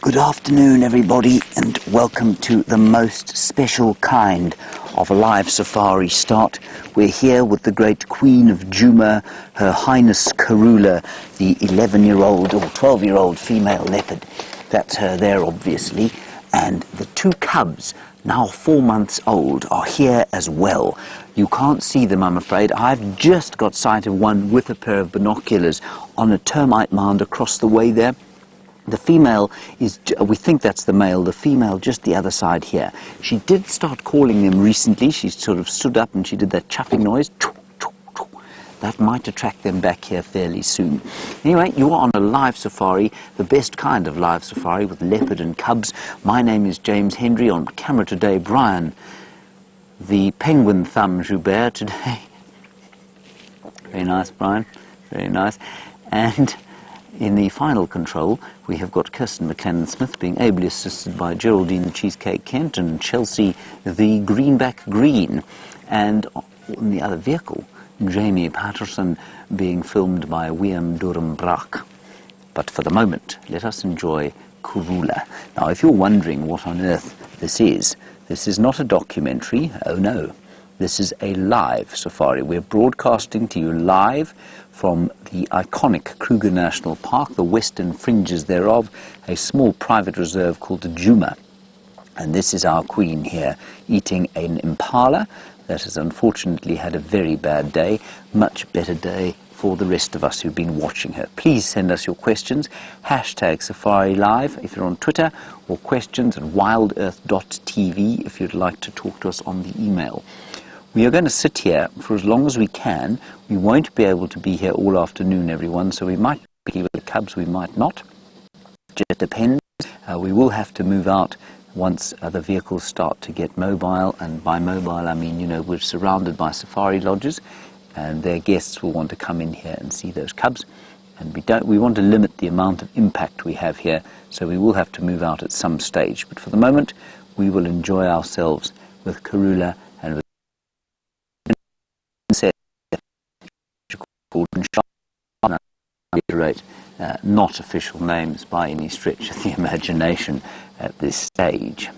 Good afternoon, everybody, and welcome to the most special kind of a live safari start. We're here with the great Queen of Juma, Her Highness Karula, the 11-year-old or 12-year-old female leopard. That's her there, obviously. And the two cubs, now 4 months old, are here as well. You can't see them, I'm afraid. I've just got sight of one with a pair of binoculars on a termite mound across the way there. The female is, we think that's the male, the female just the other side here. She did start calling them recently. She sort of stood up and she did that chuffing noise. That might attract them back here fairly soon. Anyway, you are on a live safari, the best kind of live safari with leopard and cubs. My name is James Hendry. On camera today, Brian, the penguin thumb Joubert today. Very nice, Brian. Very nice. And in the final control, we have got Kirsten McLennan-Smith being ably assisted by Geraldine Cheesecake Kent and Chelsea the Greenback Green. And in the other vehicle, Jamie Patterson being filmed by William Durham Brack. But for the moment, let us enjoy Karula. Now, if you're wondering what on earth this is not a documentary. Oh no. This is a live safari. We're broadcasting to you live from the iconic Kruger National Park, the western fringes thereof, a small private reserve called the Juma. And this is our queen here, eating an impala that has unfortunately had a very bad day. Much better day for the rest of us who've been watching her. Please send us your questions. Hashtag Safari Live if you're on Twitter, or questions at wildearth.tv if you'd like to talk to us on the email. We are going to sit here for as long as we can. We won't be able to be here all afternoon, everyone, so we might be here with the cubs, we might not. Just depends. We will have to move out once the vehicles start to get mobile, and by mobile I mean, you know, we're surrounded by safari lodges, and their guests will want to come in here and see those cubs. And we want to limit the amount of impact we have here, so we will have to move out at some stage. But for the moment, we will enjoy ourselves with Karula and with not official names by any stretch of the imagination at this stage.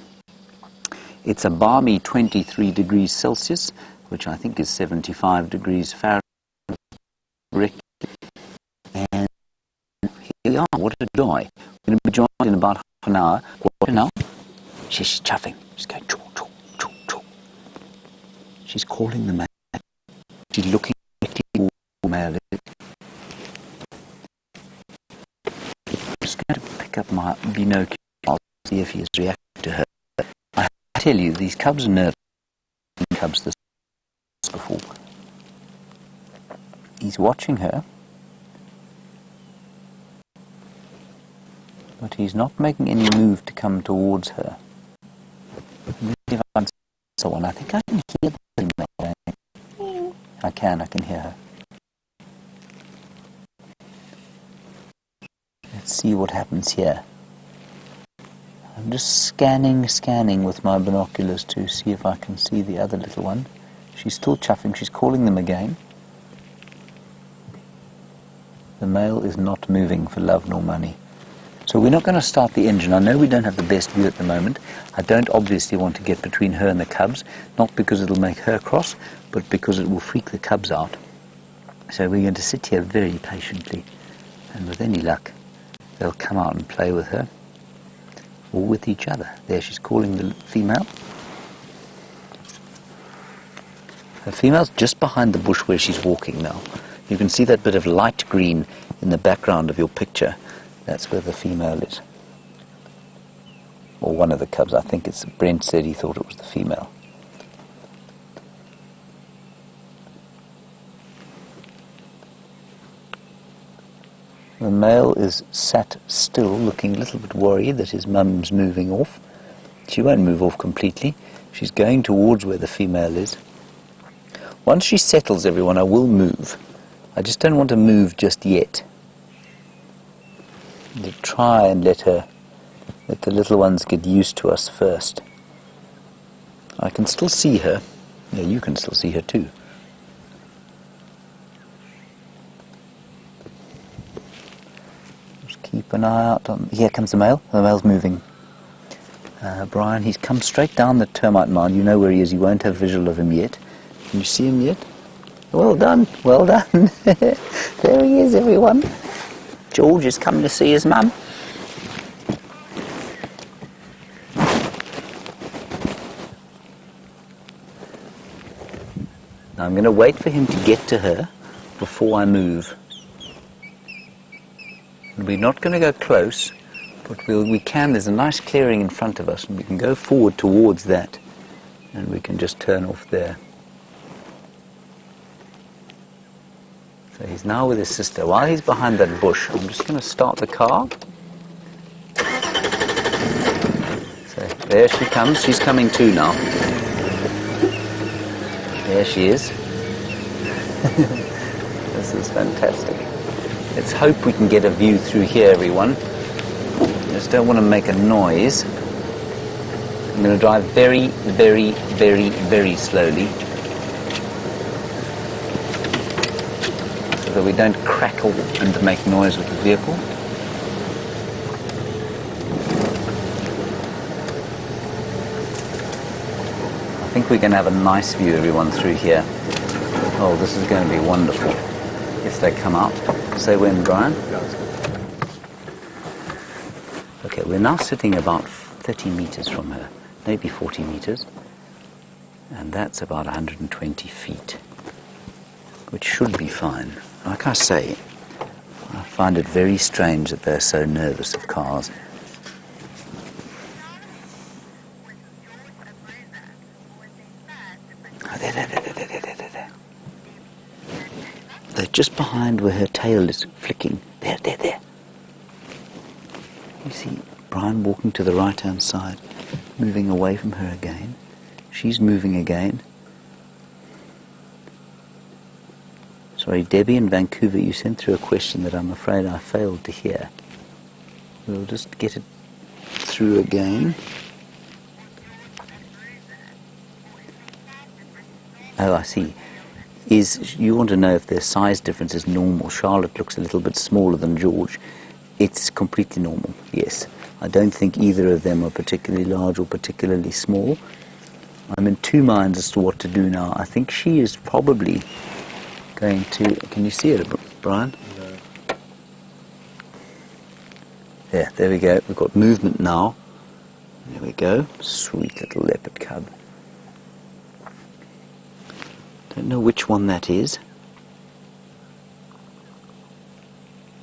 It's a balmy 23 degrees Celsius, which I think is 75 degrees Fahrenheit. And here we are. What a joy. We're going to be joined in about half an hour. What now? She's chuffing. She's going choo, choo, choo, choo. She's calling the man. She's looking directly at the male. I'm just going to pick up my binocular and see if he has reacted to her. I tell you, these cubs are nervous. Cubs this before. He's watching her, but he's not making any move to come towards her. So on, I think I can hear the I can hear her. Let's see what happens here. I'm just scanning with my binoculars to see if I can see the other little one. She's still chuffing. She's calling them again. The male is not moving for love nor money. So we're not going to start the engine. I know we don't have the best view at the moment. I don't obviously want to get between her and the cubs, not because it'll make her cross, but because it will freak the cubs out. So we're going to sit here very patiently, and with any luck, they'll come out and play with her, or with each other. There, she's calling the female. The female's just behind the bush where she's walking now. You can see that bit of light green in the background of your picture. That's where the female is. Or one of the cubs. I think it's Brent said he thought it was the female. The male is sat still, looking a little bit worried that his mum's moving off. She won't move off completely. She's going towards where the female is. Once she settles, everyone, I will move. I just don't want to move just yet. To try and let the little ones get used to us first. I can still see her. Yeah, you can still see her too. Just keep keep an eye out on... Here comes the male. The male's moving. Brian, he's come straight down the termite mound. You know where he is. You won't have visual of him yet. Can you see him yet? Well done. Well done. There he is, everyone. George is coming to see his mum. Now I'm going to wait for him to get to her before I move. And we're not going to go close, but we can. There's a nice clearing in front of us, and we can go forward towards that, and we can just turn off there. So he's now with his sister. While he's behind that bush, I'm just going to start the car. So there she comes. She's coming too now. There she is. This is fantastic. Let's hope we can get a view through here, everyone. Just don't want to make a noise. I'm going to drive very, very, very, very slowly so that we don't crackle and make noise with the vehicle. I think we're going to have a nice view, everyone, through here. Oh, this is going to be wonderful if they come out. Say when, Brian? Okay, we're now sitting about 30 meters from her, maybe 40 meters, and that's about 120 feet, which should be fine. Like I say, I find it very strange that they're so nervous of cars. There. They're just behind where her tail is flicking. There. You see Brian walking to the right-hand side, moving away from her again. She's moving again. Sorry, Debbie in Vancouver, you sent through a question that I'm afraid I failed to hear. We'll just get it through again. Oh, I see. You want to know if their size difference is normal. Charlotte looks a little bit smaller than George. It's completely normal, yes. I don't think either of them are particularly large or particularly small. I'm in two minds as to what to do now. I think she is probably going to... Can you see it, Brian? No. There we go. We've got movement now. There we go. Sweet little leopard cub. Don't know which one that is.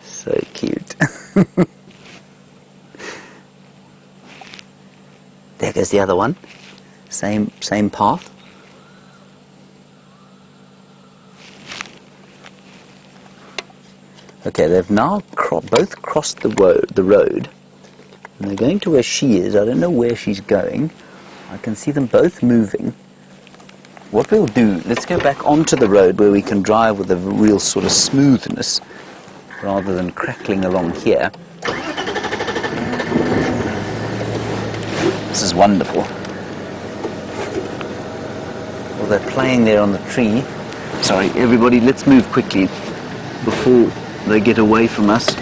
So cute. There goes the other one. Same path. Okay, they've now both crossed the road, and they're going to where she is. I don't know where she's going. I can see them both moving. What we'll do, let's go back onto the road where we can drive with a real sort of smoothness rather than crackling along here. This is wonderful. Well, they're playing there on the tree. Sorry, everybody, let's move quickly before they get away from us.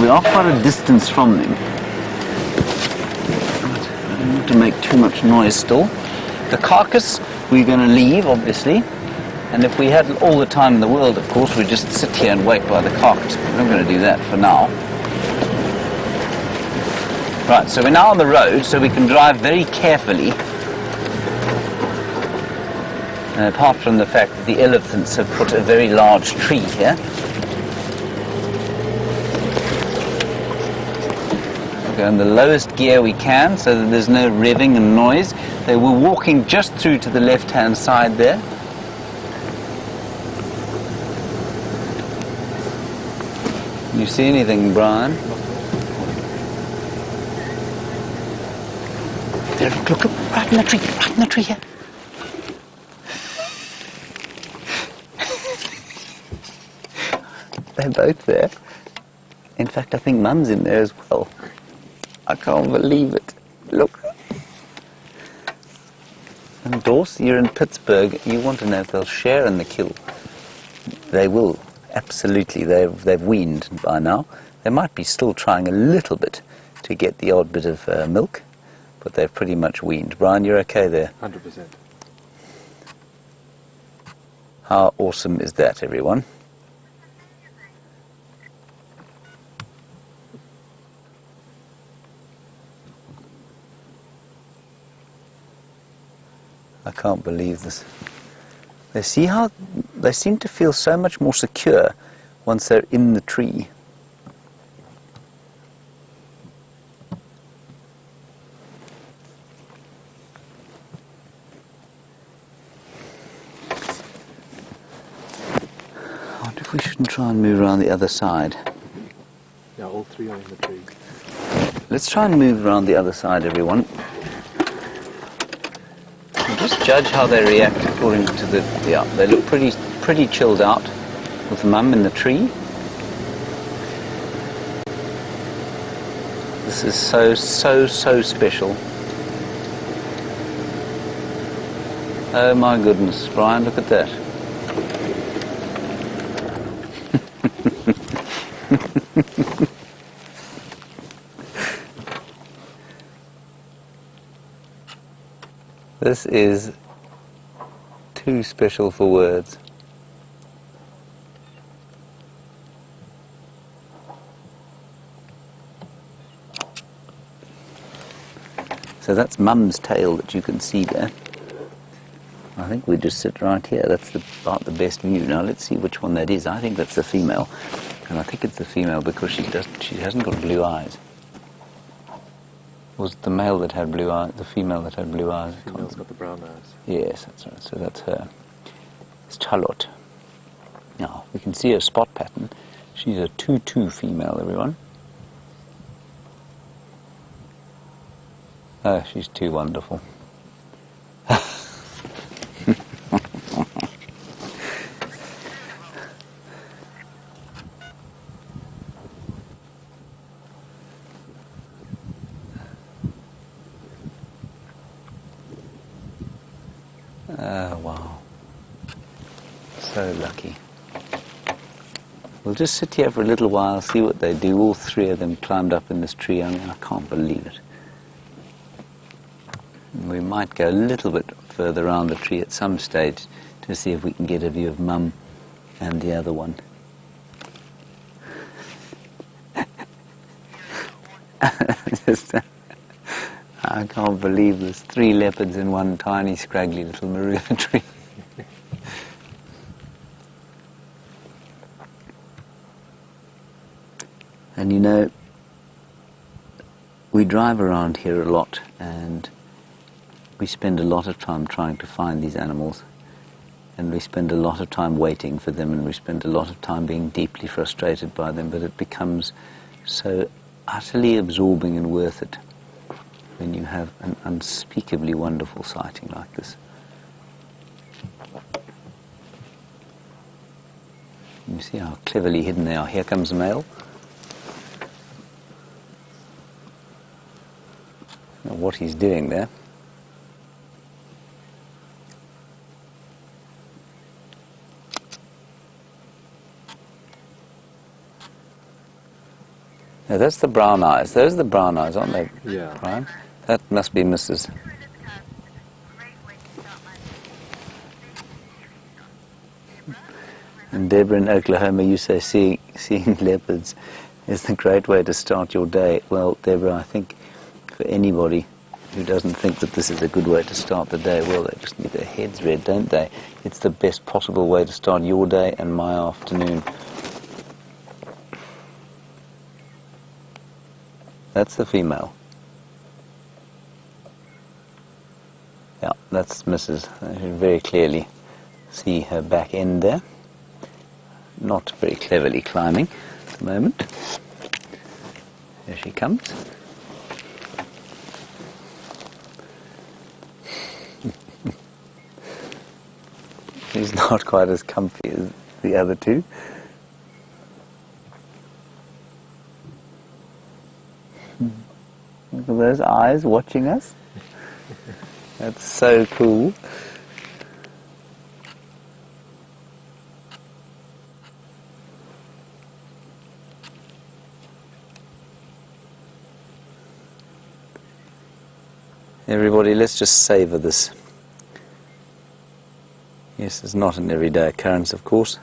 We are quite a distance from them. I don't want to make too much noise still. The carcass we're going to leave, obviously. And if we had all the time in the world, of course, we'd just sit here and wait by the carcass. But we're not going to do that for now. Right, so we're now on the road, so we can drive very carefully. And apart from the fact that the elephants have put a very large tree here. In the lowest gear we can so that there's no revving and noise. They were walking just through to the left-hand side there. You see anything, Brian? There, look, right in the tree here. They're both there. In fact, I think Mum's in there as well. I can't believe it. Look. And Dorse, you're in Pittsburgh. You want to know if they'll share in the kill. They will, absolutely. They've weaned by now. They might be still trying a little bit to get the odd bit of milk, but they've pretty much weaned. Brian, you're okay there? 100%. How awesome is that, everyone? I can't believe this. They see how they seem to feel so much more secure once they're in the tree. I wonder if we shouldn't try and move around the other side. Yeah, all three are in the tree. Let's try and move around the other side, everyone. And just judge how they react according to the... Yeah, they look pretty chilled out with Mum in the tree. This is so special. Oh my goodness, Brian, look at that. This is too special for words. So that's Mum's tail that you can see there. I think we just sit right here. That's about the best view. Now let's see which one that is. I think that's the female. And I think it's the female because she hasn't got blue eyes. Was it the male that had blue eyes? The female that had blue eyes? The female's got the brown eyes. Yes, that's right. So that's her. It's Charlotte. Now, we can see her spot pattern. She's a 2-2 female, everyone. Oh, she's too wonderful. Oh, wow. So lucky. We'll just sit here for a little while, see what they do. All three of them climbed up in this tree. I mean, I can't believe it. We might go a little bit further around the tree at some stage to see if we can get a view of Mum and the other one. I can't believe there's 3 leopards in one tiny, scraggly little marula tree. And you know, we drive around here a lot and we spend a lot of time trying to find these animals, and we spend a lot of time waiting for them, and we spend a lot of time being deeply frustrated by them, but it becomes so utterly absorbing and worth it when you have an unspeakably wonderful sighting like this. You see how cleverly hidden they are. Here comes the male. Now what he's doing there. Now that's the brown eyes. Those are the brown eyes, aren't they, Yeah. Brian? That must be Mrs. And Deborah in Oklahoma, you say seeing leopards is the great way to start your day. Well, Deborah, I think for anybody who doesn't think that this is a good way to start the day, well, they just need their heads read, don't they? It's the best possible way to start your day and my afternoon. That's the female. Yeah, that's Mrs. You can very clearly see her back end there. Not very cleverly climbing at the moment. Here she comes. She's not quite as comfy as the other two. Look at those eyes watching us. That's so cool. Everybody, let's just savour this. Yes, it's not an everyday occurrence, of course.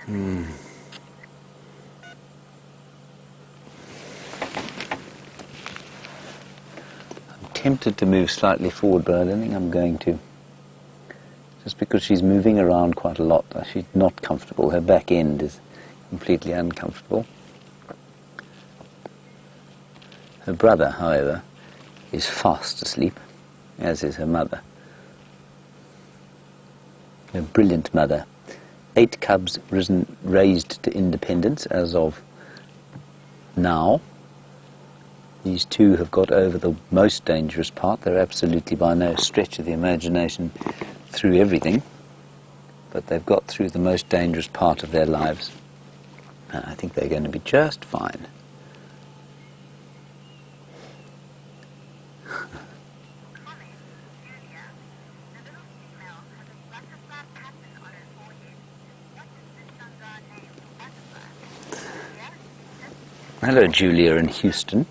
I'm tempted to move slightly forward, but I don't think I'm going to. Just because she's moving around quite a lot. She's not comfortable. Her back end is completely uncomfortable. Her brother, however, is fast asleep, as is her mother. A brilliant mother. 8 cubs raised to independence as of now. These 2 have got over the most dangerous part. They're absolutely by no stretch of the imagination through everything, but they've got through the most dangerous part of their lives. And I think they're going to be just fine. Hello, Julia in Houston.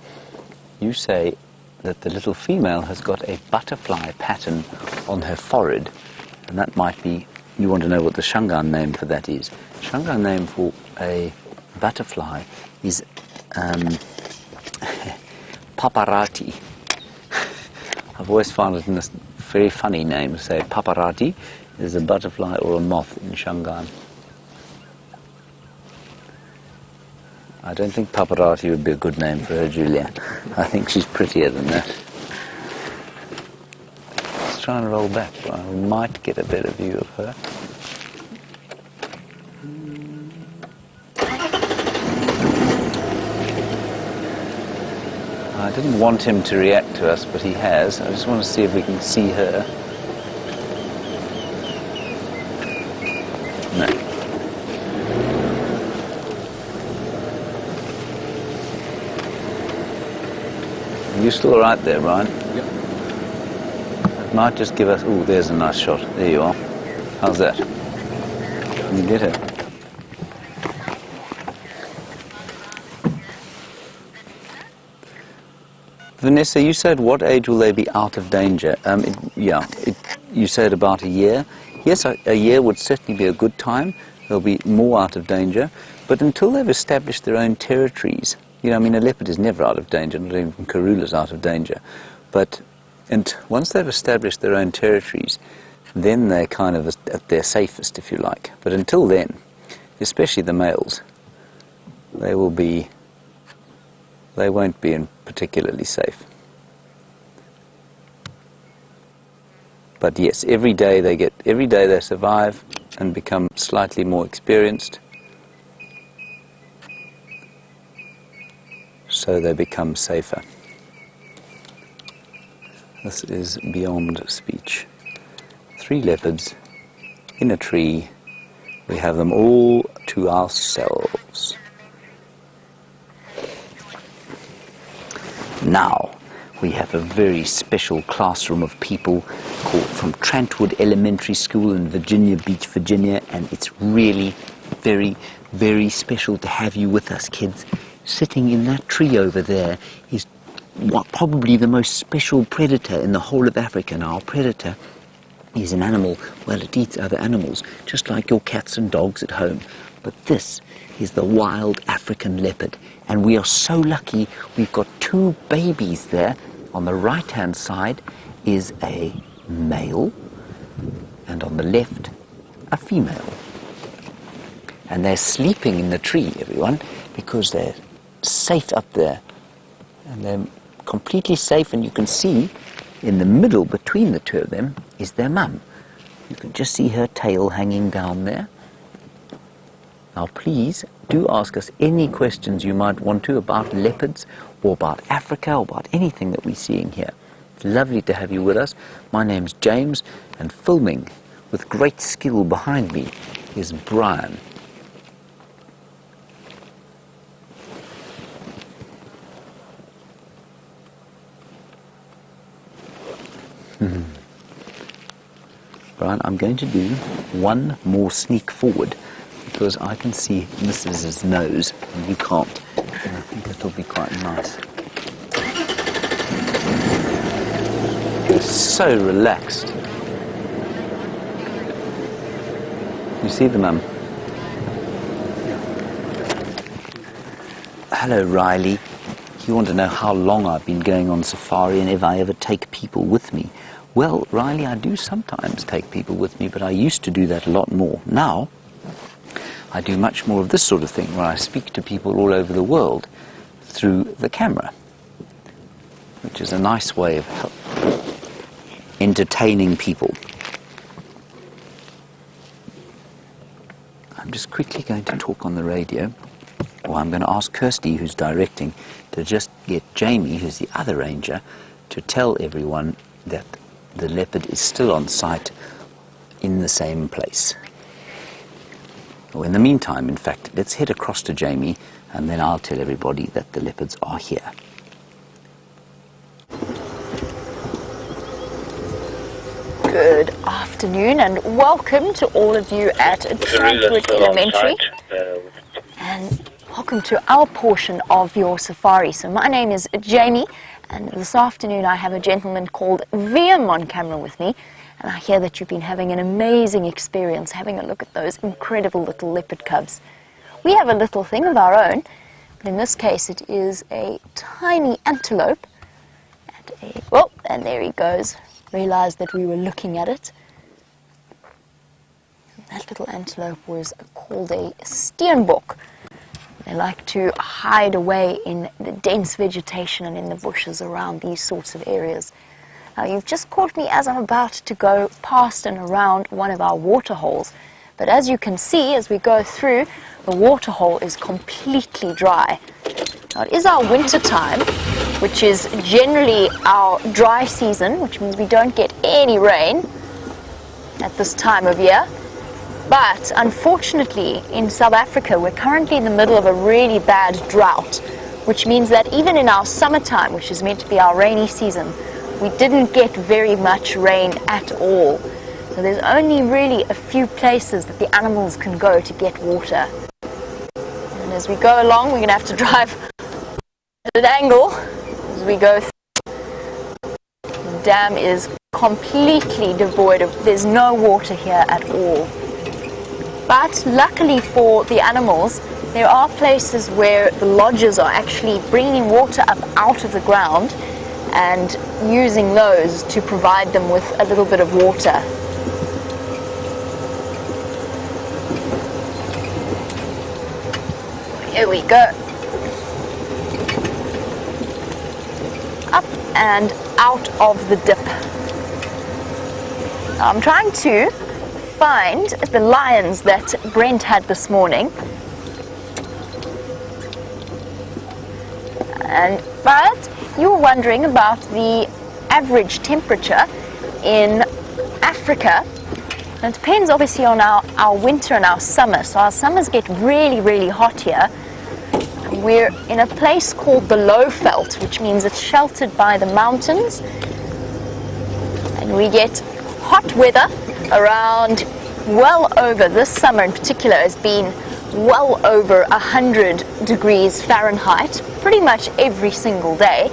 You say that the little female has got a butterfly pattern on her forehead, and that might be, you want to know what the Shangaan name for that is. Shangaan name for a butterfly is paparati. I've always found it a very funny name to say paparati is a butterfly or a moth in Shangaan. I don't think paparati would be a good name for her, Julia. I think she's prettier than that. Let's try and roll back, but I might get a better view of her. I didn't want him to react to us, but he has. I just want to see if we can see her. No. Are you still right there, Brian? Yep. It might just give us... Oh, there's a nice shot. There you are. How's that? Can you get her? Vanessa, you said what age will they be out of danger? You said about a year. Yes, a year would certainly be a good time. They'll be more out of danger. But until they've established their own territories, a leopard is never out of danger, not even Karula's out of danger. And once they've established their own territories, then they're kind of at their safest, if you like. But until then, especially the males, they won't be particularly safe. But yes, every day they survive and become slightly more experienced. So they become safer. This is beyond speech. 3 leopards in a tree. We have them all to ourselves. Now, we have a very special classroom of people from Trantwood Elementary School in Virginia Beach, Virginia, and it's really very, very special to have you with us, kids. Sitting in that tree over there is probably the most special predator in the whole of Africa. Now, our predator is an animal, well, it eats other animals, just like your cats and dogs at home. But this is the wild African leopard, and we are so lucky we've got 2 babies there. On the right-hand side is a male, and on the left, a female. And they're sleeping in the tree, everyone, because they're safe up there. And they're completely safe, and you can see in the middle between the 2 of them is their mum. You can just see her tail hanging down there. Now please do ask us any questions you might want to about leopards or about Africa or about anything that we're seeing here. It's lovely to have you with us. My name's James, and filming with great skill behind me is Brian. Brian, I'm going to do one more sneak forward because I can see Mrs.'s nose and you can't. And I think it'll be quite nice. They're so relaxed. You see them, Mum? Hello, Riley. You want to know how long I've been going on safari and if I ever take people with me. Well, Riley, I do sometimes take people with me, but I used to do that a lot more. Now, I do much more of this sort of thing where I speak to people all over the world through the camera, which is a nice way of entertaining people. I'm just quickly going to talk on the radio, or I'm going to ask Kirsty, who's directing, to just get Jamie, who's the other ranger, to tell everyone that the leopard is still on site in the same place. Well, in the meantime, in fact, let's head across to Jamie and then I'll tell everybody that the leopards are here. Good afternoon and welcome to all of you at Trantwood Elementary and welcome to our portion of your safari. So my name is Jamie and this afternoon I have a gentleman called VM on camera with me, and I hear that you've been having an amazing experience having a look at those incredible little leopard cubs. We have a little thing of our own, but in this case it is a tiny antelope. And there he goes. Realized that we were looking at it. That little antelope was called a steenbok. They like to hide away in the dense vegetation and in the bushes around these sorts of areas. Now, you've just caught me as I'm about to go past and around one of our water holes. But as you can see, as we go through, the water hole is completely dry. Now, it is our winter time, which is generally our dry season, which means we don't get any rain at this time of year. But unfortunately, in South Africa, we're currently in the middle of a really bad drought, which means that even in our summertime, which is meant to be our rainy season, we didn't get very much rain at all. So there's only really a few places that the animals can go to get water. And as we go along, we're going to have to drive at an angle as we go through. The dam is completely devoid of, there's no water here at all. But luckily for the animals, there are places where the lodges are actually bringing water up out of the ground and using those to provide them with a little bit of water. Here we go. Up and out of the dip. I'm trying to find the lions that Brent had this morning. But you were wondering about the average temperature in Africa. And it depends obviously on our winter and our summer. So our summers get really, really hot here. We're in a place called the Lowveld, which means it's sheltered by the mountains. And we get hot weather around well over, this summer in particular has been well over 100 degrees Fahrenheit, pretty much every single day.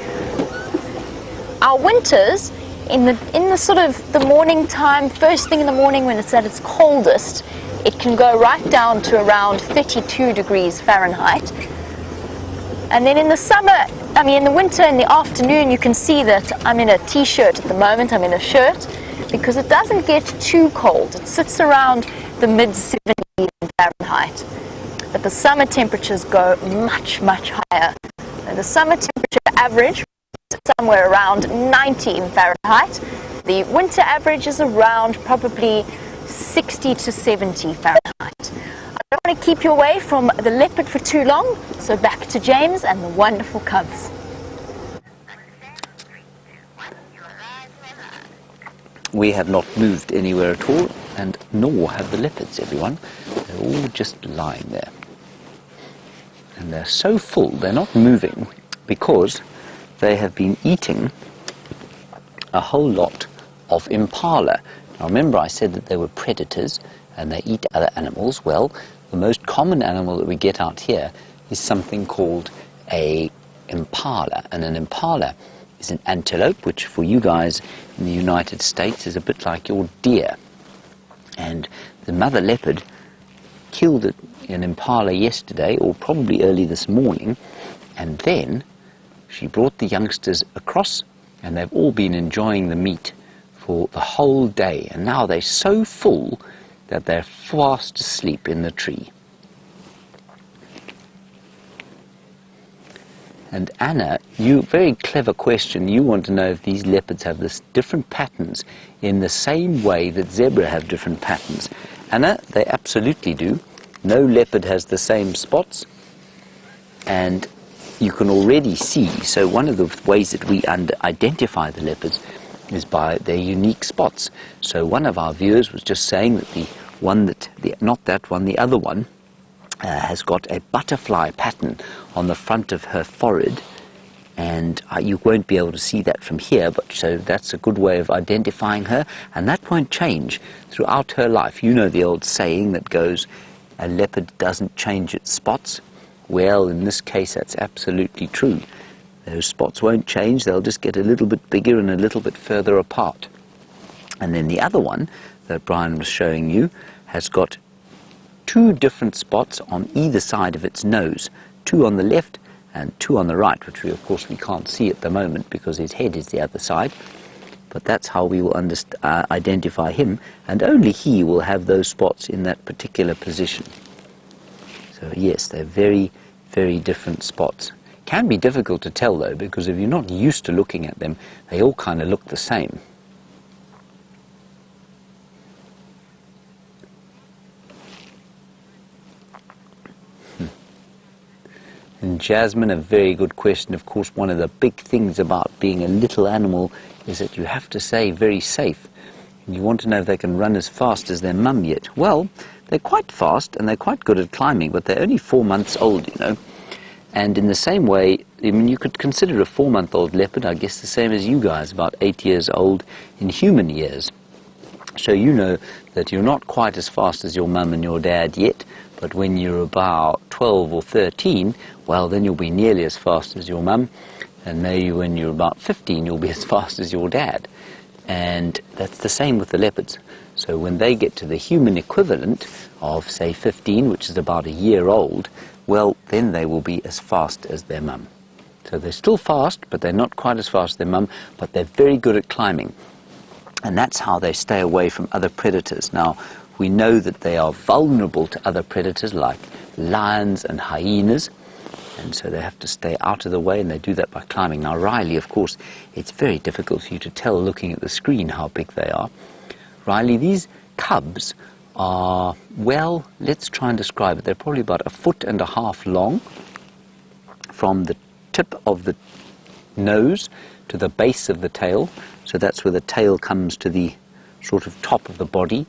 Our winters, in the sort of the morning time, first thing in the morning when it's at its coldest, it can go right down to around 32 degrees Fahrenheit. And then in the summer, in the winter, in the afternoon, you can see that I'm in a t-shirt at the moment, I'm in a shirt, because it doesn't get too cold. It sits around the mid-70s Fahrenheit. But the summer temperatures go much, much higher. And the summer temperature average is somewhere around 90 in Fahrenheit. The winter average is around probably 60 to 70 Fahrenheit. I don't want to keep you away from the leopard for too long, so back to James and the wonderful cubs. We have not moved anywhere at all, and nor have the leopards, everyone. They're all just lying there. And they're so full, they're not moving, because they have been eating a whole lot of impala. Now remember I said that they were predators and they eat other animals. Well, the most common animal that we get out here is something called a impala, and an impala is an antelope, which for you guys in the United States is a bit like your deer. And the mother leopard killed an impala yesterday, or probably early this morning, and then she brought the youngsters across, and they've all been enjoying the meat for the whole day, and now they're so full that they're fast asleep in the tree. And Anna, you, very clever question, you want to know if these leopards have this different patterns in the same way that zebra have different patterns. Anna, they absolutely do. No leopard has the same spots, and you can already see, so one of the ways that we identify the leopards is by their unique spots. So one of our viewers was just saying that the other one has got a butterfly pattern on the front of her forehead, and you won't be able to see that from here, but so that's a good way of identifying her, and that won't change throughout her life. You know the old saying that goes, a leopard doesn't change its spots. Well, in this case that's absolutely true. Those spots won't change, they'll just get a little bit bigger and a little bit further apart. And then the other one that Brian was showing you has got two different spots on either side of its nose, two on the left and two on the right, which of course we can't see at the moment because his head is the other side, but that's how we will identify him, and only he will have those spots in that particular position. So yes, they're very, very different spots. Can be difficult to tell though, because if you're not used to looking at them, they all kind of look the same. And Jasmine, a very good question. Of course, one of the big things about being a little animal is that you have to stay very safe. And you want to know if they can run as fast as their mum yet. Well, they're quite fast and they're quite good at climbing, but they're only 4 months old, you know. And in the same way, I mean, you could consider a 4-month-old leopard, I guess the same as you guys, about 8 years old in human years. So you know that you're not quite as fast as your mum and your dad yet, but when you're about 12 or 13, well, then you'll be nearly as fast as your mum, and maybe when you're about 15, you'll be as fast as your dad. And that's the same with the leopards. So when they get to the human equivalent of, say, 15, which is about a year old, well, then they will be as fast as their mum. So they're still fast, but they're not quite as fast as their mum, but they're very good at climbing. And that's how they stay away from other predators. Now, we know that they are vulnerable to other predators like lions and hyenas, and so they have to stay out of the way, and they do that by climbing. Now, Riley, of course, it's very difficult for you to tell looking at the screen how big they are. Riley, these cubs are, well, let's try and describe it. They're probably about 1.5 feet long from the tip of the nose to the base of the tail. So that's where the tail comes to the sort of top of the body.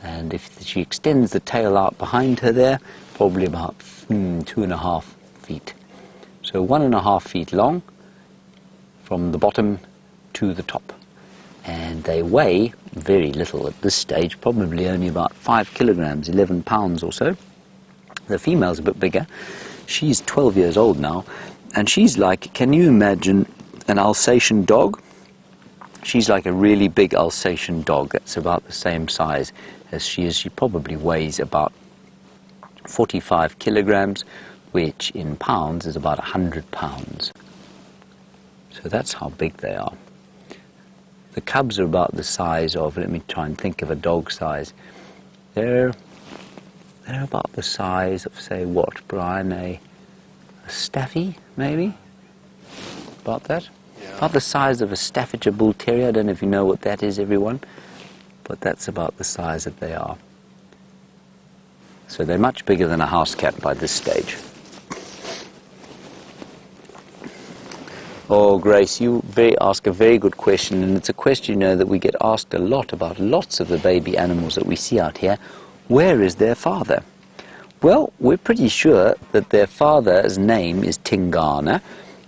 And if she extends the tail out behind her there, probably about 2.5 feet. So 1.5 feet long from the bottom to the top. And they weigh very little at this stage, probably only about 5 kilograms, 11 pounds or so. The female's a bit bigger. She's 12 years old now, and she's like, can you imagine an Alsatian dog? She's like a really big Alsatian dog. That's about the same size as she is. She probably weighs about 45 kilograms, which in pounds is about 100 pounds. So that's how big they are. The cubs are about the size of, let me try and think of a dog size. They're about the size of, say, what, Brian, a Staffy, maybe? About that? Yeah. About the size of a Staffordshire Bull Terrier. I don't know if you know what that is, everyone, but that's about the size that they are. So they're much bigger than a house cat by this stage. Oh, Grace, you ask a very good question, and it's a question, you know, that we get asked a lot about lots of the baby animals that we see out here. Where is their father? Well, we're pretty sure that their father's name is Tingana,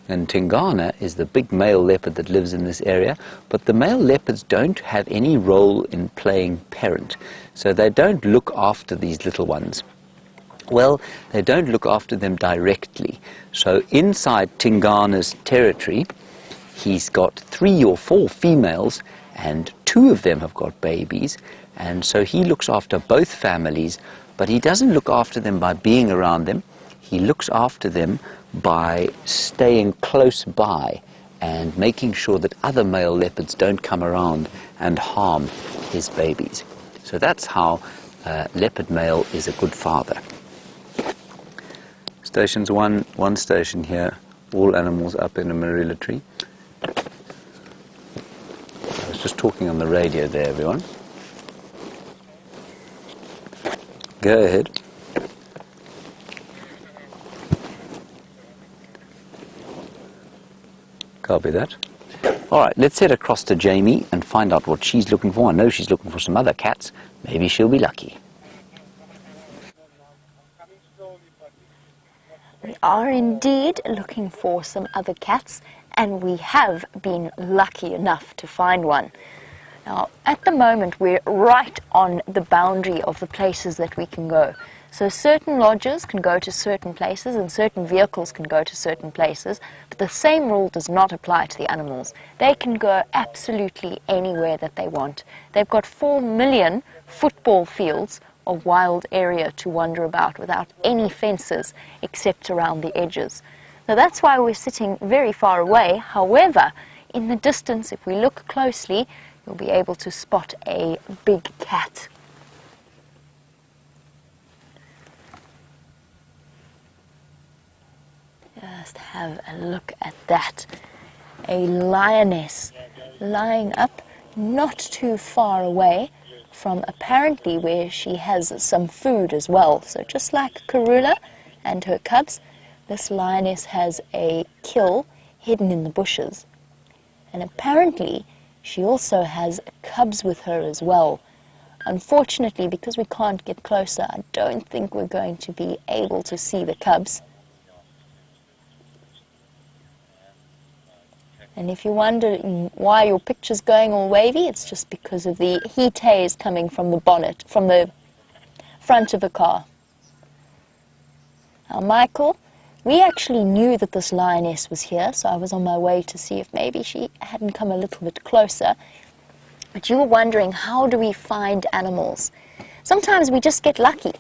And Tingana is the big male leopard that lives in this area, but the male leopards don't have any role in playing parent, so they don't look after these little ones. Well, they don't look after them directly. So inside Tingana's territory, he's got 3 or 4 females, and 2 of them have got babies, and so he looks after both families, but he doesn't look after them by being around them. He looks after them by staying close by and making sure that other male leopards don't come around and harm his babies. So that's how leopard male is a good father. Stations one station here, all animals up in a marilla tree. I was just talking on the radio there, everyone. Go ahead. Copy that. All right, let's head across to Jamie and find out what she's looking for. I know she's looking for some other cats. Maybe she'll be lucky. We are indeed looking for some other cats, and we have been lucky enough to find one. Now, at the moment, we're right on the boundary of the places that we can go. So certain lodges can go to certain places and certain vehicles can go to certain places, but the same rule does not apply to the animals. They can go absolutely anywhere that they want. They've got 4 million football fields of wild area to wander about without any fences except around the edges. Now that's why we're sitting very far away. However, in the distance, if we look closely, you'll be able to spot a big cat. Just have a look at that. A lioness lying up not too far away from apparently where she has some food as well. So just like Karula and her cubs, this lioness has a kill hidden in the bushes. And apparently she also has cubs with her as well. Unfortunately, because we can't get closer, I don't think we're going to be able to see the cubs. And if you're wondering why your picture's going all wavy, it's just because of the heat haze coming from the bonnet, from the front of the car. Now, Michael, we actually knew that this lioness was here, so I was on my way to see if maybe she hadn't come a little bit closer. But you were wondering, how do we find animals? Sometimes we just get lucky.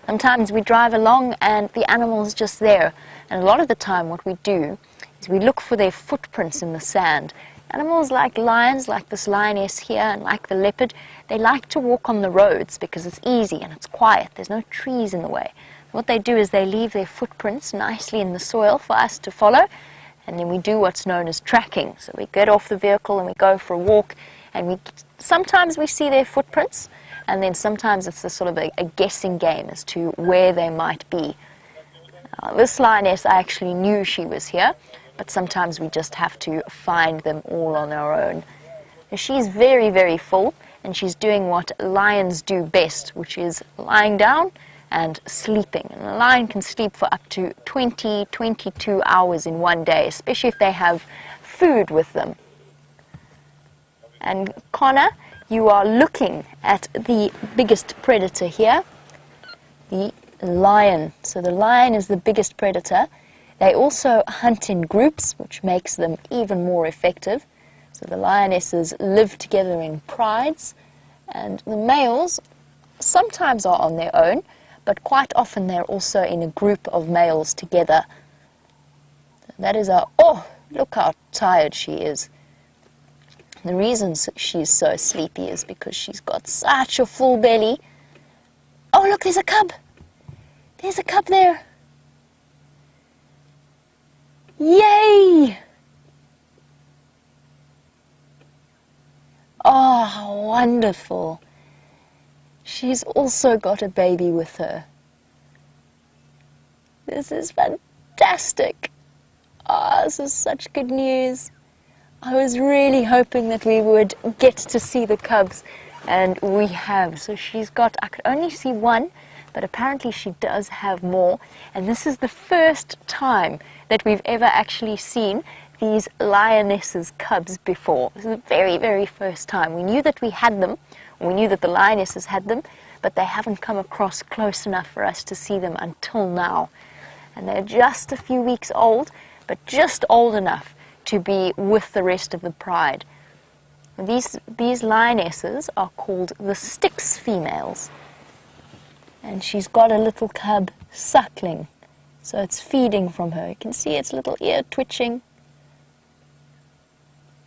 Sometimes we drive along and the animal's just there. And a lot of the time what we do is we look for their footprints in the sand. Animals like lions, like this lioness here, and like the leopard, they like to walk on the roads because it's easy and it's quiet. There's no trees in the way. What they do is they leave their footprints nicely in the soil for us to follow, and then we do what's known as tracking. So we get off the vehicle and we go for a walk, and sometimes we see their footprints, and then sometimes it's a sort of a guessing game as to where they might be. This lioness, I actually knew she was here, but sometimes we just have to find them all on our own. She's very, very full, and she's doing what lions do best, which is lying down and sleeping. And a lion can sleep for up to 20, 22 hours in one day, especially if they have food with them. And Connor, you are looking at the biggest predator here, the lion. So the lion is the biggest predator. They also hunt in groups, which makes them even more effective. So the lionesses live together in prides, and the males sometimes are on their own, but quite often they're also in a group of males together. That is oh, look how tired she is. The reason she's so sleepy is because she's got such a full belly. Oh, look, there's a cub. There's a cub there. Yay! Oh, how wonderful. She's also got a baby with her. This is fantastic. Oh, this is such good news. I was really hoping that we would get to see the cubs, and we have. So she's got, I could only see one, but apparently she does have more, and this is the first time that we've ever actually seen these lionesses' cubs before. This is the very, very first time. We knew that we had them, we knew that the lionesses had them, but they haven't come across close enough for us to see them until now. And they're just a few weeks old, but just old enough to be with the rest of the pride. These lionesses are called the Styx females. And she's got a little cub suckling, so it's feeding from her. You can see its little ear twitching.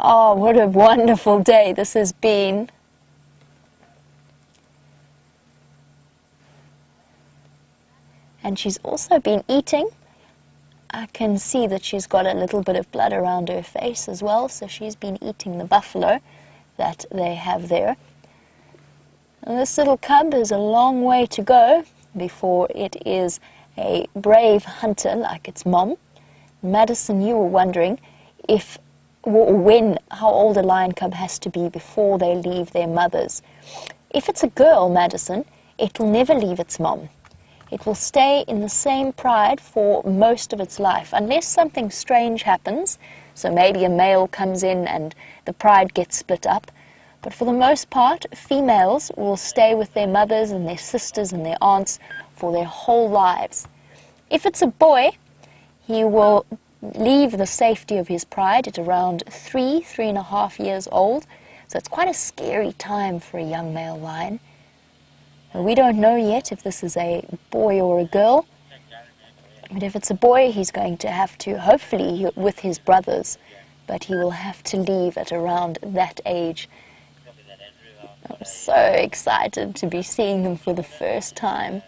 Oh, what a wonderful day this has been. And she's also been eating. I can see that she's got a little bit of blood around her face as well, so she's been eating the buffalo that they have there. And this little cub is a long way to go before it is a brave hunter like its mom. Madison, you were wondering how old a lion cub has to be before they leave their mothers. If it's a girl, Madison, it will never leave its mom. It will stay in the same pride for most of its life, unless something strange happens, so maybe a male comes in and the pride gets split up. But for the most part, females will stay with their mothers and their sisters and their aunts for their whole lives. If it's a boy, he will leave the safety of his pride at around 3.5 years old, so it's quite a scary time for a young male lion. And we don't know yet if this is a boy or a girl, but if it's a boy, he's going to have to, hopefully with his brothers, but he will have to leave at around that age. I'm so excited to be seeing them for the first time.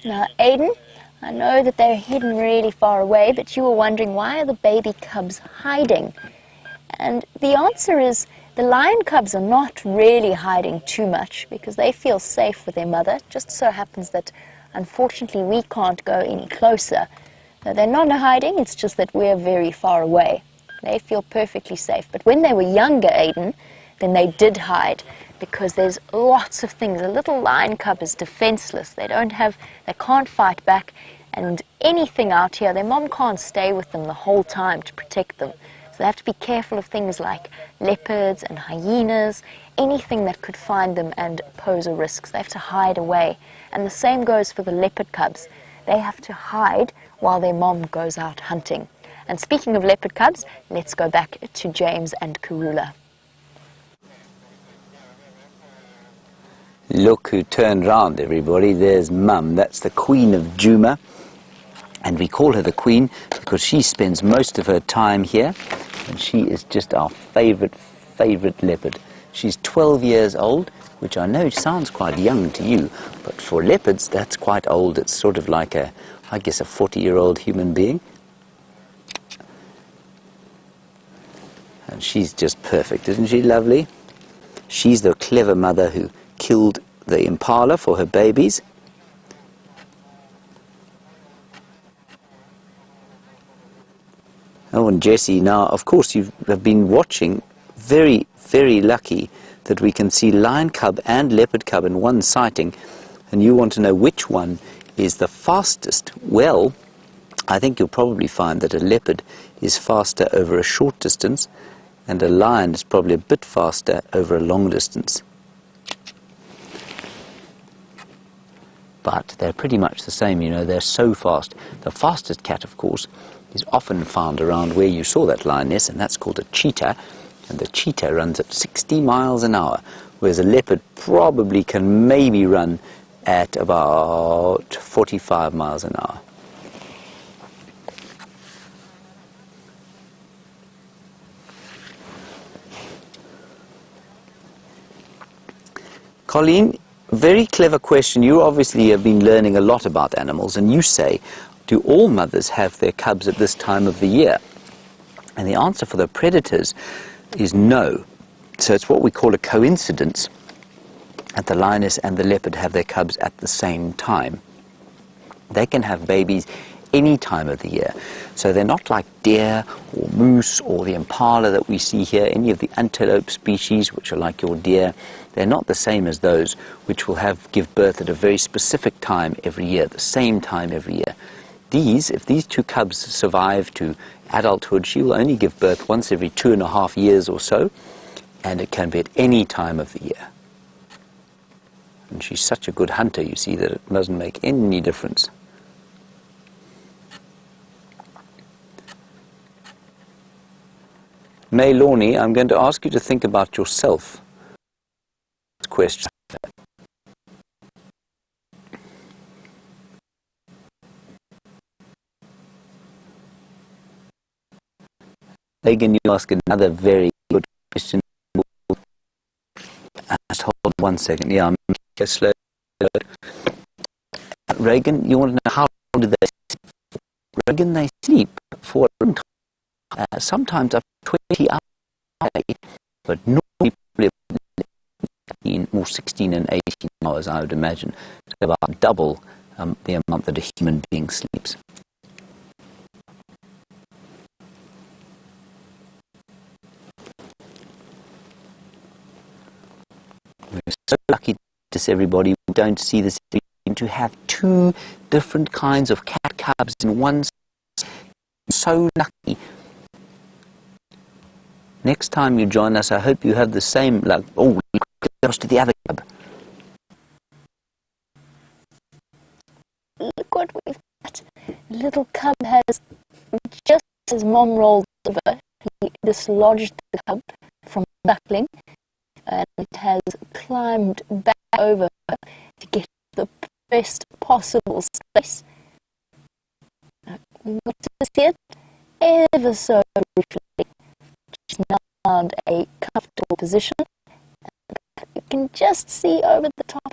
Now, Aiden, I know that they're hidden really far away, but you were wondering, why are the baby cubs hiding? And the answer is, the lion cubs are not really hiding too much because they feel safe with their mother. It just so happens that, unfortunately, we can't go any closer. So they're not hiding, it's just that we're very far away. They feel perfectly safe. But when they were younger, Aiden, then they did hide, because there's lots of things. A little lion cub is defenseless. They can't fight back, and anything out here, their mom can't stay with them the whole time to protect them. So they have to be careful of things like leopards and hyenas, anything that could find them and pose a risk. So they have to hide away. And the same goes for the leopard cubs. They have to hide while their mom goes out hunting. And speaking of leopard cubs, let's go back to James and Karula. Look who turned round, everybody. There's Mum. That's the Queen of Juma. And we call her the Queen because she spends most of her time here. And she is just our favourite leopard. She's 12 years old, which I know sounds quite young to you. But for leopards, that's quite old. It's sort of like a 40-year-old human being. And she's just perfect, isn't she lovely? She's the clever mother who killed the impala for her babies. Oh, and Jessie, now, of course, you have been watching. Very, very lucky that we can see lion cub and leopard cub in one sighting. And you want to know which one is the fastest. Well, I think you'll probably find that a leopard is faster over a short distance, and a lion is probably a bit faster over a long distance. But they're pretty much the same, you know, they're so fast. The fastest cat, of course, is often found around where you saw that lioness, and that's called a cheetah. And the cheetah runs at 60 miles an hour, whereas a leopard probably can maybe run at about 45 miles an hour. Colleen, very clever question. You obviously have been learning a lot about animals, and you say, do all mothers have their cubs at this time of the year? And the answer for the predators is no. So it's what we call a coincidence that the lioness and the leopard have their cubs at the same time. They can have babies any time of the year. So they're not like deer or moose or the impala that we see here, any of the antelope species, which are like your deer. They're not the same as those which will give birth at a very specific time every year, the same time every year. If these two cubs survive to adulthood, she will only give birth once every 2.5 years or so, and it can be at any time of the year. And she's such a good hunter, you see, that it doesn't make any difference. May Lorne, I'm going to ask you to think about yourself. Question. Megan, you ask another very good question. Just hold on 1 second. Yeah, I'm going slow. Reagan, you want to know how long do they sleep? Reagan, they sleep for a long time. Sometimes up to 20 hours a day, but normally more 16 and 18 hours, I would imagine. So about double the amount that a human being sleeps. We're so lucky to everybody. We don't see this to have two different kinds of cat cubs in one. So lucky. Next time you join us, I hope you have the same luck. Oh, goes to the other cub. Look what we've got. The little cub has, just as Mom rolled over, he dislodged the cub from the duckling, and it has climbed back over to get the best possible space. We want to see it ever so briefly. She's now found a comfortable position. You can just see over the top.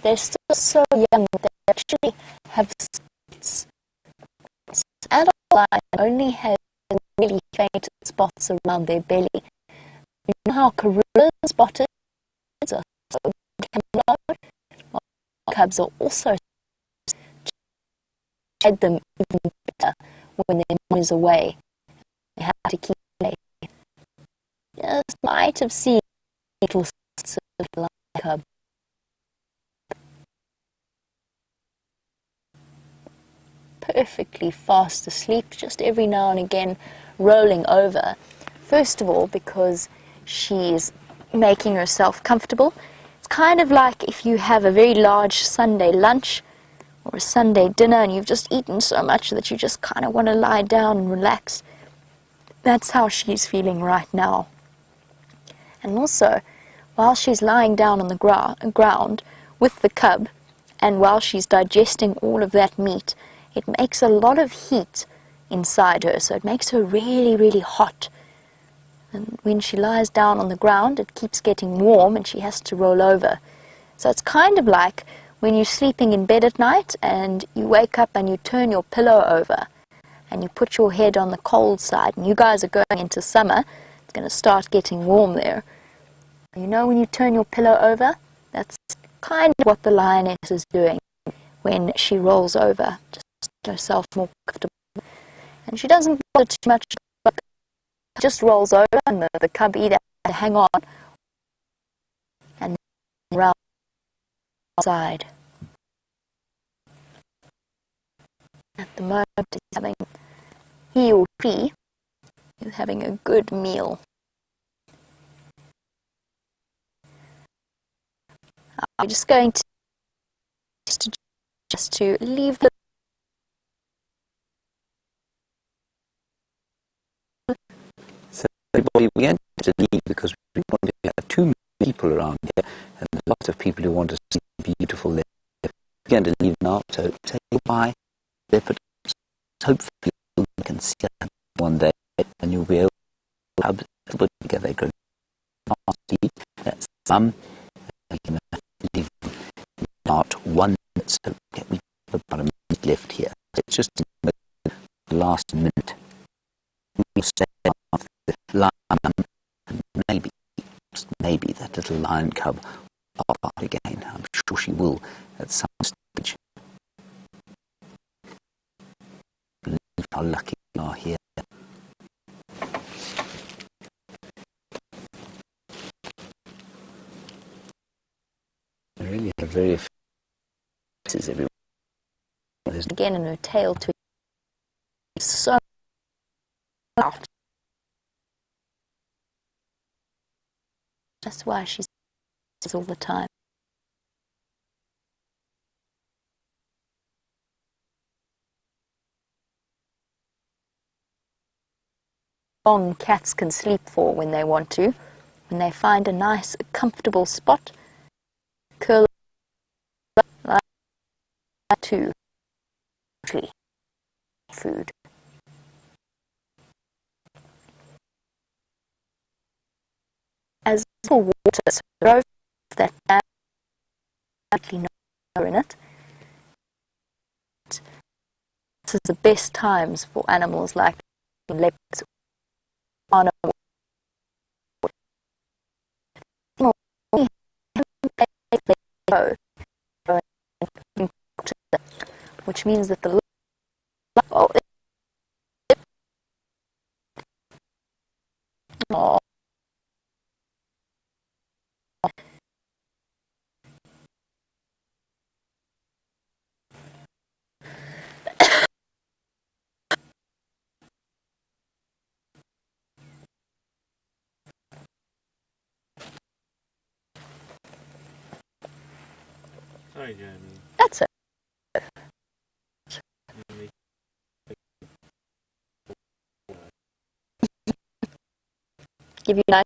They're still so young that they actually have spots. This adult lion only has really faint spots around their belly. You know how Karula's spotted are so camouflaged? Well, cubs are also hide them even better when their mom is away. They have to keep away. Just might have seen little lion cub. Perfectly fast asleep, just every now and again rolling over. First of all, because she's making herself comfortable. It's kind of like if you have a very large Sunday lunch or a Sunday dinner and you've just eaten so much that you just kind of want to lie down and relax. That's how she's feeling right now. And also, while she's lying down on the ground with the cub, and while she's digesting all of that meat, it makes a lot of heat inside her, so it makes her really, really hot. And when she lies down on the ground, it keeps getting warm and she has to roll over. So it's kind of like when you're sleeping in bed at night and you wake up and you turn your pillow over and you put your head on the cold side, and you guys are going into summer, it's going to start getting warm there. You know, when you turn your pillow over, that's kind of what the lioness is doing when she rolls over, just herself more comfortable. And she doesn't bother too much, but just rolls over, and the cub either has to hang on and then round outside. At the moment, he or she is having a good meal. I'm just going to leave the Everybody, we going to leave because we want to have too many people around here, and there's lots of people who want to see beautiful leopards. We're going to leave now, so say goodbye, leopard. Hopefully you can see them one day, and you'll be able to have everybody together. They grow fast. That's some. We can leave about 1 minute, so we have about a minute left here. It's just the last minute. We'll stay after the lion, and maybe that little lion cub will pop out again. I'm sure she will at some stage. how lucky we are here. I really have very few faces everywhere. Again, in her tail to so out. That's why she's all the time. Long cats can sleep for when they want to. When they find a nice, comfortable spot, curl up to food. As for water, so there that badly know in it. This is the best times for animals like leopards on a which means that the oh, Sorry, Jeremy. that's it. Give you nice.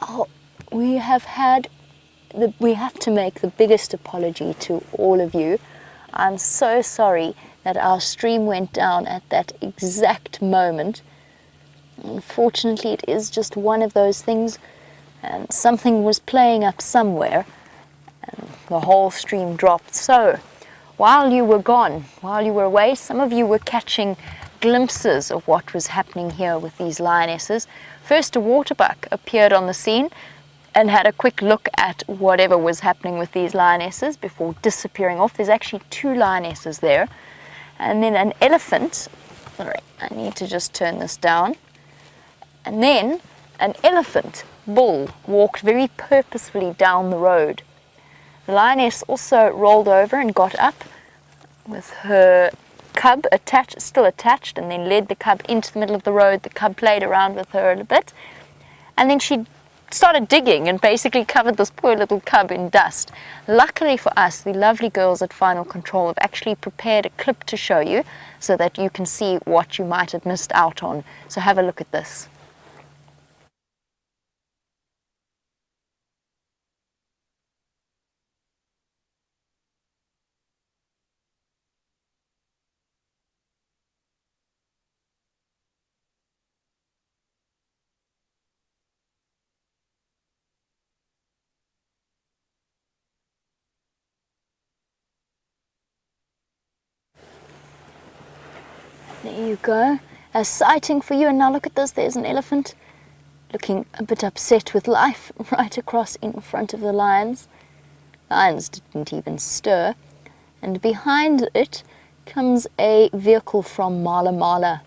Oh, we have to make the biggest apology to all of you. I'm so sorry that our stream went down at that exact moment. Unfortunately, it is just one of those things, and something was playing up somewhere, and the whole stream dropped. So, while you were gone, while you were away, some of you were catching glimpses of what was happening here with these lionesses. First, a waterbuck appeared on the scene and had a quick look at whatever was happening with these lionesses before disappearing off. There's actually 2 lionesses there. And then an elephant, sorry, I need to just turn this down. And then an elephant bull walked very purposefully down the road. The lioness also rolled over and got up with her cub still attached, and then led the cub into the middle of the road. The cub played around with her a little bit, and then she started digging and basically covered this poor little cub in dust. Luckily for us, the lovely girls at Final Control have actually prepared a clip to show you so that you can see what you might have missed out on. So have a look at this. There you go. A sighting for you. And now look at this. There's an elephant looking a bit upset with life right across in front of the lions. Lions didn't even stir. And behind it comes a vehicle from Mala Mala.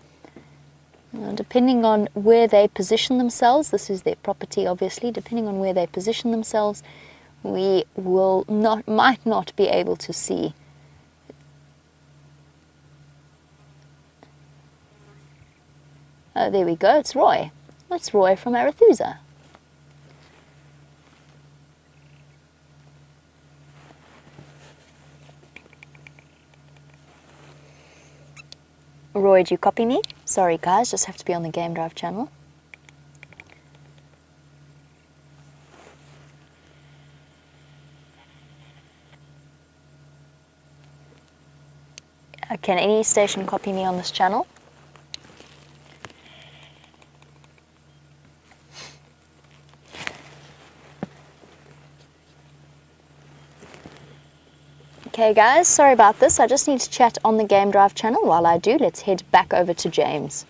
Now, depending on where they position themselves, this is their property obviously, depending on where they position themselves, we might not be able to see. Oh, there we go, it's Roy. That's Roy from Arethusa. Roy, do you copy me? Sorry guys, just have to be on the Game Drive channel. Can any station copy me on this channel? Okay guys, sorry about this. I just need to chat on the Game Drive channel. While I do, let's head back over to James.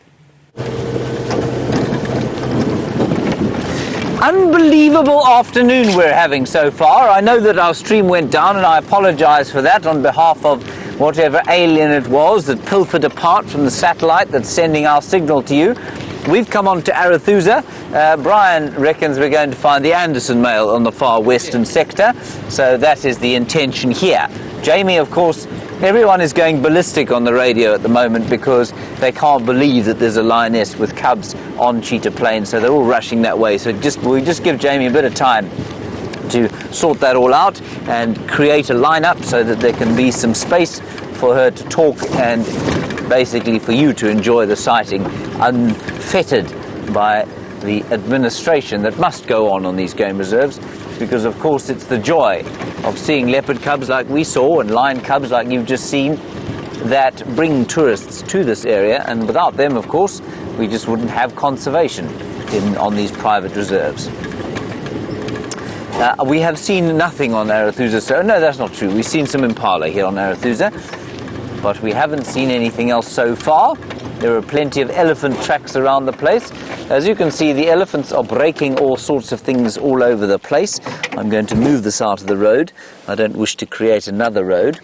Unbelievable afternoon we're having so far. I know that our stream went down, and I apologize for that on behalf of whatever alien it was that pilfered apart from the satellite that's sending our signal to you. We've come on to Arethusa. Brian reckons we're going to find the Anderson male on the far western sector, so that is the intention here. Jamie, of course, everyone is going ballistic on the radio at the moment because they can't believe that there's a lioness with cubs on Cheetah Plain, so they're all rushing that way. So we'll just give Jamie a bit of time to sort that all out and create a lineup so that there can be some space for her to talk and basically for you to enjoy the sighting unfettered by the administration that must go on these game reserves, because of course it's the joy of seeing leopard cubs like we saw and lion cubs like you've just seen that bring tourists to this area, and without them of course we just wouldn't have conservation on these private reserves. We have seen nothing on Arethusa, so no, that's not true. We've seen some impala here on Arethusa, but we haven't seen anything else so far. There are plenty of elephant tracks around the place. As you can see, the elephants are breaking all sorts of things all over the place. I'm going to move this out of the road. I don't wish to create another road.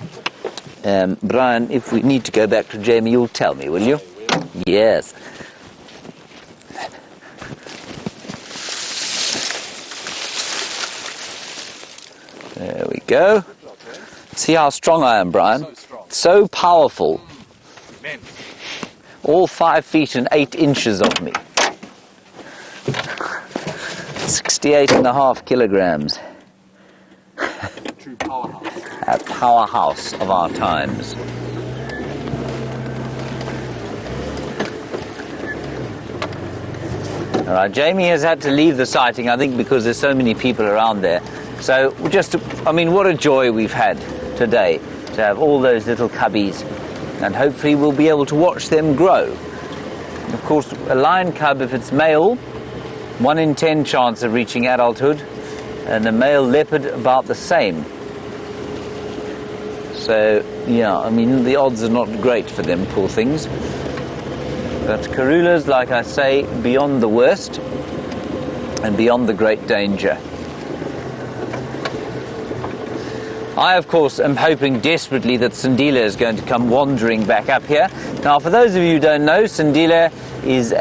Brian, if we need to go back to Jamie, you'll tell me, will you? Yes. There we go. See how strong I am, Brian? So powerful. All 5 feet and 8 inches of me. 68.5 kilograms. True powerhouse. A powerhouse of our times. All right, Jamie has had to leave the sighting, I think, because there's so many people around there. So I mean, what a joy we've had today to have all those little cubbies, and hopefully we'll be able to watch them grow. And of course, a lion cub, if it's male, 1 in 10 chance of reaching adulthood, and a male leopard about the same. So, yeah, I mean, the odds are not great for them, poor things. But Karula's, like I say, beyond the worst and beyond the great danger. I, of course, am hoping desperately that Sindila is going to come wandering back up here. Now, for those of you who don't know, Sindila is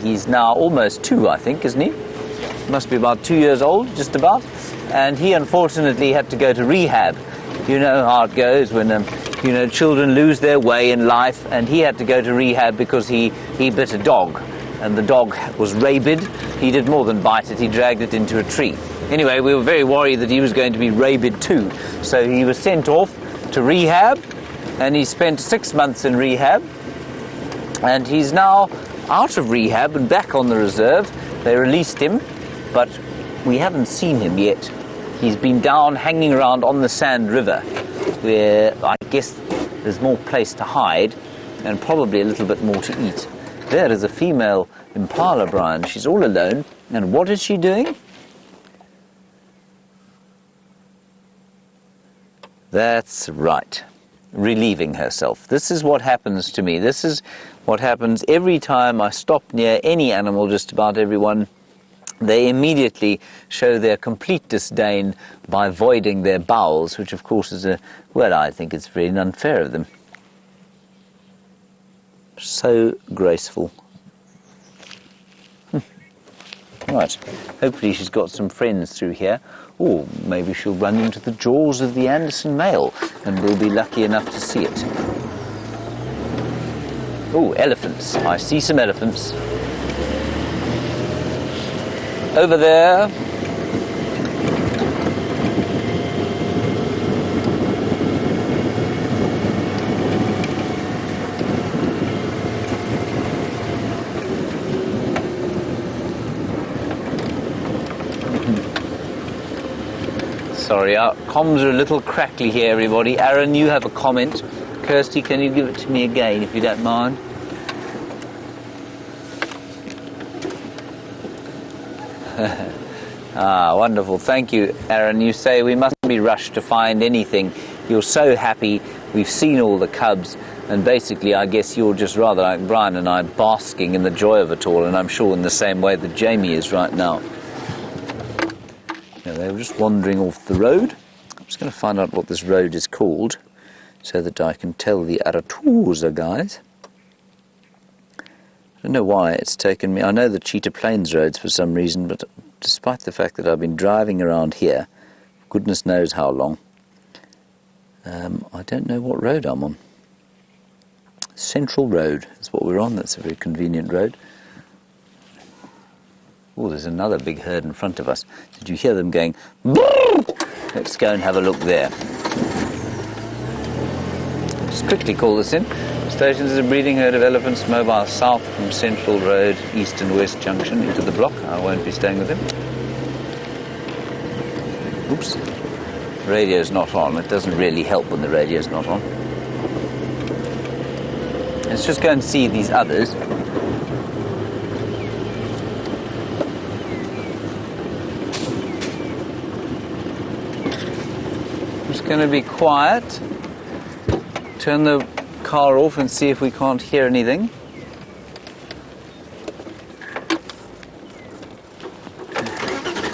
he's now almost 2, I think, isn't he? Must be about 2 years old, just about. And he, unfortunately, had to go to rehab. You know how it goes when, children lose their way in life, and he had to go to rehab because he bit a dog, and the dog was rabid. He did more than bite it, he dragged it into a tree. Anyway, we were very worried that he was going to be rabid too, so he was sent off to rehab, and he spent 6 months in rehab, and he's now out of rehab and back on the reserve. They released him, but we haven't seen him yet. He's been down hanging around on the Sand River, where I guess there's more place to hide and probably a little bit more to eat. There is a female impala, Brian. She's all alone. And what is she doing? That's right. Relieving herself. This is what happens to me. This is what happens every time I stop near any animal, just about everyone. They immediately show their complete disdain by voiding their bowels, which of course is I think it's very unfair of them. So graceful. Right, hopefully she's got some friends through here. Or maybe she'll run into the jaws of the Anderson male, and we'll be lucky enough to see it. Oh, elephants. I see some elephants. Over there. Sorry, our comms are a little crackly here, everybody. Aaron, you have a comment. Kirsty, can you give it to me again, if you don't mind? Wonderful. Thank you, Aaron. You say we mustn't be rushed to find anything. You're so happy. We've seen all the cubs. And basically, I guess you're just rather like Brian and I, basking in the joy of it all. And I'm sure in the same way that Jamie is right now. Now, they were just wandering off the road. I'm just going to find out what this road is called so that I can tell the Aratusa guys. I don't know why it's taken me. I know the Cheetah Plains roads for some reason, but despite the fact that I've been driving around here, goodness knows how long, I don't know what road I'm on. Central Road is what we're on. That's a very convenient road. Oh, there's another big herd in front of us. Did you hear them going, "Brrr!" Let's go and have a look there. Just quickly call this in. Stations is a breeding herd of elephants mobile south from Central Road, east and west junction into the block. I won't be staying with him. Oops. Radio's not on. It doesn't really help when the radio's not on. Let's just go and see these others. Just going to be quiet. Turn the car off and see if we can't hear anything.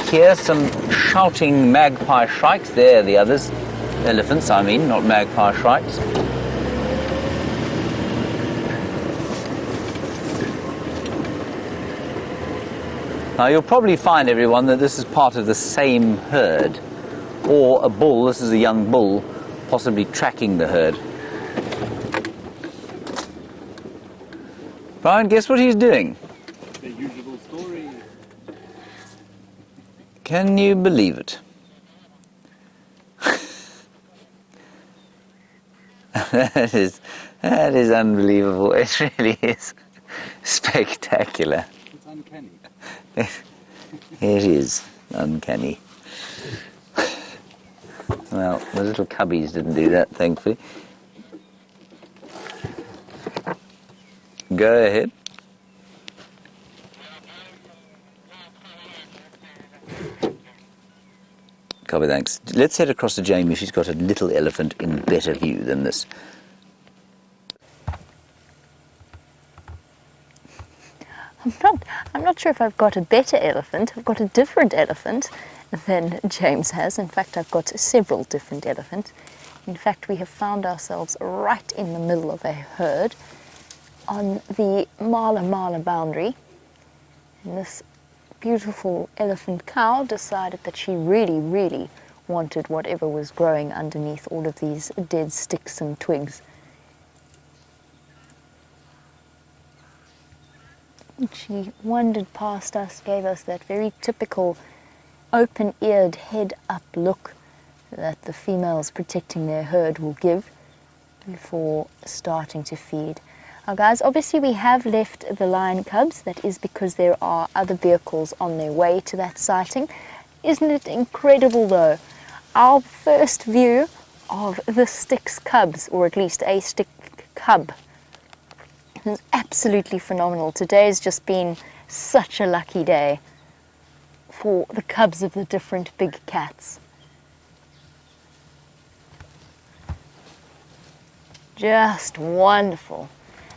Hear some shouting magpie shrikes. There, the others. Elephants, I mean, not magpie shrikes. Now, you'll probably find, everyone, that this is part of the same herd. Or a bull, this is a young bull, possibly tracking the herd. Brian, guess what he's doing? The usual story. Can you believe it? That is unbelievable. It really is spectacular. It's uncanny. It is uncanny. Well, the little cubbies didn't do that, thankfully. Go ahead. Copy, thanks. Let's head across to Jamie. She's got a little elephant in better view than this. I'm not sure if I've got a better elephant. I've got a different elephant than James has. In fact, I've got several different elephants. In fact, we have found ourselves right in the middle of a herd on the Mala boundary. And this beautiful elephant cow decided that she really wanted whatever was growing underneath all of these dead sticks and twigs. She wandered past us, gave us that very typical open-eared head-up look that the females protecting their herd will give before starting to feed. Now guys, obviously we have left the lion cubs. That is because there are other vehicles on their way to that sighting. Isn't it incredible though? Our first view of the Styx cubs, or at least a Styx cub. It's absolutely phenomenal. Today's just been such a lucky day for the cubs of the different big cats. Just wonderful.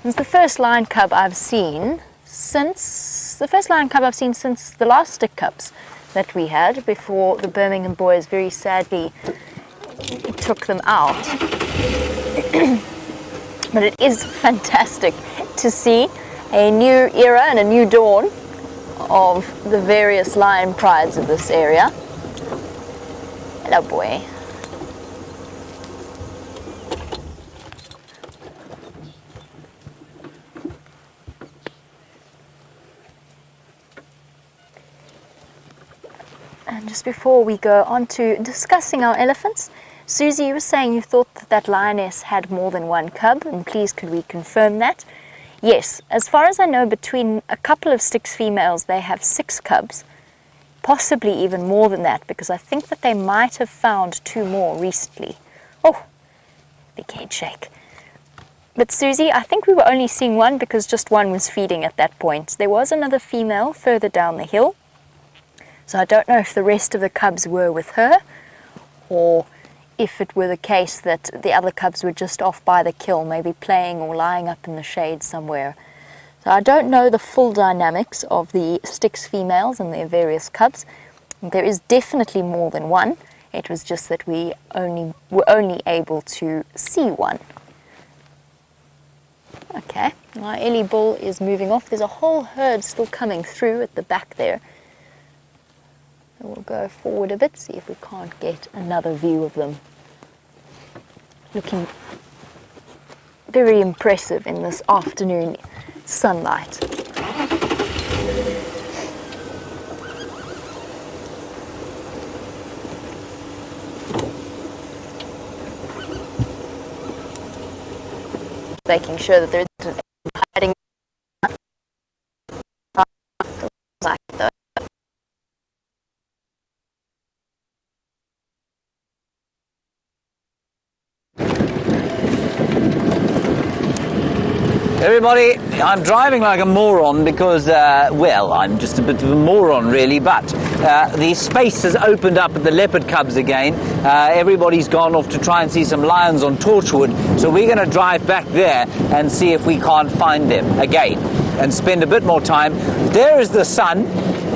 It's the first lion cub I've seen since the last Styx cubs that we had before the Birmingham boys very sadly took them out. But it is fantastic to see a new era and a new dawn of the various lion prides of this area. Hello, boy. And just before we go on to discussing our elephants, Susie, you were saying you thought that that lioness had more than one cub, and please could we confirm that? Yes, as far as I know, between a couple of Styx females, they have 6 cubs, possibly even more than that, because I think that they might have found 2 more recently. Oh, big head shake. But Susie, I think we were only seeing one because just one was feeding at that point. There was another female further down the hill, so I don't know if the rest of the cubs were with her, or if it were the case that the other cubs were just off by the kill, maybe playing or lying up in the shade somewhere. So I don't know the full dynamics of the Styx females and their various cubs. There is definitely more than one. It was just that we were only able to see one. Okay, our Ellie bull is moving off. There's a whole herd still coming through at the back there. So we'll go forward a bit, see if we can't get another view of them. Looking very impressive in this afternoon sunlight. Making sure that there isn't hiding like that. Everybody, I'm driving like a moron because, well, I'm just a bit of a moron really, but the space has opened up at the leopard cubs again. Everybody's gone off to try and see some lions on Torchwood, so we're going to drive back there and see if we can't find them again and spend a bit more time. There is the sun,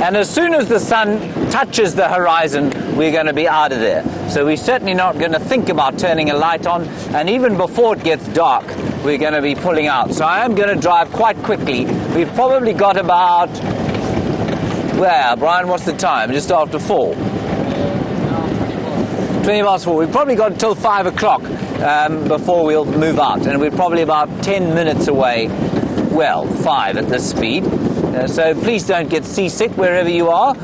and as soon as the sun touches the horizon, we're going to be out of there. So we're certainly not going to think about turning a light on, and even before it gets dark, we're going to be pulling out. So I am going to drive quite quickly. We've probably got about, well, Brian, what's the time? Just after 4. 20 past 4. We've probably got until 5 o'clock before we'll move out, and we're probably about 10 minutes away. Well, 5 at this speed. So please don't get seasick wherever you are.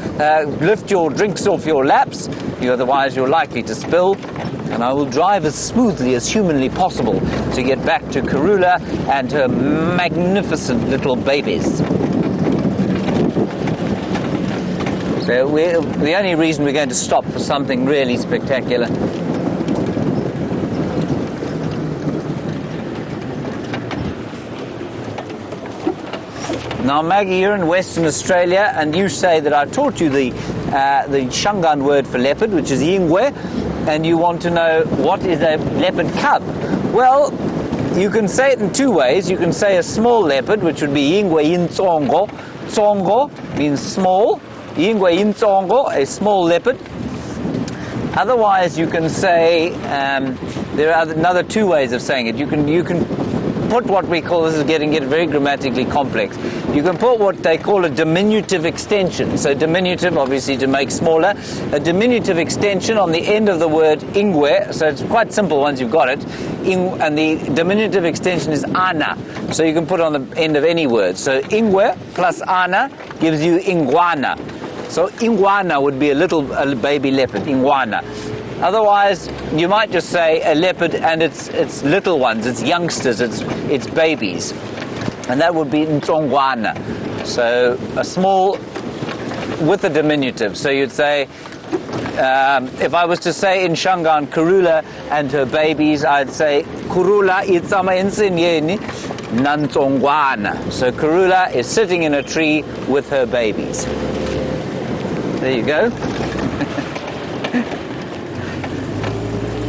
Lift your drinks off your laps, otherwise you're likely to spill. And I will drive as smoothly as humanly possible to get back to Karula and her magnificent little babies. So the only reason we're going to stop for something really spectacular. Now, Maggie, you're in Western Australia, and you say that I taught you the Shangaan word for leopard, which is yingwe, and you want to know what is a leopard cub. Well, you can say it in two ways. You can say a small leopard, which would be yingwe yin tsongo. Tsongo means small. Yingwe yin tsongo, a small leopard. Otherwise, you can say, there are another two ways of saying it. You can put what we call, this is getting it very grammatically complex, you can put what they call a diminutive extension. So diminutive, obviously, to make smaller. A diminutive extension on the end of the word ingwe, so it's quite simple once you've got it, and the diminutive extension is ana. So you can put it on the end of any word. So ingwe plus ana gives you ingwana. So ingwana would be a baby leopard, ingwana. Otherwise, you might just say a leopard and it's little ones, it's youngsters, it's babies. And that would be ntsongwana. So a small with a diminutive. So you'd say, if I was to say in Shangaan, Karula and her babies, I'd say, Karula itsama insinyeni nantsongwana. So Karula is sitting in a tree with her babies. There you go.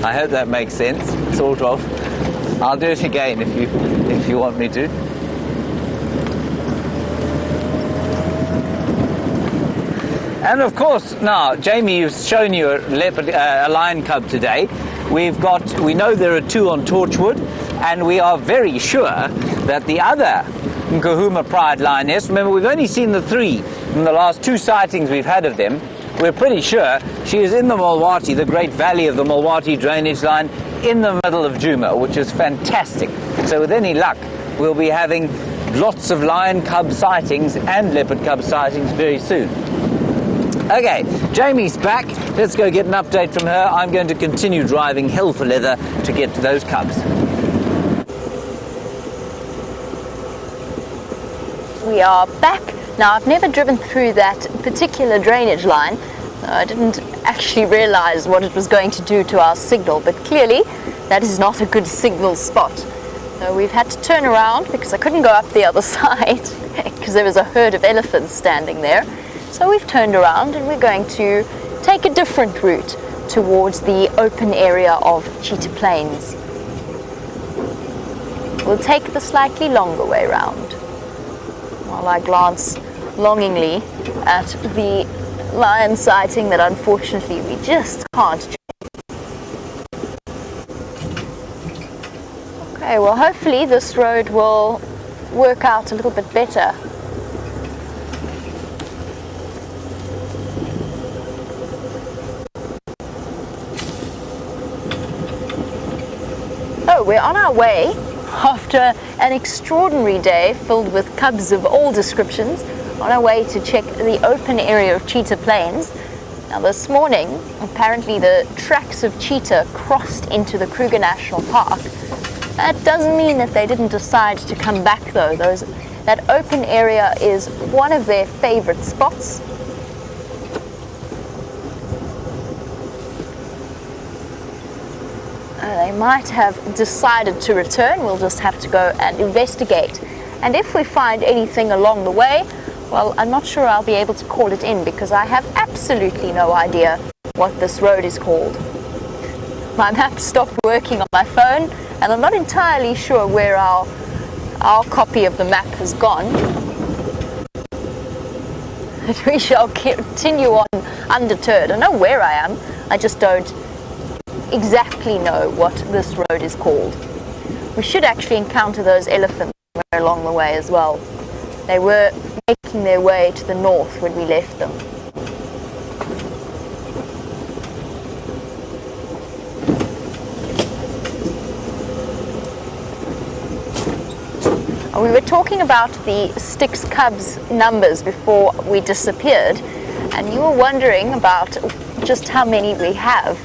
I hope that makes sense, sort of. I'll do it again if you want me to. And of course, now, Jamie, you've shown you a lion cub today. We know there are two on Torchwood, and we are very sure that the other Nkahuma Pride lioness, remember we've only seen the three in the last two sightings we've had of them. We're pretty sure she is in the Mulwati, the great valley of the Mulwati drainage line, in the middle of Djuma, which is fantastic. So with any luck, we'll be having lots of lion cub sightings and leopard cub sightings very soon. Okay, Jamie's back. Let's go get an update from her. I'm going to continue driving hell for leather to get to those cubs. We are back. Now, I've never driven through that particular drainage line. I didn't actually realize what it was going to do to our signal, but clearly that is not a good signal spot. So we've had to turn around because I couldn't go up the other side because there was a herd of elephants standing there. So we've turned around and we're going to take a different route towards the open area of Cheetah Plains. We'll take the slightly longer way round, while I glance longingly at the lion sighting that unfortunately we just can't change. Okay, well hopefully this road will work out a little bit better. Oh, we're on our way after an extraordinary day filled with cubs of all descriptions, on our way to check the open area of Cheetah Plains. Now this morning, apparently the tracks of cheetah crossed into the Kruger National Park. That doesn't mean that they didn't decide to come back though. That open area is one of their favorite spots. They might have decided to return. We'll just have to go and investigate. And if we find anything along the way, well, I'm not sure I'll be able to call it in because I have absolutely no idea what this road is called. My map stopped working on my phone and I'm not entirely sure where our copy of the map has gone. But we shall continue on undeterred. I know where I am, I just don't exactly know what this road is called. We should actually encounter those elephants along the way as well. They were making their way to the north when we left them. We were talking about the Styx cubs numbers before we disappeared, and you were wondering about just how many we have.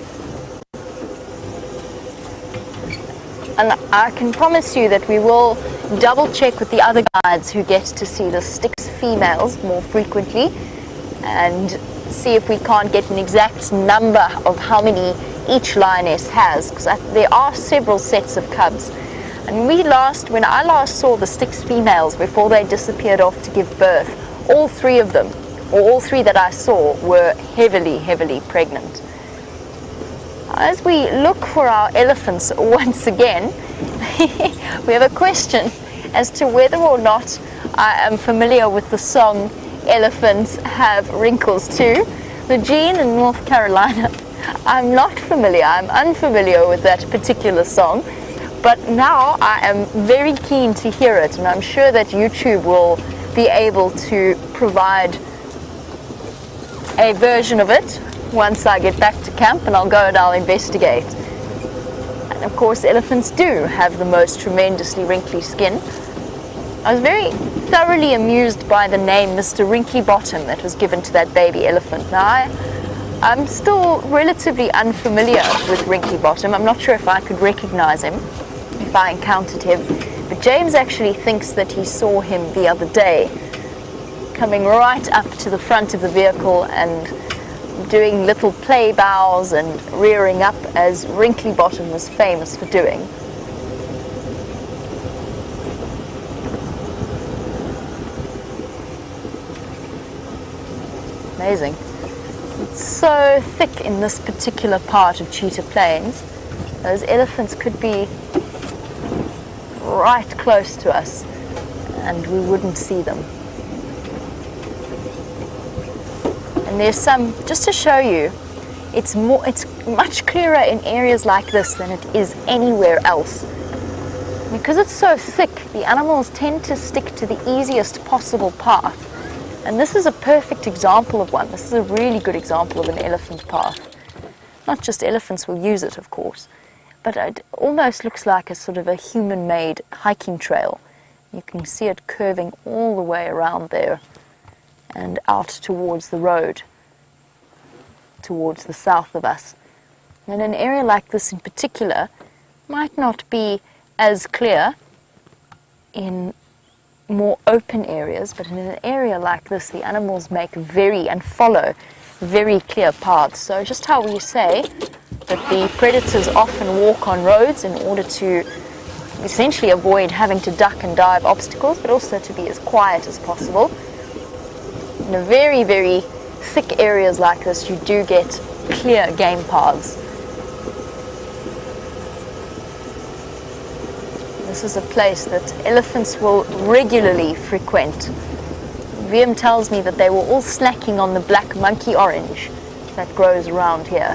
And I can promise you that we will double check with the other guides who get to see the Styx females more frequently and see if we can't get an exact number of how many each lioness has, because there are several sets of cubs. And when I last saw the Styx females before they disappeared off to give birth, all three of them, or all three that I saw, were heavily pregnant. As we look for our elephants once again, we have a question as to whether or not I am familiar with the song "Elephants Have Wrinkles Too." Eugene in North Carolina, I'm not familiar, I'm unfamiliar with that particular song, but now I am very keen to hear it, and I'm sure that YouTube will be able to provide a version of it once I get back to camp, and I'll go and I'll investigate. And of course, elephants do have the most tremendously wrinkly skin. I was very thoroughly amused by the name Mr. Wrinkly Bottom that was given to that baby elephant. Now, I'm still relatively unfamiliar with Wrinkly Bottom. I'm not sure if I could recognize him if I encountered him, but James actually thinks that he saw him the other day coming right up to the front of the vehicle and doing little play bows and rearing up, as Wrinkly Bottom was famous for doing. Amazing. It's so thick in this particular part of Cheetah Plains. Those elephants could be right close to us and we wouldn't see them. And there's some, just to show you, it's much clearer in areas like this than it is anywhere else. Because it's so thick, the animals tend to stick to the easiest possible path. And this is a perfect example of one. This is a really good example of an elephant path. Not just elephants will use it, of course, but it almost looks like a sort of a human-made hiking trail. You can see it curving all the way around there and out towards the road, towards the south of us. And an area like this in particular might not be as clear in more open areas, but in an area like this, the animals make and follow very clear paths. So just how we say that the predators often walk on roads in order to essentially avoid having to duck and dive obstacles, but also to be as quiet as possible. In a very, very thick areas like this, you do get clear game paths. This is a place that elephants will regularly frequent. VM tells me that they were all snacking on the black monkey orange that grows around here,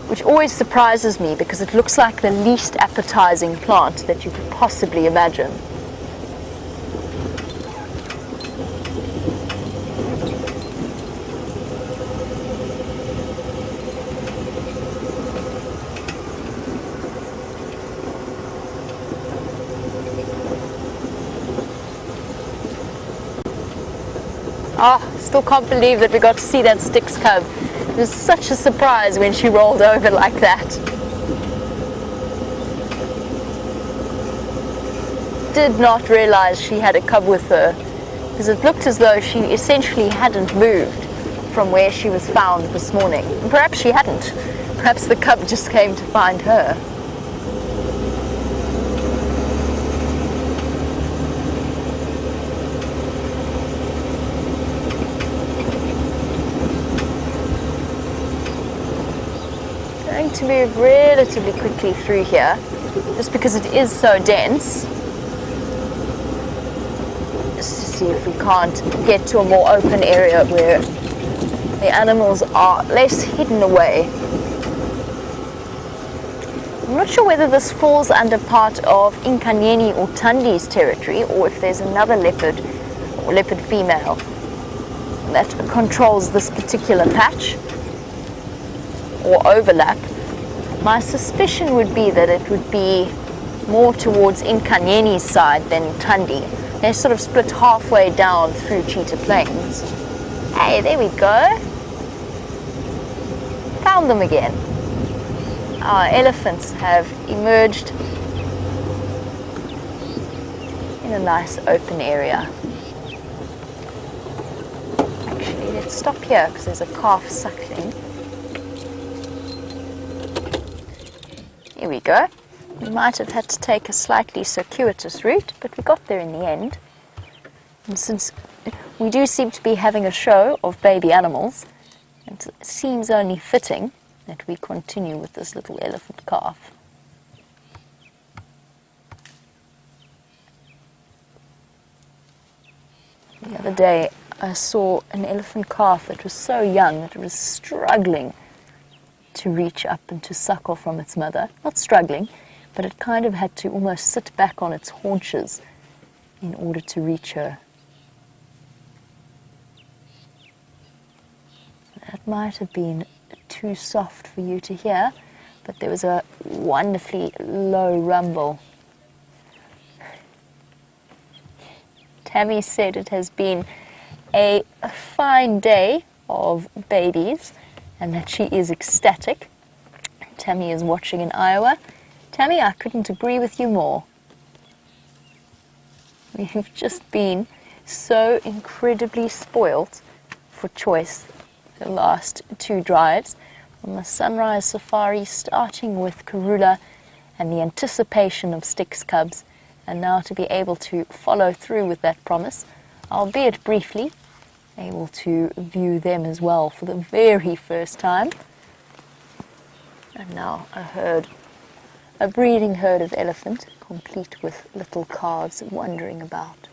which always surprises me because it looks like the least appetizing plant that you could possibly imagine. Oh, still can't believe that we got to see that Styx cub. It was such a surprise when she rolled over like that. Did not realize she had a cub with her, because it looked as though she essentially hadn't moved from where she was found this morning. And perhaps she hadn't. Perhaps the cub just came to find her. To move relatively quickly through here, just because it is so dense, just to see if we can't get to a more open area where the animals are less hidden away. I'm not sure whether this falls under part of Nkanyeni or Tandi's territory, or if there's another leopard or leopard female that controls this particular patch or overlap. My suspicion would be that it would be more towards Nkanyeni's side than Tandi. They're sort of split halfway down through Cheetah Plains. Hey, there we go. Found them again. Our elephants have emerged in a nice open area. Actually, let's stop here because there's a calf suckling. Here we go. We might have had to take a slightly circuitous route, but we got there in the end. And since we do seem to be having a show of baby animals, it seems only fitting that we continue with this little elephant calf. The other day I saw an elephant calf that was so young that it was struggling to reach up and to suckle from its mother. Not struggling, but it kind of had to almost sit back on its haunches in order to reach her. That might have been too soft for you to hear, but there was a wonderfully low rumble. Tammy said it has been a fine day of babies and that she is ecstatic. Tammy is watching in Iowa. Tammy, I couldn't agree with you more. We've just been so incredibly spoilt for choice the last 2 drives. On the sunrise safari, starting with Karula and the anticipation of Styx cubs, and now to be able to follow through with that promise, albeit briefly, able to view them as well for the very first time. And now a breeding herd of elephant, complete with little calves wandering about.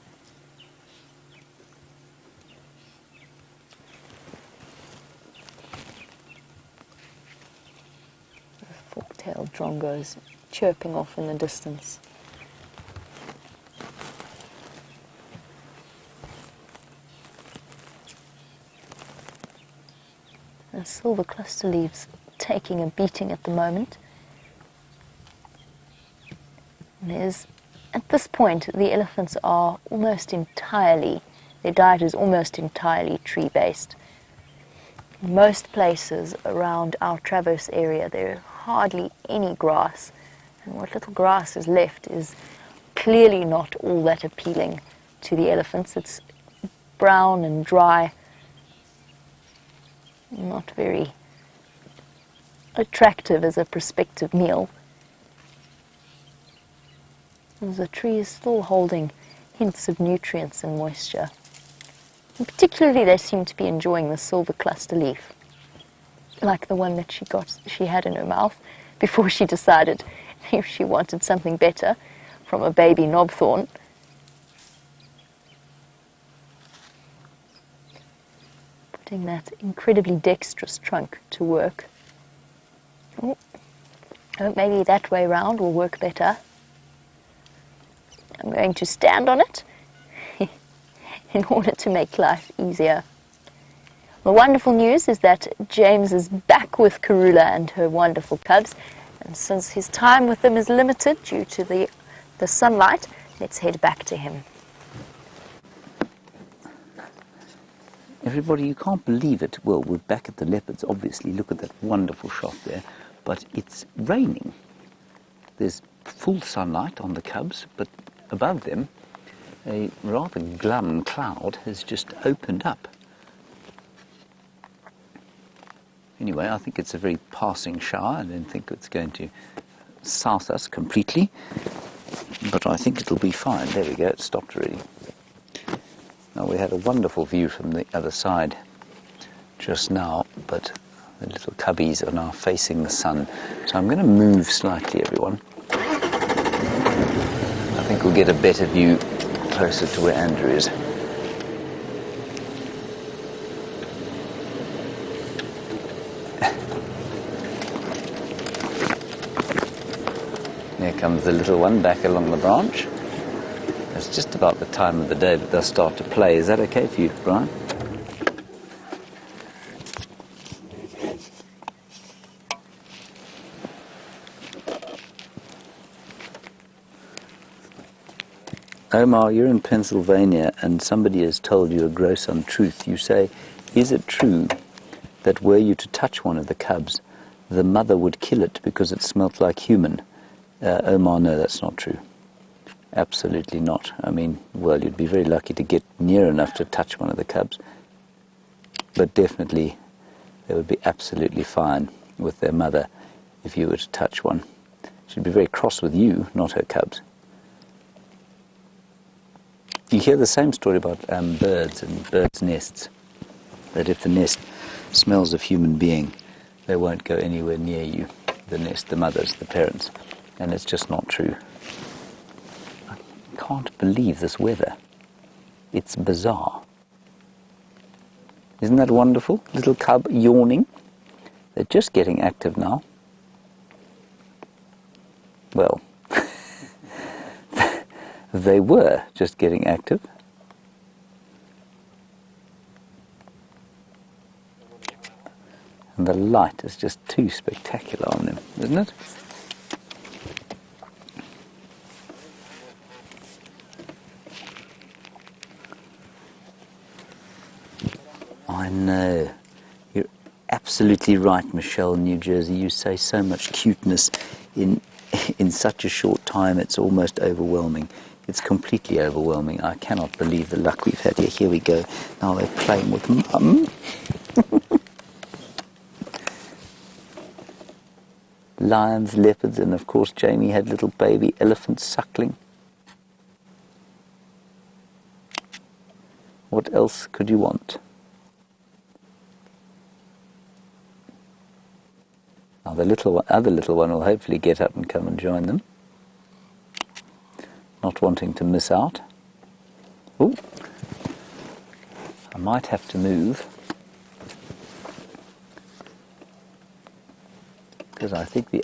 The fork-tailed drongos chirping off in the distance. The silver cluster leaves taking a beating at the moment. At this point, the elephants are almost entirely, their diet is almost entirely tree-based. In most places around our traverse area, there is hardly any grass, and what little grass is left is clearly not all that appealing to the elephants. It's brown and dry, not very attractive as a prospective meal. The tree is still holding hints of nutrients and moisture. And particularly they seem to be enjoying the silver cluster leaf, like the one that she had in her mouth before she decided if she wanted something better from a baby knobthorn. Putting that incredibly dexterous trunk to work. Oh, maybe that way round will work better. I'm going to stand on it in order to make life easier. The wonderful news is that James is back with Karula and her wonderful cubs, and since his time with them is limited due to the sunlight, let's head back to him. Everybody, you can't believe it. Well, we're back at the leopards, obviously. Look at that wonderful shot there. But it's raining. There's full sunlight on the cubs, but above them, a rather glum cloud has just opened up. Anyway, I think it's a very passing shower. I don't think it's going to south us completely, but I think it'll be fine. There we go, it stopped already. Now, we had a wonderful view from the other side just now, but the little cubbies are now facing the sun. So I'm going to move slightly, everyone. I think we'll get a better view closer to where Andrew is. There comes the little one back along the branch. It's just about the time of the day that they'll start to play. Is that okay for you, Brian? Omar, you're in Pennsylvania and somebody has told you a gross untruth. You say, is it true that were you to touch one of the cubs, the mother would kill it because it smelt like human? Omar, no, that's not true. Absolutely not. I mean, well, you'd be very lucky to get near enough to touch one of the cubs. but definitely they would be absolutely fine with their mother if you were to touch one. She'd be very cross with you, not her cubs. You hear the same story about birds and birds' nests, that if the nest smells of human being, they won't go anywhere near you, the nest, the mothers, the parents, and it's just not true. I can't believe this weather. It's bizarre. Isn't that wonderful? Little cub yawning. They're just getting active now. Well, they were just getting active. And the light is just too spectacular on them, isn't it? I know. You're absolutely right, Michelle, New Jersey. You say so much cuteness in such a short time, it's almost overwhelming. It's completely overwhelming. I cannot believe the luck we've had here. Here we go. Now they're playing with Mum. Lions, leopards, and of course Jamie had little baby elephants suckling. What else could you want? Now the other little one will hopefully get up and come and join them. Not wanting to miss out. Ooh, I might have to move, because I think the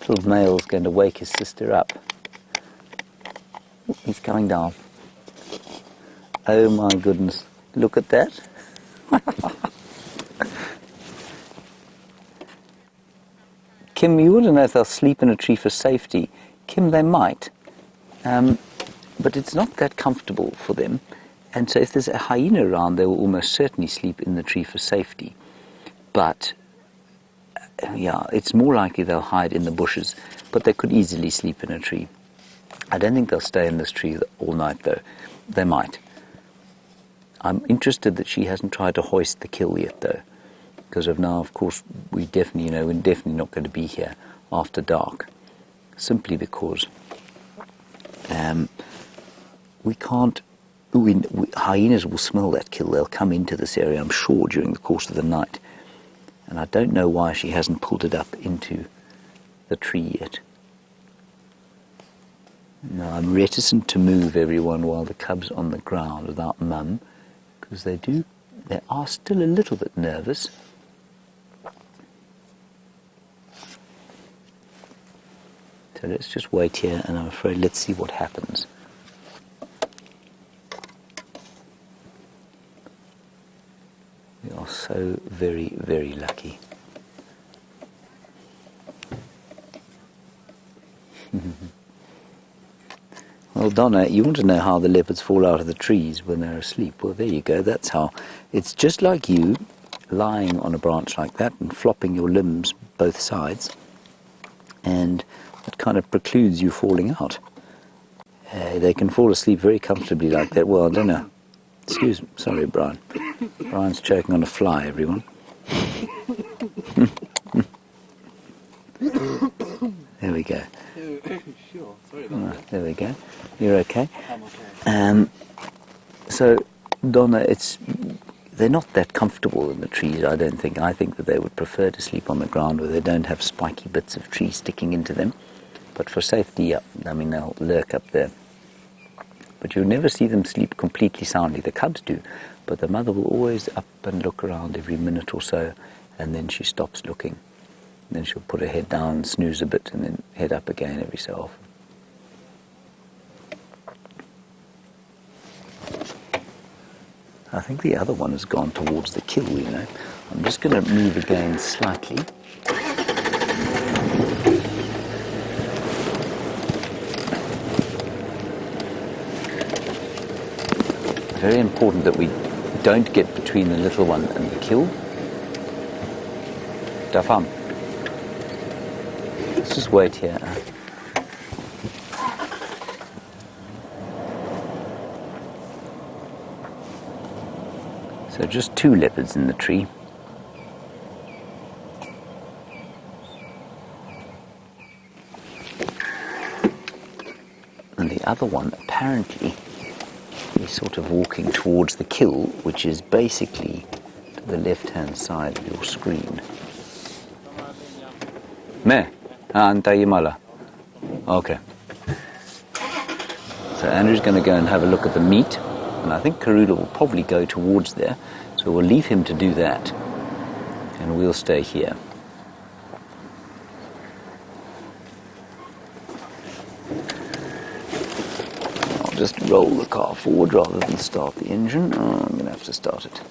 little male's going to wake his sister up. Ooh, he's coming down. Oh my goodness, look at that. Kim, you wouldn't know if they'll sleep in a tree for safety. Kim, they might. But it's not that comfortable for them, and so if there's a hyena around, they will almost certainly sleep in the tree for safety. But yeah, it's more likely they'll hide in the bushes, but they could easily sleep in a tree. I don't think they'll stay in this tree all night, though. They might. I'm interested that she hasn't tried to hoist the kill yet, though, because of now, of course, we're definitely not going to be here after dark, simply because we can't. Hyenas will smell that kill. They'll come into this area, I'm sure, during the course of the night. And I don't know why she hasn't pulled it up into the tree yet. Now, I'm reticent to move everyone while the cub's on the ground without Mum, because they are still a little bit nervous. So let's just wait here, and I'm afraid let's see what happens. We are so very, very lucky. Well, Donna, you want to know how the leopards fall out of the trees when they're asleep? Well, there you go. That's how. It's just like you lying on a branch like that and flopping your limbs both sides, and it kind of precludes you falling out. They can fall asleep very comfortably like that. Well, I don't know. Excuse me. Sorry, Brian. Brian's choking on a fly, everyone. There we go. Sure, sorry about that. There we go. You're okay? I'm okay. So, Donna, they're not that comfortable in the trees, I don't think. I think that they would prefer to sleep on the ground where they don't have spiky bits of tree sticking into them. But for safety, yeah, I mean, they'll lurk up there. But you'll never see them sleep completely soundly. The cubs do, but the mother will always up and look around every minute or so, and then she stops looking. And then she'll put her head down and snooze a bit, and then head up again every so often. I think the other one has gone towards the kill, you know. I'm just going to move again slightly. Very important that we don't get between the little one and the kill. Dafam. Let's just wait here. So So just 2 leopards in the tree. And the other one apparently is sort of walking towards the kill, which is basically to the left-hand side of your screen. Me? Antai mala. Okay. So Andrew's going to go and have a look at the meat, and I think Karula will probably go towards there, so we'll leave him to do that, and we'll stay here. I'll just roll the car forward rather than start the engine. Oh, I'm going to have to start it.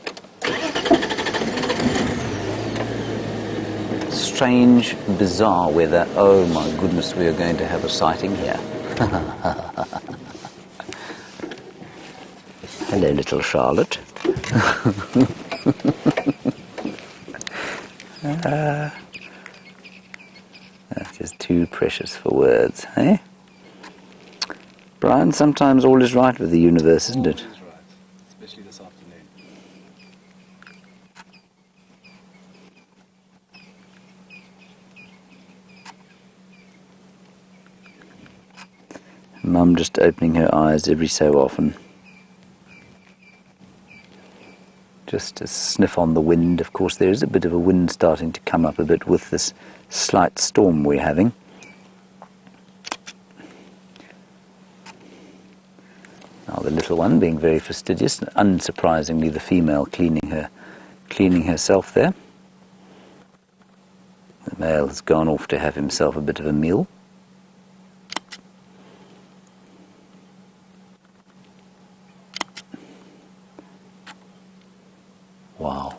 Strange, bizarre weather. Oh my goodness, we are going to have a sighting here. Hello, little Charlotte. That's just too precious for words, eh? Brian, sometimes all is right with the universe, isn't it? All is right, especially this afternoon. Mum just opening her eyes every so often. Just to sniff on the wind. Of course, there is a bit of a wind starting to come up a bit with this slight storm we're having. Now the little one being very fastidious, unsurprisingly the female cleaning herself there. The male has gone off to have himself a bit of a meal. Wow.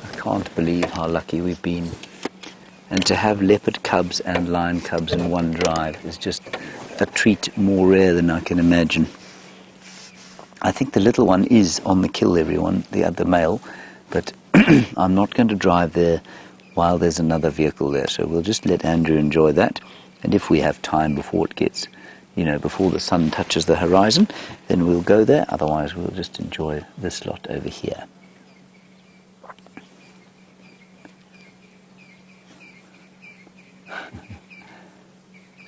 I can't believe how lucky we've been. And to have leopard cubs and lion cubs in one drive is just a treat more rare than I can imagine. I think the little one is on the kill, everyone, the other male, but I'm not going to drive there while there's another vehicle there, so we'll just let Andrew enjoy that, and if we have time before it gets, before the sun touches the horizon, then we'll go there, otherwise we'll just enjoy this lot over here.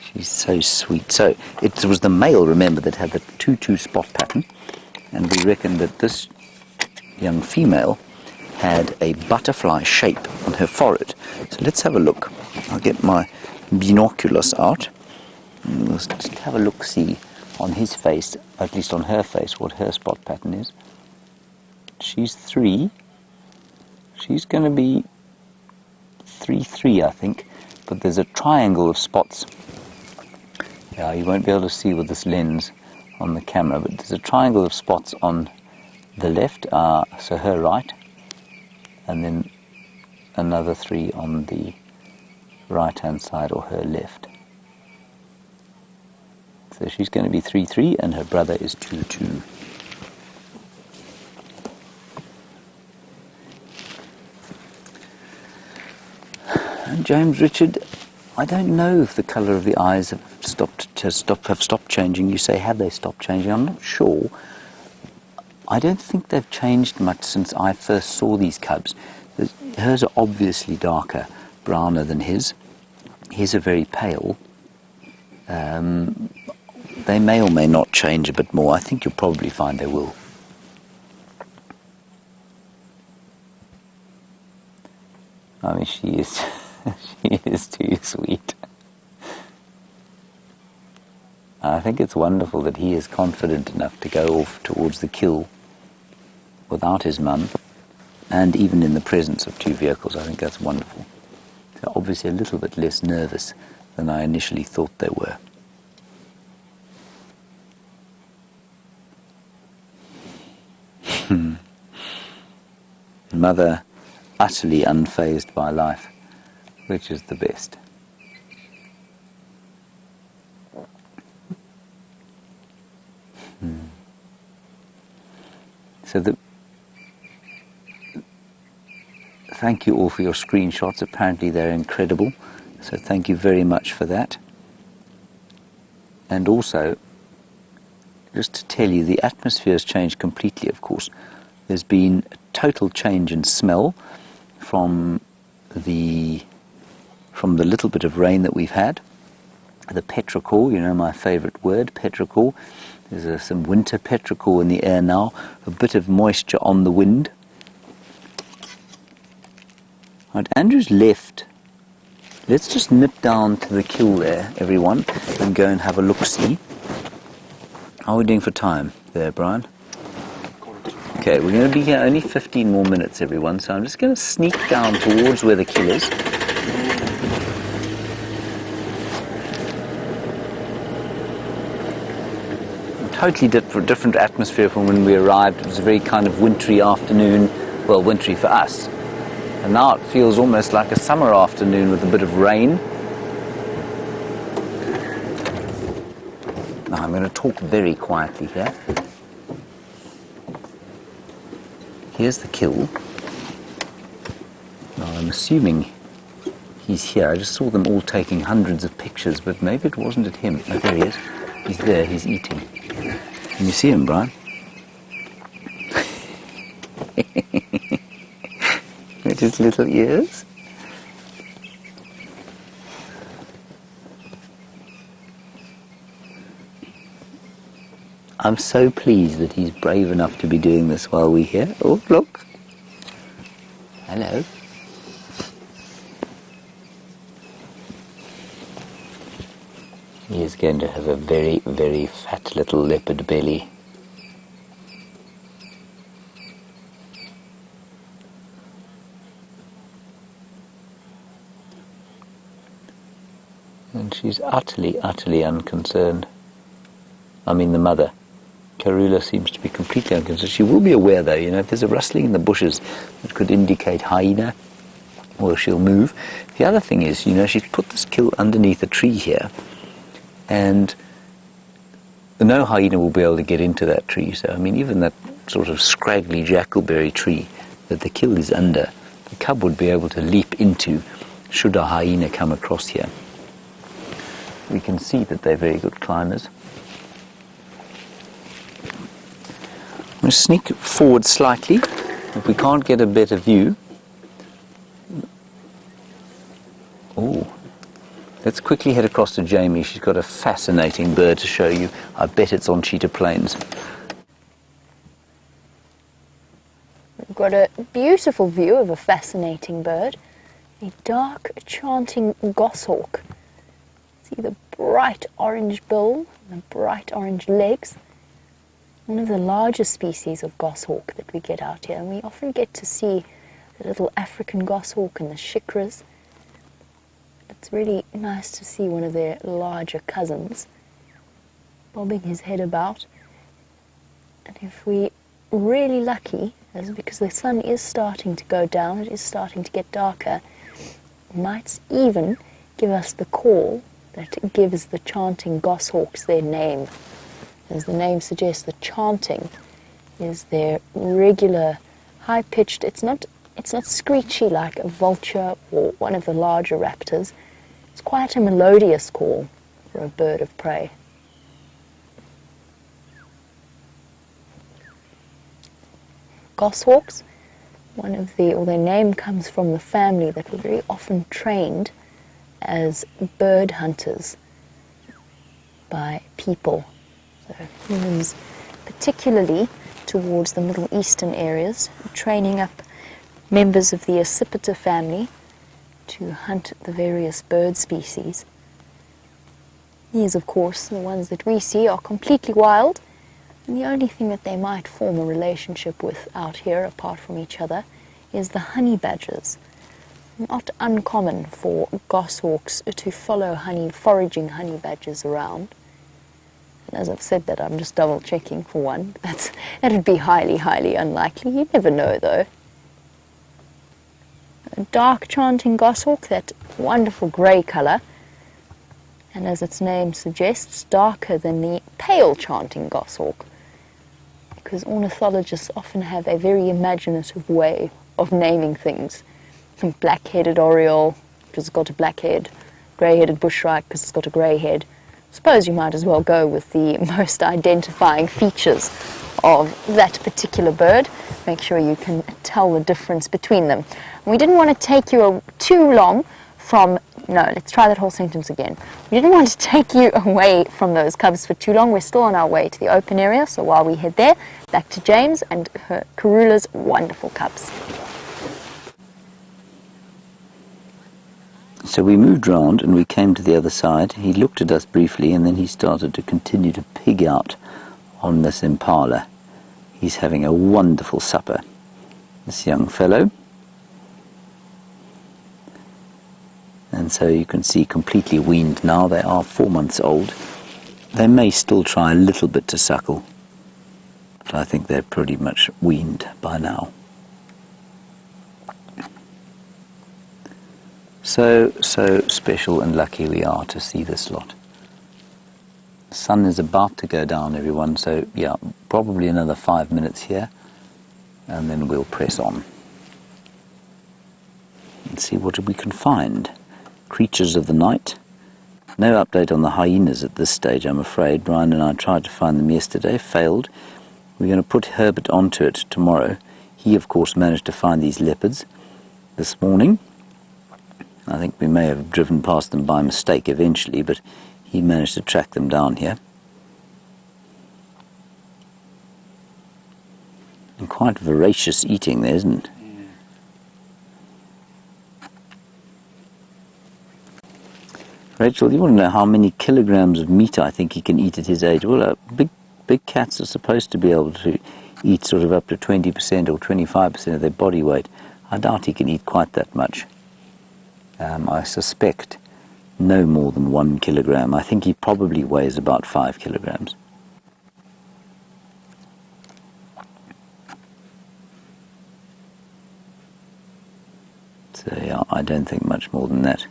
She's so sweet. So it was the male, remember, that had the 2-2 spot pattern, and we reckon that this young female had a butterfly shape on her forehead. So let's have a look. I'll get my binoculars out. And we'll just have a look, see on his face, at least on her face, what her spot pattern is. She's 3. She's going to be 3-3, I think. But there's a triangle of spots. Yeah, you won't be able to see with this lens on the camera, but there's a triangle of spots on the left, so her right, and then another 3 on the right hand side, or her left. So she's going to be 3-3 and her brother is 2-2. And James Richard, I don't know if the colour of the eyes have stopped changing. You say, have they stopped changing? I'm not sure. I don't think they've changed much since I first saw these cubs. Hers are obviously darker, browner than his. His are very pale. They may or may not change a bit more. I think you'll probably find they will. I mean, she is, she is too sweet. I think it's wonderful that he is confident enough to go off towards the kill without his mum, and even in the presence of 2 vehicles. I think that's wonderful. They're obviously a little bit less nervous than I initially thought they were. Mother utterly unfazed by life, which is the best. So thank you all for your screenshots. Apparently they're incredible. So thank you very much for that. And also, just to tell you, the atmosphere has changed completely, of course. There's been a total change in smell from the little bit of rain that we've had. The petrichor, you know my favourite word, petrichor. There's some winter petrichor in the air now, a bit of moisture on the wind. Right, Andrew's left. Let's just nip down to the kill there, everyone, and go and have a look-see. How are we doing for time there, Brian? Okay, we're going to be here only 15 more minutes, everyone, so I'm just going to sneak down towards where the kill is. Totally different atmosphere from when we arrived. It was a very kind of wintry afternoon, well, wintry for us. And now it feels almost like a summer afternoon with a bit of rain. Now I'm going to talk very quietly here. Here's the kill. Now I'm assuming he's here. I just saw them all taking hundreds of pictures, but maybe it wasn't at him. Oh, there he is. He's there, he's eating. Can you see him, Brian? With his little ears. I'm so pleased that he's brave enough to be doing this while we're here. Oh, look. Hello. He is going to have a very, very fat little leopard belly. And she's utterly, utterly unconcerned. I mean the mother. Karula seems to be completely unconcerned. She will be aware though, you know, if there's a rustling in the bushes that could indicate hyena, well, she'll move. The other thing is, you know, she's put this kill underneath a tree here, and no hyena will be able to get into that tree. So, I mean, even that sort of scraggly jackalberry tree that the kill is under, the cub would be able to leap into should a hyena come across here. We can see that they're very good climbers. I'm going to sneak forward slightly. If we can't get a better view. Oh, let's quickly head across to Jamie. She's got a fascinating bird to show you. I bet it's on Cheetah Plains. We've got a beautiful view of a fascinating bird. A dark chanting goshawk. See the bright orange bill and the bright orange legs. One of the largest species of goshawk that we get out here, and we often get to see the little African goshawk and the shikras. It's really nice to see one of their larger cousins bobbing his head about. And if we're really lucky, that's because the sun is starting to go down, it is starting to get darker, it might even give us the call that gives the chanting goshawks their name. As the name suggests, the chanting is their regular, high-pitched, it's not screechy like a vulture or one of the larger raptors. It's quite a melodious call for a bird of prey. Goshawks, their name comes from the family that were very often trained as bird hunters by people. So humans, particularly towards the Middle Eastern areas, training up members of the accipiter family to hunt the various bird species. These, of course, the ones that we see are completely wild, and the only thing that they might form a relationship with out here, apart from each other, is the honey badgers. Not uncommon for goshawks to follow foraging honey badgers around. And as I've said that, I'm just double checking for one. That'd be highly, highly unlikely. You never know though. A dark chanting goshawk, that wonderful grey colour, and as its name suggests, darker than the pale chanting goshawk, because ornithologists often have a very imaginative way of naming things. Black-headed oriole, which has got a black head, grey-headed bushrat because it's got a grey head. I suppose you might as well go with the most identifying features of that particular bird. Make sure you can tell the difference between them. We didn't want to take you too long from, no, let's try that whole sentence again. We didn't want to take you away from those cubs for too long. We're still on our way to the open area, so while we head there, back to James and Karula's wonderful cubs. So we moved round and we came to the other side. He looked at us briefly and then he started to continue to pig out on this impala. He's having a wonderful supper, this young fellow. And so you can see completely weaned now. They are 4 months old. They may still try a little bit to suckle, but I think they're pretty much weaned by now. So special and lucky we are to see this lot. The sun is about to go down, everyone, so yeah, probably another 5 minutes here, and then we'll press on and see what we can find. Creatures of the night. No update on the hyenas at this stage, I'm afraid. Brian and I tried to find them yesterday, failed. We're going to put Herbert onto it tomorrow. He, of course, managed to find these leopards this morning. I think we may have driven past them by mistake eventually, but he managed to track them down here. And quite voracious eating there, isn't it? Rachel, you want to know how many kilograms of meat I think he can eat at his age? Well, big cats are supposed to be able to eat sort of up to 20% or 25% of their body weight. I doubt he can eat quite that much. I suspect no more than 1 kilogram. I think he probably weighs about 5 kilograms. So yeah, I don't think much more than that.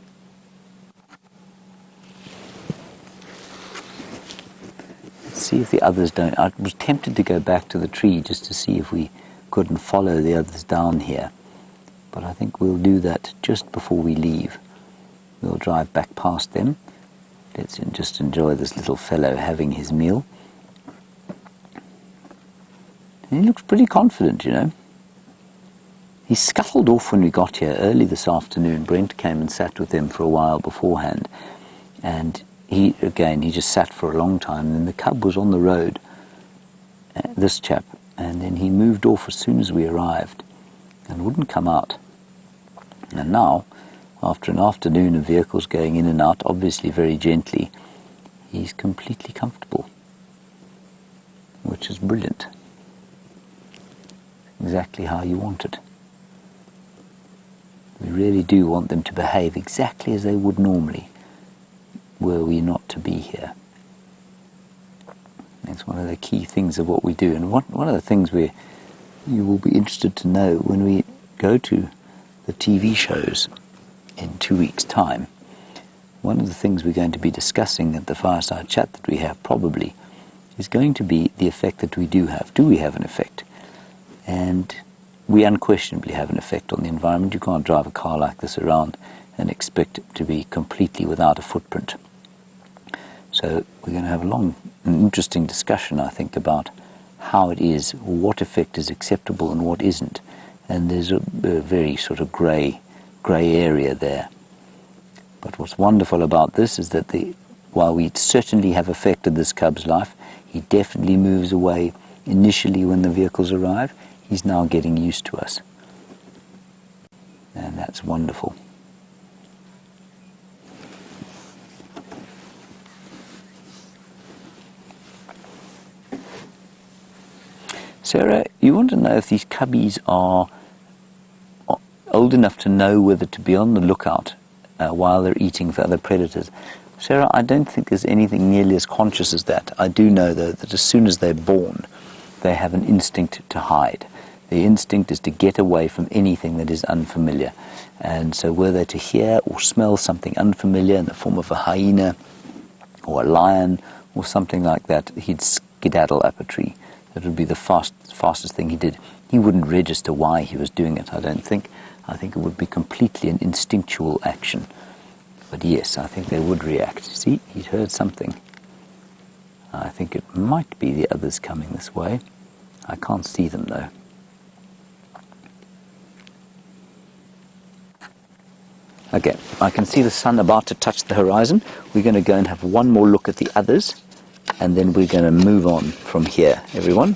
Let's see if the others don't. I was tempted to go back to the tree just to see if we couldn't follow the others down here. But I think we'll do that just before we leave. We'll drive back past them. Let's just enjoy this little fellow having his meal. And he looks pretty confident, you know. He scuttled off when we got here early this afternoon. Brent came and sat with him for a while beforehand. And he just sat for a long time. And then the cub was on the road, this chap. And then he moved off as soon as we arrived and wouldn't come out. And now, after an afternoon of vehicles going in and out, obviously very gently, he's completely comfortable, which is brilliant. Exactly how you want it. We really do want them to behave exactly as they would normally, were we not to be here. It's one of the key things of what we do. And one of the things you will be interested to know when we go to the TV shows in 2 weeks' time, one of the things we're going to be discussing at the fireside chat that we have probably is going to be the effect that we do have. Do we have an effect? And we unquestionably have an effect on the environment. You can't drive a car like this around and expect it to be completely without a footprint. So we're going to have a long and interesting discussion, I think, about how it is, what effect is acceptable and what isn't. And there's a very sort of grey area there. But what's wonderful about this is that while we certainly have affected this cub's life, he definitely moves away initially when the vehicles arrive. He's now getting used to us. And that's wonderful. Sarah, you want to know if these cubbies are old enough to know whether to be on the lookout while they're eating for other predators. Sarah, I don't think there's anything nearly as conscious as that. I do know, though, that as soon as they're born, they have an instinct to hide. The instinct is to get away from anything that is unfamiliar. And so were they to hear or smell something unfamiliar in the form of a hyena or a lion or something like that, he'd skedaddle up a tree. That would be the fastest thing he did. He wouldn't register why he was doing it, I don't think. I think it would be completely an instinctual action. But yes, I think they would react. See, he'd heard something. I think it might be the others coming this way. I can't see them though. Okay, I can see the sun about to touch the horizon. We're going to go and have one more look at the others, and then we're going to move on from here, everyone.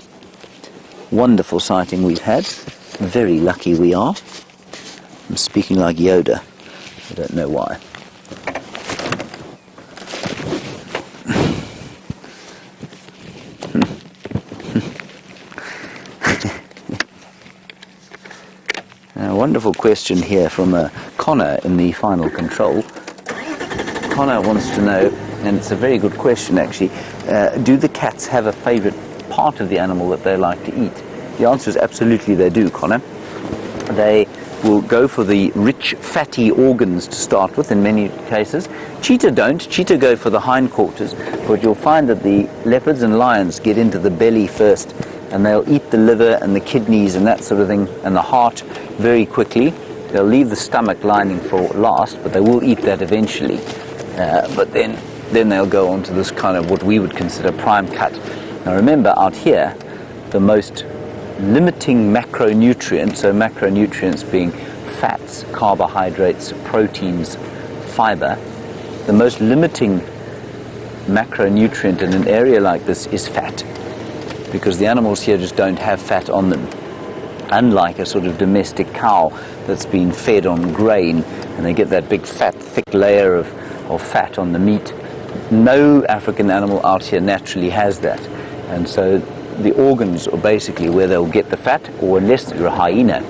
Wonderful sighting we've had. Very lucky we are. I'm speaking like Yoda. I don't know why. A wonderful question here from Connor in the final control. Connor wants to know, and it's a very good question actually, do the cats have a favourite part of the animal that they like to eat? The answer is absolutely they do, Connor. They will go for the rich fatty organs to start with in many cases. Cheetah don't. Cheetah go for the hindquarters, but you'll find that the leopards and lions get into the belly first, and they'll eat the liver and the kidneys and that sort of thing, and the heart very quickly. They'll leave the stomach lining for last, but they will eat that eventually. But then they'll go on to this kind of what we would consider prime cut. Now remember, out here, the most limiting macronutrient, so macronutrients being fats, carbohydrates, proteins, fiber, the most limiting macronutrient in an area like this is fat, because the animals here just don't have fat on them. Unlike a sort of domestic cow that's been fed on grain and they get that big fat, thick layer of fat on the meat, no African animal out here naturally has that. And so the organs are basically where they'll get the fat, or unless you're a hyena.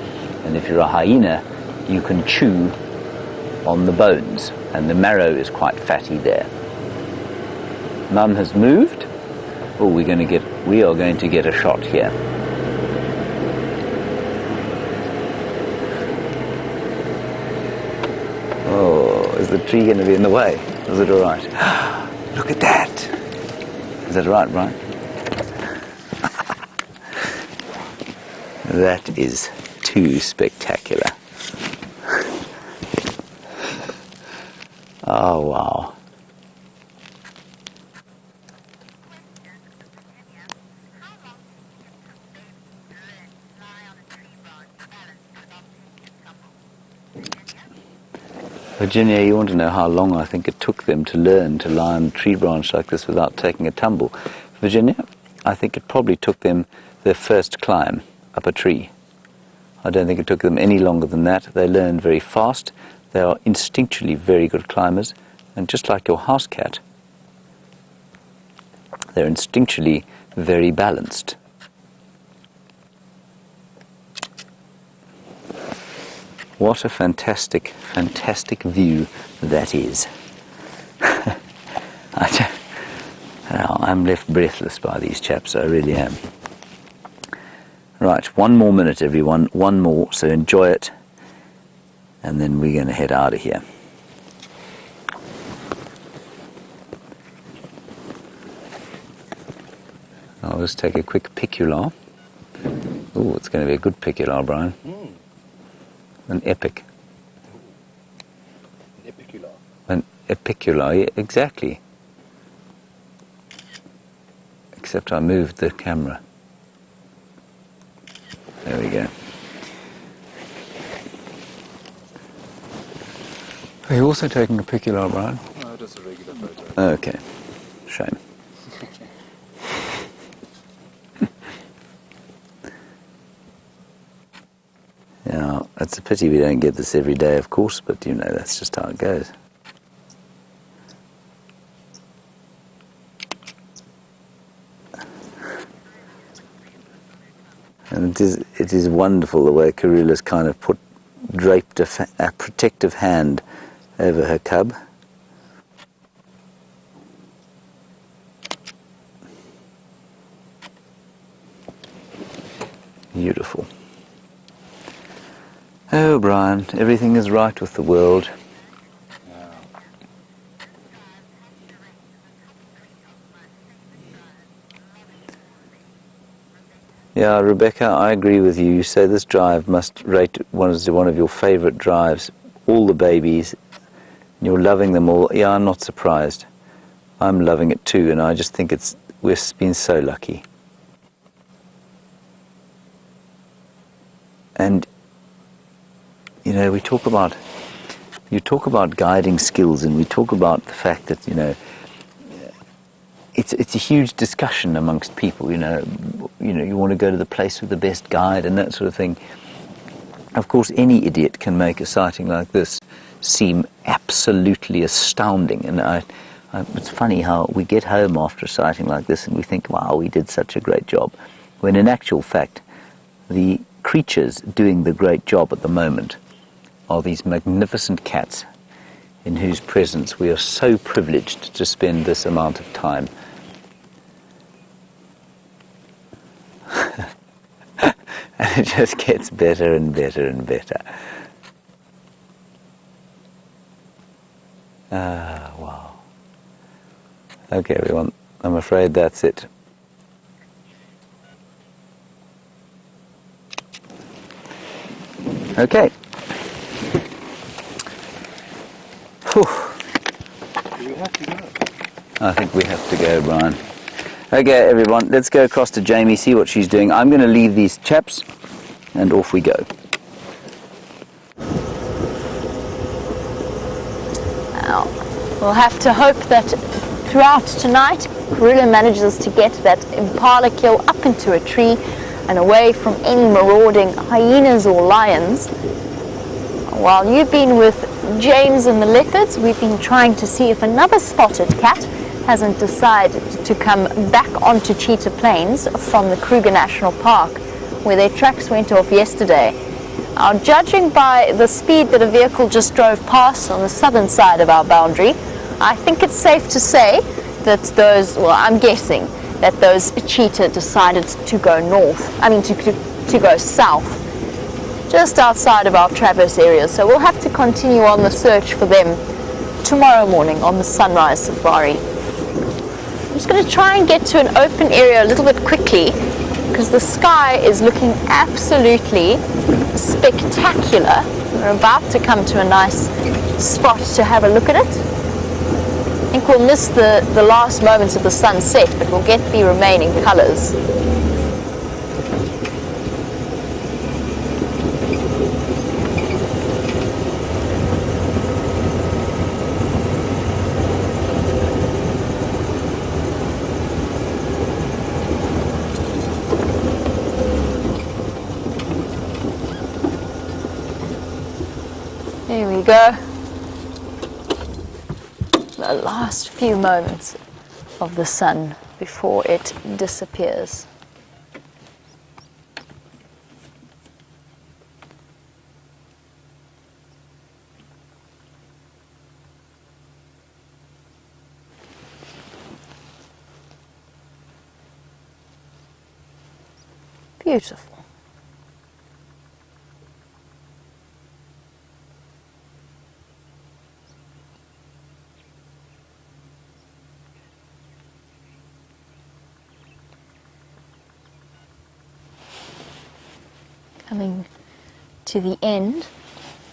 And if you're a hyena, you can chew on the bones, and the marrow is quite fatty there. None has moved. Oh, we are going to get a shot here. Oh, is the tree going to be in the way? Is it all right? Look at that. Is that right, Brian? That is too spectacular. Oh, wow. Virginia, you want to know how long I think it took them to learn to lie on a tree branch like this without taking a tumble? Virginia, I think it probably took them their first climb up a tree. I don't think it took them any longer than that. They learn very fast. They are instinctually very good climbers, and just like your house cat, they're instinctually very balanced. What a fantastic, fantastic view that is. I'm left breathless by these chaps, I really am. Right, one more minute, everyone, one more, so enjoy it, and then we're going to head out of here. I'll just take a quick picular. Oh, it's going to be a good picular, Brian. An epic. An epicular. An epicular, yeah, exactly. Except I moved the camera. There we go. Are you also taking a picular, Brian? No, just a regular photo. Okay. Shame. Yeah, it's a pity we don't get this every day, of course, but you know, that's just how it goes. And it is wonderful the way Karula's kind of draped a protective hand over her cub. Beautiful. Oh, Brian, everything is right with the world. Yeah, Rebecca, I agree with you. You say this drive must rate one of your favourite drives. All the babies, You're loving them all. Yeah, I'm not surprised. I'm loving it too, and I just think we've been so lucky. And you know, you talk about guiding skills, and we talk about the fact that, you know, it's a huge discussion amongst people. You know, you want to go to the place with the best guide and that sort of thing. Of course, any idiot can make a sighting like this seem absolutely astounding, and it's funny how we get home after a sighting like this and we think, wow, we did such a great job, when in actual fact the creatures doing the great job at the moment are these magnificent cats in whose presence we are so privileged to spend this amount of time. And it just gets better and better and better. Ah, wow. Okay, everyone, I'm afraid that's it. Okay. Whew. Do we have to go? I think we have to go, Brian. Okay, everyone, let's go across to Jamie, see what she's doing. I'm going to leave these chaps, and off we go. Now, we'll have to hope that throughout tonight, Karula manages to get that impala kill up into a tree and away from any marauding hyenas or lions. While you've been with James and the leopards, we've been trying to see if another spotted cat hasn't decided to come back onto Cheetah Plains from the Kruger National Park, where their tracks went off yesterday. Now, judging by the speed that a vehicle just drove past on the southern side of our boundary, I think it's safe to say that I'm guessing that those cheetah decided to go to go south, just outside of our traverse area. So we'll have to continue on the search for them tomorrow morning on the sunrise safari. I'm just going to try and get to an open area a little bit quickly, because the sky is looking absolutely spectacular. We're about to come to a nice spot to have a look at it. I think we'll miss the last moments of the sunset, but we'll get the remaining colours. There we go. The last few moments of the sun before it disappears. Beautiful. Coming to the end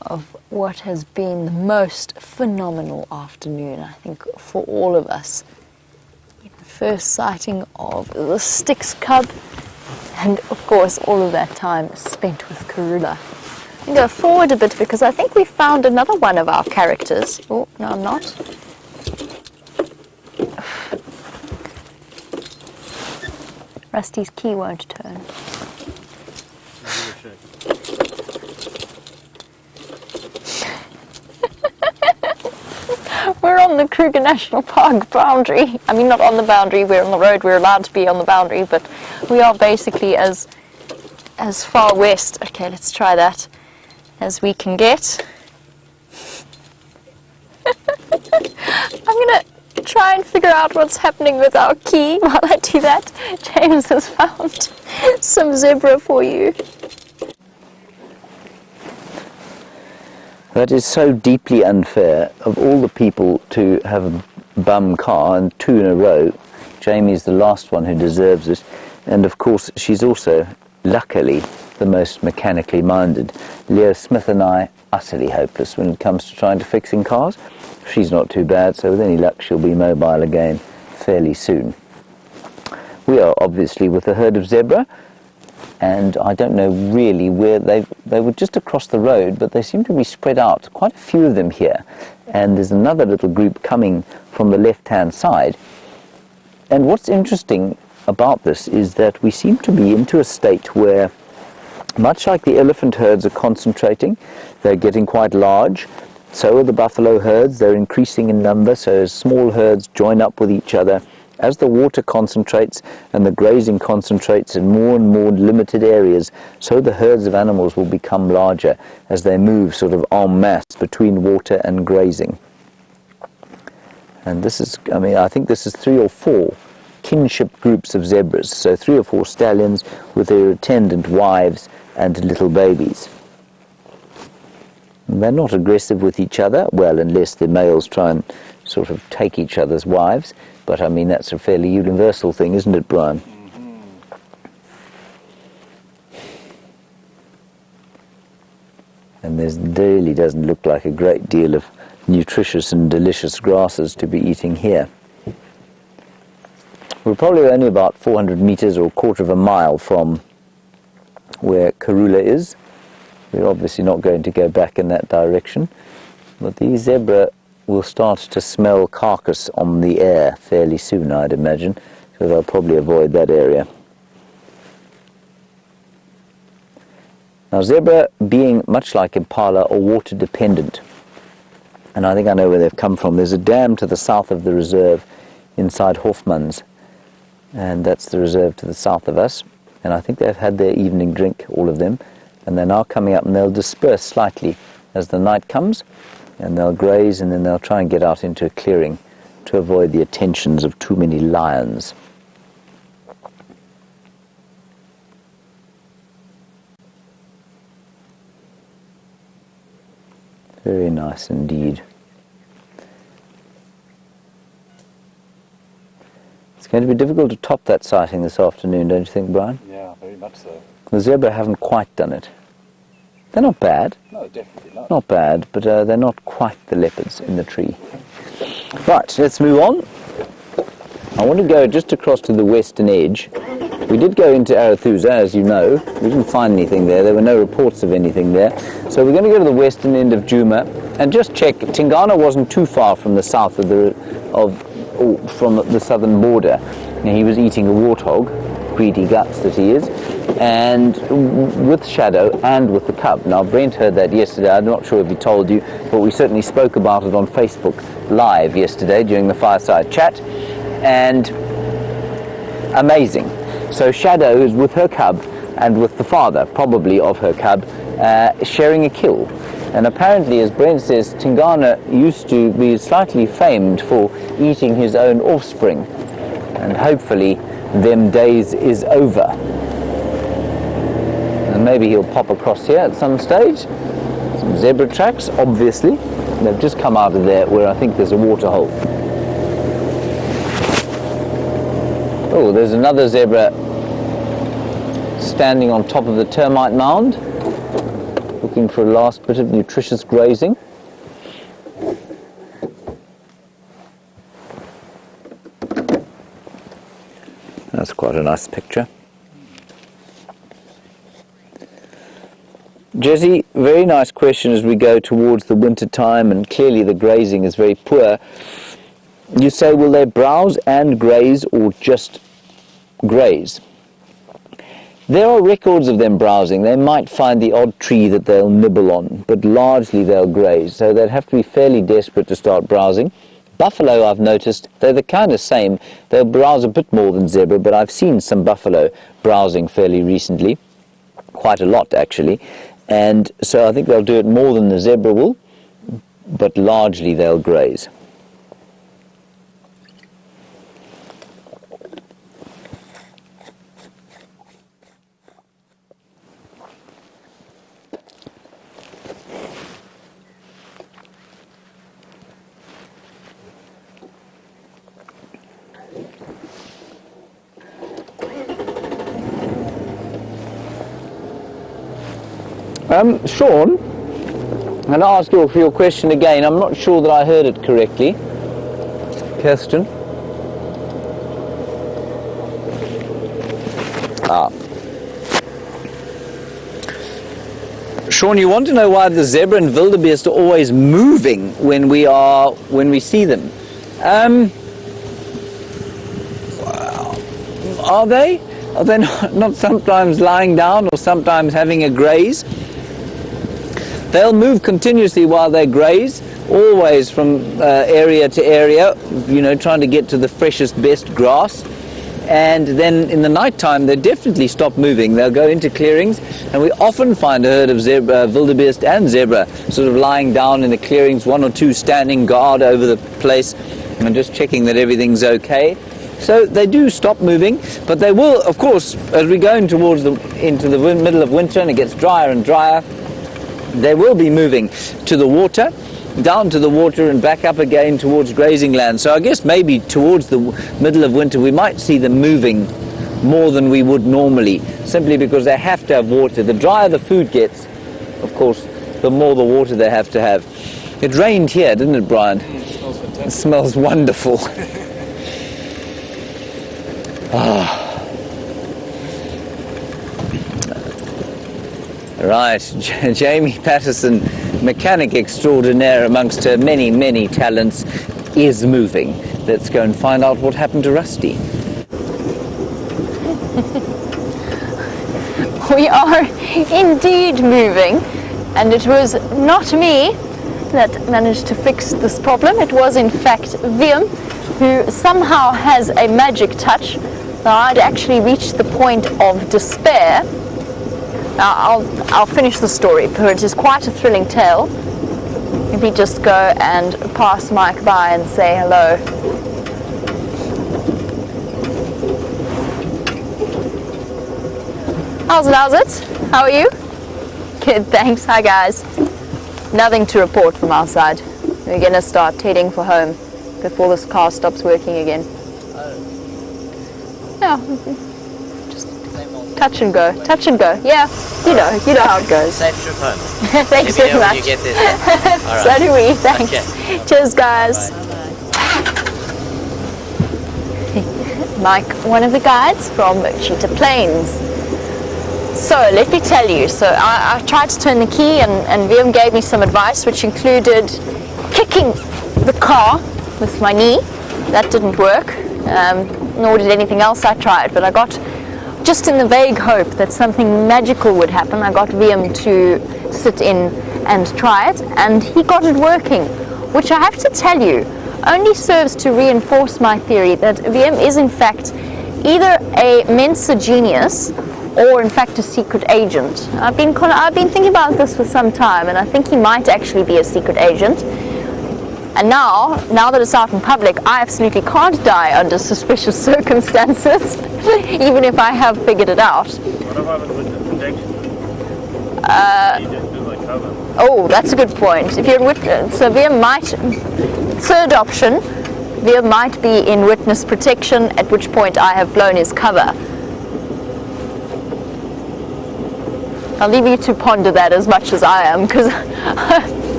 of what has been the most phenomenal afternoon, I think, for all of us. The first sighting of the Styx cub, and of course all of that time spent with Karula. I'm going to go forward a bit because I think we found another one of our characters. Oh, no, I'm not. Rusty's key won't turn. We're on the Kruger National Park boundary. I mean, not on the boundary, we're on the road, we're allowed to be on the boundary, but we are basically as far west, okay, let's try that, as we can get. I'm going to try and figure out what's happening with our key while I do that. James has found some zebra for you. That is so deeply unfair. Of all the people to have a bum car, and two in a row, Jamie's the last one who deserves it. And of course, she's also, luckily, the most mechanically minded. Leo Smith and I utterly hopeless when it comes to trying to fixing cars. She's not too bad, so with any luck she'll be mobile again fairly soon. We are obviously with a herd of zebra, and I don't know really where they were just across the road, but they seem to be spread out, quite a few of them here, and there's another little group coming from the left-hand side. And what's interesting about this is that we seem to be into a state where, much like the elephant herds are concentrating, they're getting quite large. So are the buffalo herds. They're increasing in number, so as small herds join up with each other, as the water concentrates and the grazing concentrates in more and more limited areas, so the herds of animals will become larger as they move sort of en masse between water and grazing. And this is, I mean, I think this is 3 or 4 kinship groups of zebras, so 3 or 4 stallions with their attendant wives and little babies. And they're not aggressive with each other, well, unless the males try and sort of take each other's wives, but I mean that's a fairly universal thing, isn't it, Brian? Mm-hmm. And there really doesn't look like a great deal of nutritious and delicious grasses to be eating here. We're probably only about 400 meters or a quarter of a mile from where Karula is. We're obviously not going to go back in that direction, but these zebra will start to smell carcass on the air fairly soon, I'd imagine, so they'll probably avoid that area. Now, zebra, being much like impala, are water dependent, and I think I know where they've come from. There's a dam to the south of the reserve inside Hoffman's, and that's the reserve to the south of us, and I think they've had their evening drink, all of them, and they're now coming up, and they'll disperse slightly as the night comes, and they'll graze, and then they'll try and get out into a clearing to avoid the attentions of too many lions. Very nice indeed. It's going to be difficult to top that sighting this afternoon, don't you think, Brian? Yeah, very much so. The zebra haven't quite done it. They're not bad. No, definitely not. Not bad, but they're not quite the leopards in the tree. Right, let's move on. I want to go just across to the western edge. We did go into Arathusa, as you know. We didn't find anything there. There were no reports of anything there. So we're going to go to the western end of Djuma and just check. Tingana wasn't too far from the south from the southern border. Now, he was eating a warthog, greedy guts that he is, and with Shadow and with the cub. Now, Brent heard that yesterday. I'm not sure if he told you, but we certainly spoke about it on Facebook Live yesterday during the fireside chat, and amazing. So Shadow is with her cub and with the father, probably of her cub, sharing a kill. And apparently, as Brent says, Tingana used to be slightly famed for eating his own offspring, and hopefully them days is over. And maybe he'll pop across here at some stage. Some zebra tracks, obviously. They've just come out of there where I think there's a water hole. Oh, there's another zebra standing on top of the termite mound, looking for a last bit of nutritious grazing. That's quite a nice picture. Jesse, very nice question as we go towards the winter time, and clearly the grazing is very poor. You say, will they browse and graze or just graze? There are records of them browsing. They might find the odd tree that they'll nibble on, but largely they'll graze. So they'd have to be fairly desperate to start browsing. Buffalo, I've noticed, they're the kind of same. They'll browse a bit more than zebra, but I've seen some buffalo browsing fairly recently. Quite a lot, actually. And so I think they'll do it more than the zebra will, but largely they'll graze. Sean, I'm going to ask you for your question again. I'm not sure that I heard it correctly. Kirsten? Sean, you want to know why the zebra and wildebeest are always moving when we see them? Are they? Are they not sometimes lying down or sometimes having a graze? They'll move continuously while they graze, always from area to area, you know, trying to get to the freshest, best grass. And then in the night time, they definitely stop moving. They'll go into clearings, and we often find a herd of wildebeest and zebra sort of lying down in the clearings, one or two standing guard over the place and just checking that everything's okay. So they do stop moving, but they will, of course, as we go into the middle of winter and it gets drier and drier, they will be moving to the water, down to the water and back up again towards grazing land. So I guess maybe towards the middle of winter we might see them moving more than we would normally, simply because they have to have water. The drier the food gets, of course, the more the water they have to have. It rained here, didn't it, Brian? It smells fantastic. It smells wonderful. Right, Jamie Patterson, mechanic extraordinaire amongst her many, many talents, is moving. Let's go and find out what happened to Rusty. We are indeed moving, and it was not me that managed to fix this problem. It was in fact Willem, who somehow has a magic touch. Now, I'd actually reached the point of despair. Now, I'll finish the story, for it is quite a thrilling tale. Maybe just go and pass Mike by and say hello. How's it? How are you? Good, thanks. Hi, guys. Nothing to report from our side. We're going to start heading for home before this car stops working again. Yeah. Touch and go. Yeah, you know how it goes. Safe trip home. Thanks very much. You get this. All right. So do we. Thanks. Okay. Cheers, guys. Mike, one of the guides from Cheetah Plains. So let me tell you. So I tried to turn the key, and Willem gave me some advice, which included kicking the car with my knee. That didn't work. Nor did anything else I tried. But I got, just in the vague hope that something magical would happen, I got Willem to sit in and try it, and he got it working, which I have to tell you only serves to reinforce my theory that Willem is in fact either a Mensa genius or in fact a secret agent. I've been thinking about this for some time, and I think he might actually be a secret agent. And now that it's out in public, I absolutely can't die under suspicious circumstances, even if I have figured it out. What about with the protection? You just do like cover. Oh, that's a good point. If you're in witness, so Willem might, third option, Willem might be in witness protection, at which point I have blown his cover. I'll leave you to ponder that as much as I am, because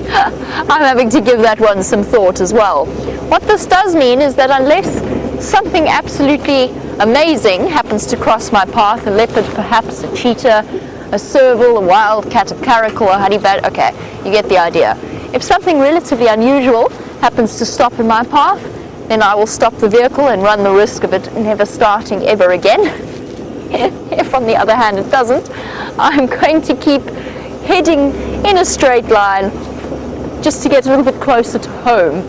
I'm having to give that one some thought as well. What this does mean is that unless something absolutely amazing happens to cross my path, a leopard, perhaps a cheetah, a serval, a wildcat, a caracal, a honeybat, okay, you get the idea. If something relatively unusual happens to stop in my path, then I will stop the vehicle and run the risk of it never starting ever again. If on the other hand it doesn't, I'm going to keep heading in a straight line just to get a little bit closer to home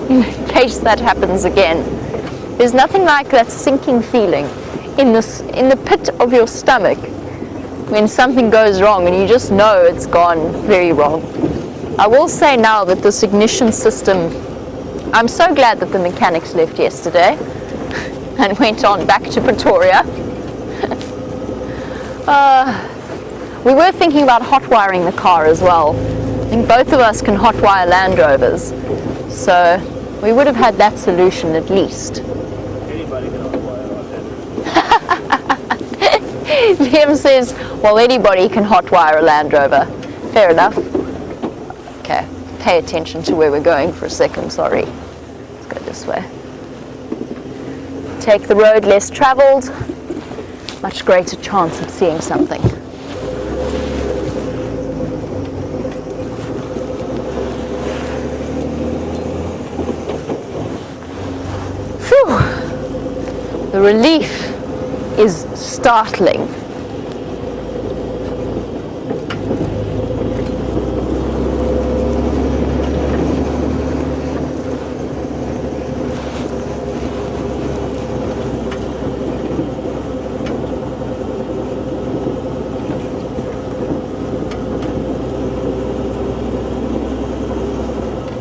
in case that happens again. There's nothing like that sinking feeling in the pit of your stomach when something goes wrong and you just know it's gone very wrong. I will say now that this ignition system, I'm so glad that the mechanics left yesterday and went on back to Pretoria. We were thinking about hot wiring the car as well. I think both of us can hot wire Land Rovers, so we would have had that solution at least. Anybody can hotwire Liam says, well, anybody can hotwire a Land Rover. Fair enough. Okay, pay attention to where we're going for a second, sorry. Let's go this way. Take the road less travelled, much greater chance of seeing something. Phew! The relief is startling.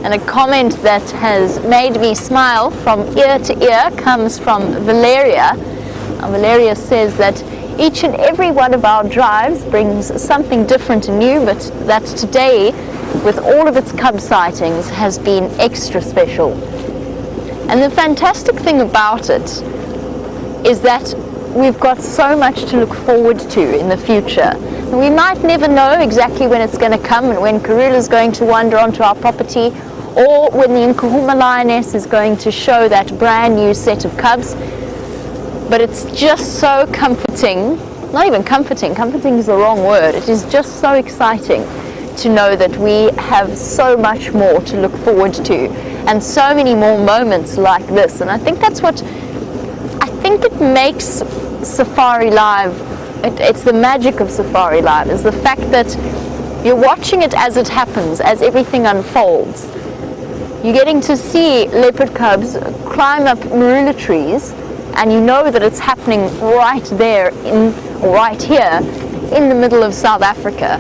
And a comment that has made me smile from ear to ear comes from Valeria. Valeria says that each and every one of our drives brings something different and new, but that today, with all of its cub sightings, has been extra special. And the fantastic thing about it is that we've got so much to look forward to in the future. We might never know exactly when it's going to come and when Karula is going to wander onto our property, or when the Nkahuma lioness is going to show that brand new set of cubs. But it's just so comforting, not even comforting is the wrong word, it is just so exciting to know that we have so much more to look forward to and so many more moments like this. And I think that's what, I think it makes Safari Live, it's the magic of Safari Live, is the fact that you're watching it as it happens, as everything unfolds. You're getting to see leopard cubs climb up marula trees, and you know that it's happening right there, right here, in the middle of South Africa.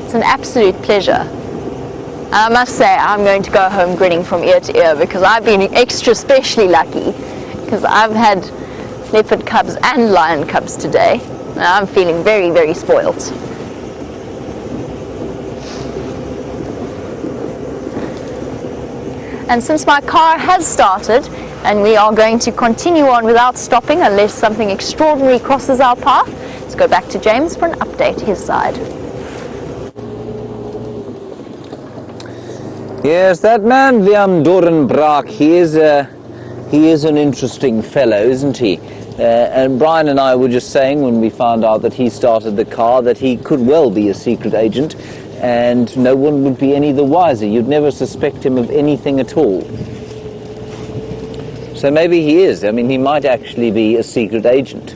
It's an absolute pleasure. And I must say, I'm going to go home grinning from ear to ear, because I've been extra specially lucky, because I've had leopard cubs and lion cubs today, and I'm feeling very, very spoilt. And since my car has started, and we are going to continue on without stopping unless something extraordinary crosses our path, let's go back to James for an update his side. Yes, that man Liam Dorenbraak, he is an interesting fellow, isn't he? And Brian and I were just saying when we found out that he started the car that he could well be a secret agent, and no one would be any the wiser. You'd never suspect him of anything at all. So maybe he is. I mean, he might actually be a secret agent.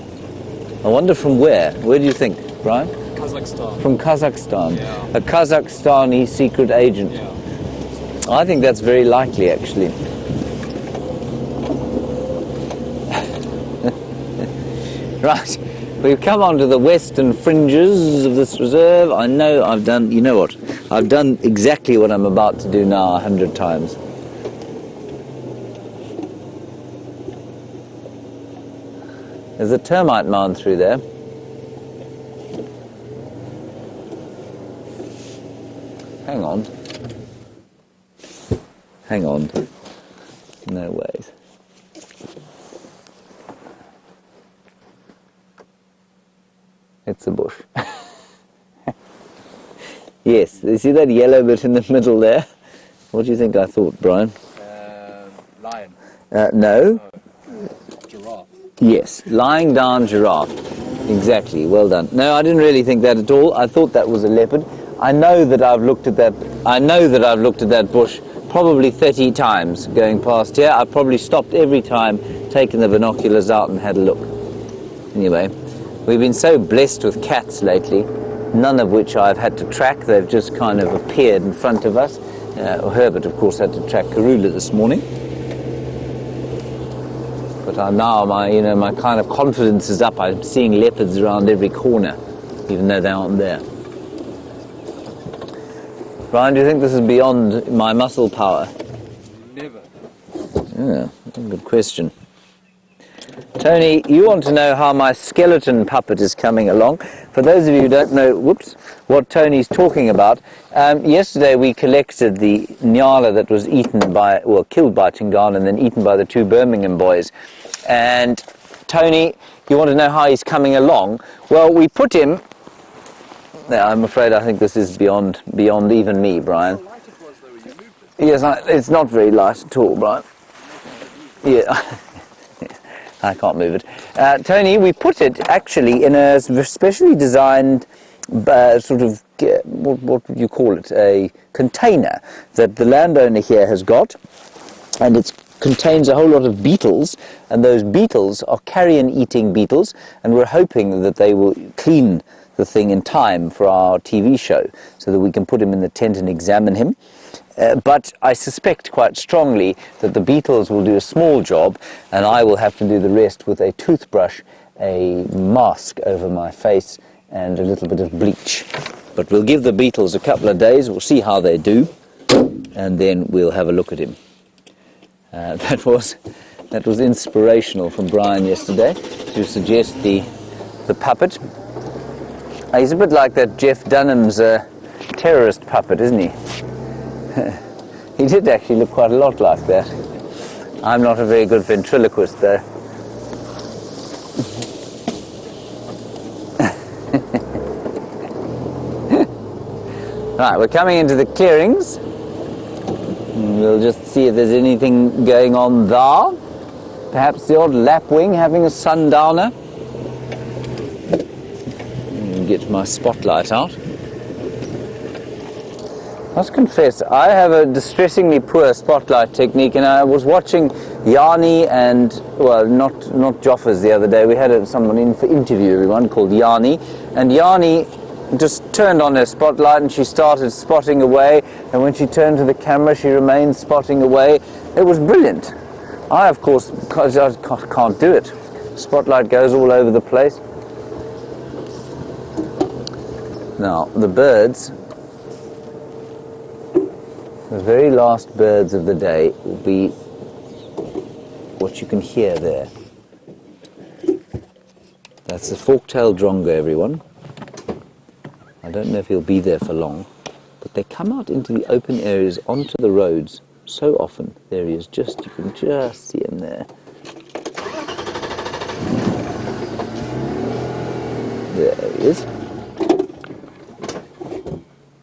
I wonder from where? Where do you think, Brian? Kazakhstan. From Kazakhstan. Yeah. A Kazakhstani secret agent. Yeah. I think that's very likely, actually. Right. We've come onto the western fringes of this reserve. I know I've done, you know what, I've done exactly what I'm about to do now 100 times. There's a termite mound through there. Hang on. Hang on. No ways. It's a bush. Yes, you see that yellow bit in the middle there? What do you think I thought, Brian? Lion. No. Giraffe. Yes, lying down giraffe. Exactly, well done. No, I didn't really think that at all. I thought that was a leopard. I know that I've looked at that bush probably 30 times going past here. I've probably stopped every time, taken the binoculars out and had a look. Anyway, we've been so blessed with cats lately, none of which I've had to track. They've just kind of appeared in front of us. Herbert, of course, had to track Karula this morning. But now my kind of confidence is up. I'm seeing leopards around every corner, even though they aren't there. Brian, do you think this is beyond my muscle power? Never. Yeah, good question. Tony, you want to know how my skeleton puppet is coming along. For those of you who don't know, what Tony's talking about, yesterday we collected the nyala that was killed by Tingana and then eaten by the two Birmingham boys. And Tony, you want to know how he's coming along? Well, we put him Yeah, I'm afraid I think this is beyond even me, Brian. How light it was though when you moved it. Yes, it's not very light at all, Brian. Yeah, I can't move it. Tony, we put it actually in a specially designed sort of, what would you call it, a container that the landowner here has got, and it contains a whole lot of beetles, and those beetles are carrion-eating beetles, and we're hoping that they will clean the thing in time for our TV show so that we can put him in the tent and examine him. But I suspect quite strongly that the beetles will do a small job and I will have to do the rest with a toothbrush, a mask over my face and a little bit of bleach. But we'll give the beetles a couple of days, we'll see how they do, and then we'll have a look at him. That was inspirational from Brian yesterday to suggest the puppet. He's a bit like that Jeff Dunham's terrorist puppet, isn't he? He did actually look quite a lot like that. I'm not a very good ventriloquist though. Right, we're coming into the clearings. We'll just see if there's anything going on there. Perhaps the odd lapwing having a sundowner. Get my spotlight out. I must confess, I have a distressingly poor spotlight technique, and I was watching Yanni and, well, not Joffers the other day. We had someone in for interview, everyone, called Yanni, and Yanni just turned on her spotlight and she started spotting away, and when she turned to the camera she remained spotting away. It was brilliant. I, of course, can't do it. Spotlight goes all over the place. Now, the birds, the very last birds of the day will be what you can hear there. That's the fork-tailed drongo, everyone. I don't know if he'll be there for long, but they come out into the open areas onto the roads so often. There he is, you can just see him there. There he is.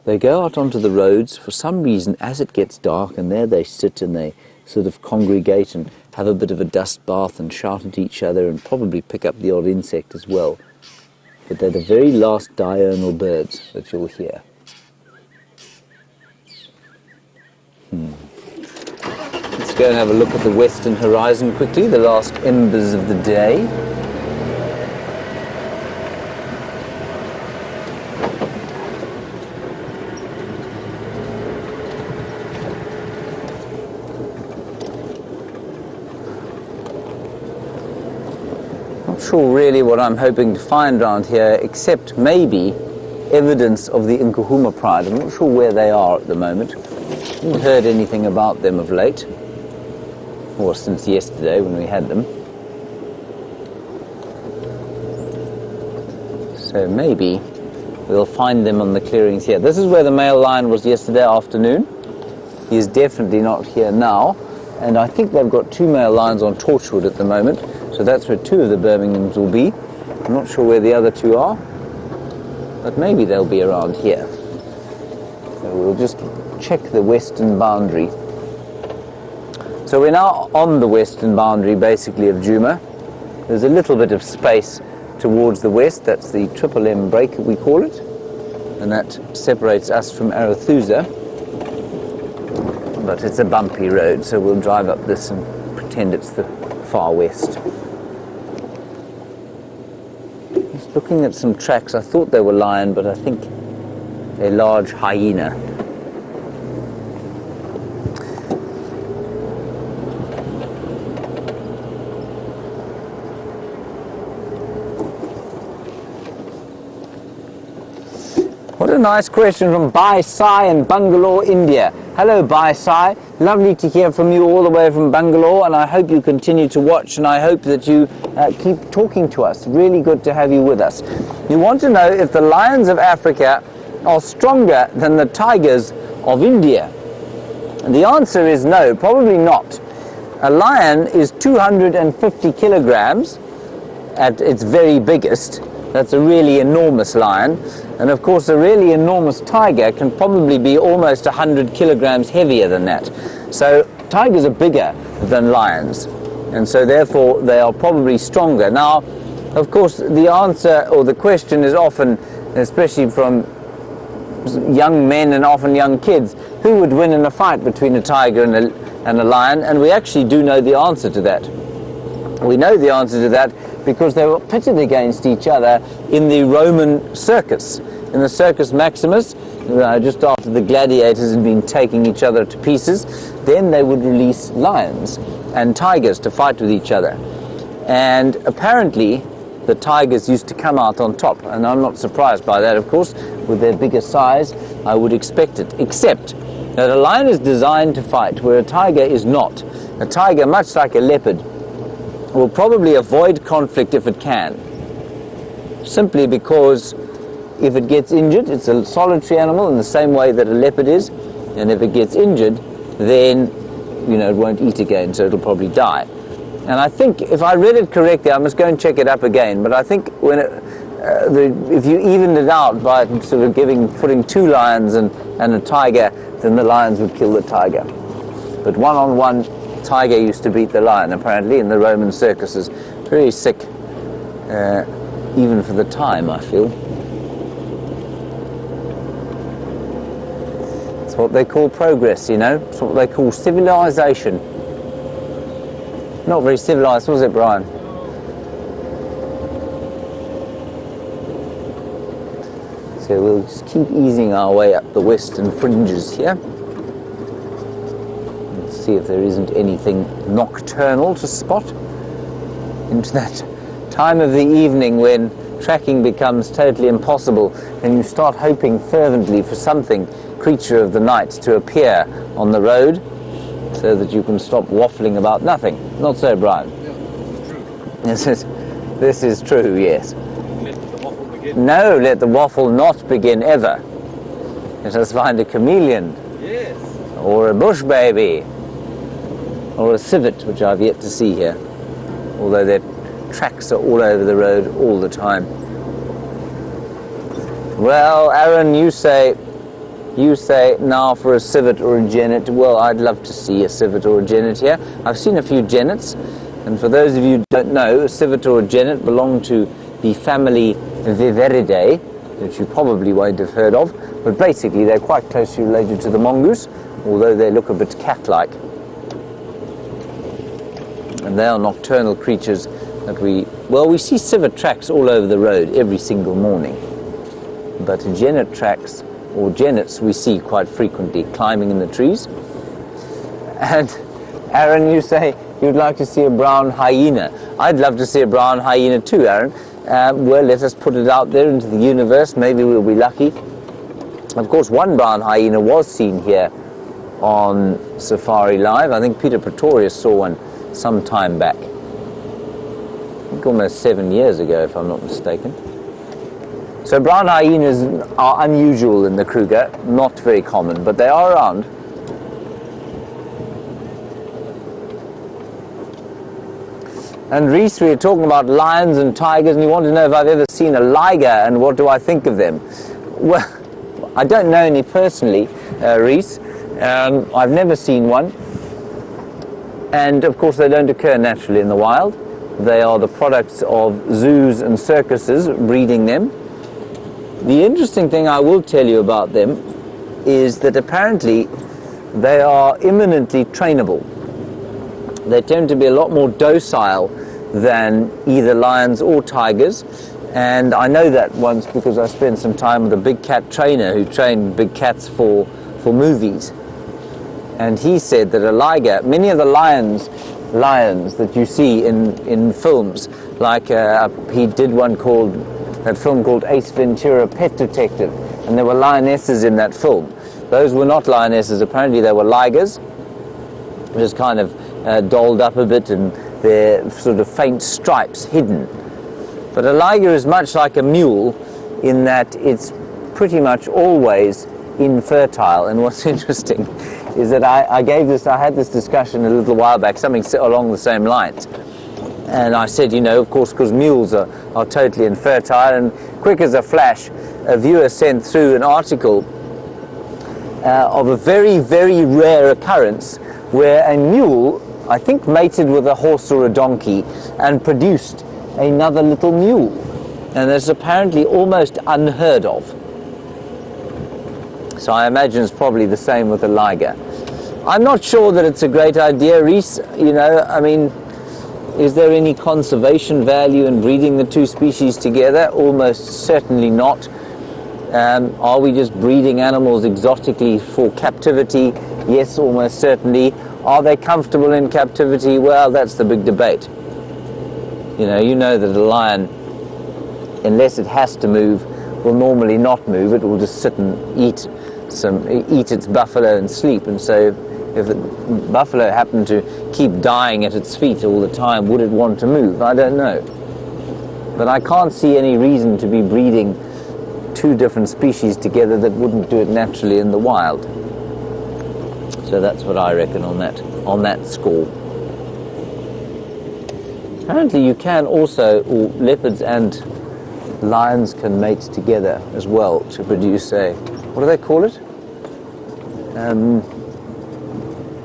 They go out onto the roads for some reason as it gets dark, and there they sit and they sort of congregate and have a bit of a dust bath and shout at each other and probably pick up the odd insect as well. But they're the very last diurnal birds that you'll hear. Let's go and have a look at the western horizon quickly, the last embers of the day. Sure really what I'm hoping to find around here, except maybe evidence of the Nkuhuma pride. I'm not sure where they are at the moment. Haven't heard anything about them of late, or since yesterday when we had them. So maybe we'll find them on the clearings here. This is where the male lion was yesterday afternoon. He is definitely not here now, and I think they've got two male lions on Torchwood at the moment. So that's where two of the Birminghams will be. I'm not sure where the other two are, but maybe they'll be around here. So we'll just check the western boundary. So we're now on the western boundary, basically, of Djuma. There's a little bit of space towards the west. That's the Triple M break, we call it, and that separates us from Arathusa. But it's a bumpy road, so we'll drive up this and pretend it's the far west. Looking at some tracks, I thought they were lion, but I think a large hyena. What a nice question from Bai Sai in Bangalore, India. Hello Bai Sai, lovely to hear from you all the way from Bangalore, and I hope you continue to watch, and I hope that you keep talking to us. Really good to have you with us. You want to know if the lions of Africa are stronger than the tigers of India? And the answer is no, probably not. A lion is 250 kilograms at its very biggest, That's a really enormous lion. And of course, a really enormous tiger can probably be almost 100 kilograms heavier than that. So tigers are bigger than lions, and so therefore they are probably stronger. Now, of course, the answer or the question is often, especially from young men and often young kids, who would win in a fight between a tiger and a lion? And we actually do know the answer to that. We know the answer to that because they were pitted against each other in the Roman circus, in the Circus Maximus, just after the gladiators had been taking each other to pieces. Then they would release lions and tigers to fight with each other. And apparently the tigers used to come out on top, and I'm not surprised by that, of course. With their bigger size, I would expect it, except that a lion is designed to fight where a tiger is not. A tiger, much like a leopard, will probably avoid conflict if it can, simply because if it gets injured, it's a solitary animal in the same way that a leopard is, and if it gets injured, then it won't eat again, so it'll probably die. And I think, if I read it correctly, I must go and check it up again, but I think when if you evened it out by sort of putting 2 lions and a tiger, then the lions would kill the tiger. But one-on-one, tiger used to beat the lion, apparently, in the Roman circuses. Very sick, even for the time, I feel. It's what they call progress, It's what they call civilization. Not very civilized, was it, Brian? So we'll just keep easing our way up the western fringes here. Let's see if there isn't anything nocturnal to spot into that time of the evening when tracking becomes totally impossible and you start hoping fervently for something, creature of the night, to appear on the road so that you can stop waffling about nothing. Not so, Brian? Yeah, this is true. This is true, yes. Let the waffle begin. No, let the waffle not begin ever. Let us find a chameleon. Yes. Or a bush baby. Or a civet, which I've yet to see here. Although their tracks are all over the road all the time. Well, Aaron, you say now for a civet or a genet. Well, I'd love to see a civet or a genet here. I've seen a few genets, and for those of you who don't know, a civet or a genet belong to the family Viveridae, which you probably won't have heard of, but basically they're quite closely related to the mongoose, although they look a bit cat-like. And they are nocturnal creatures that we see civet tracks all over the road every single morning, but genet tracks or genets we see quite frequently climbing in the trees. And Aaron, you say you'd like to see a brown hyena. I'd love to see a brown hyena too, Aaron. Well, let us put it out there into the universe. Maybe we'll be lucky. Of course, one brown hyena was seen here on Safari Live. I think Peter Pretorius saw one some time back. I think almost 7 years ago, if I'm not mistaken. So brown hyenas are unusual in the Kruger, not very common, but they are around. And Reese, we were talking about lions and tigers, and you want to know if I've ever seen a liger and what do I think of them. Well, I don't know any personally, Reese. I've never seen one. And of course they don't occur naturally in the wild. They are the products of zoos and circuses breeding them. The interesting thing I will tell you about them is that apparently they are imminently trainable. They tend to be a lot more docile than either lions or tigers, and I know that once because I spent some time with a big cat trainer who trained big cats for movies, and he said that a liger, many of the lions that you see in films, like he did that film called Ace Ventura, Pet Detective, and there were lionesses in that film. Those were not lionesses, apparently they were ligers, just kind of dolled up a bit and their sort of faint stripes hidden. But a liger is much like a mule in that it's pretty much always infertile. And what's interesting is that I had this discussion a little while back, something along the same lines. And I said, you know, of course, because mules are totally infertile. And quick as a flash, a viewer sent through an article of a very, very rare occurrence where a mule, I think, mated with a horse or a donkey and produced another little mule. And that's apparently almost unheard of. So I imagine it's probably the same with a liger. I'm not sure that it's a great idea, Reese. You know, I mean, is there any conservation value in breeding the two species together? Almost certainly not. Are we just breeding animals exotically for captivity? Yes, almost certainly. Are they comfortable in captivity? Well, that's the big debate. You know that a lion, unless it has to move, will normally not move. It will just sit and eat its buffalo and sleep. And so if the buffalo happened to keep dying at its feet all the time, would it want to move? I don't know. But I can't see any reason to be breeding two different species together that wouldn't do it naturally in the wild. So that's what I reckon on that score. Apparently you can also, or leopards and lions can mate together as well to produce what do they call it?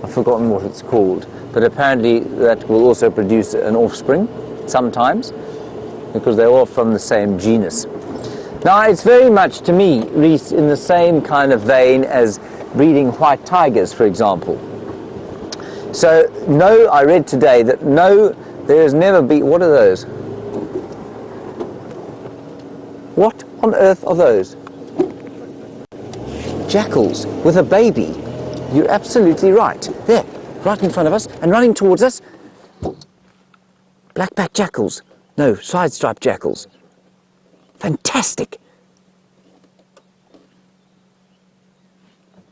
I've forgotten what it's called, but apparently that will also produce an offspring sometimes, because they're all from the same genus. Now, it's very much, to me, Reese, in the same kind of vein as breeding white tigers, for example. So, no, I read today that there has never been, what are those? What on earth are those? Jackals with a baby. You're absolutely right. There, right in front of us and running towards us. Black-backed jackals. No, side-striped jackals. Fantastic.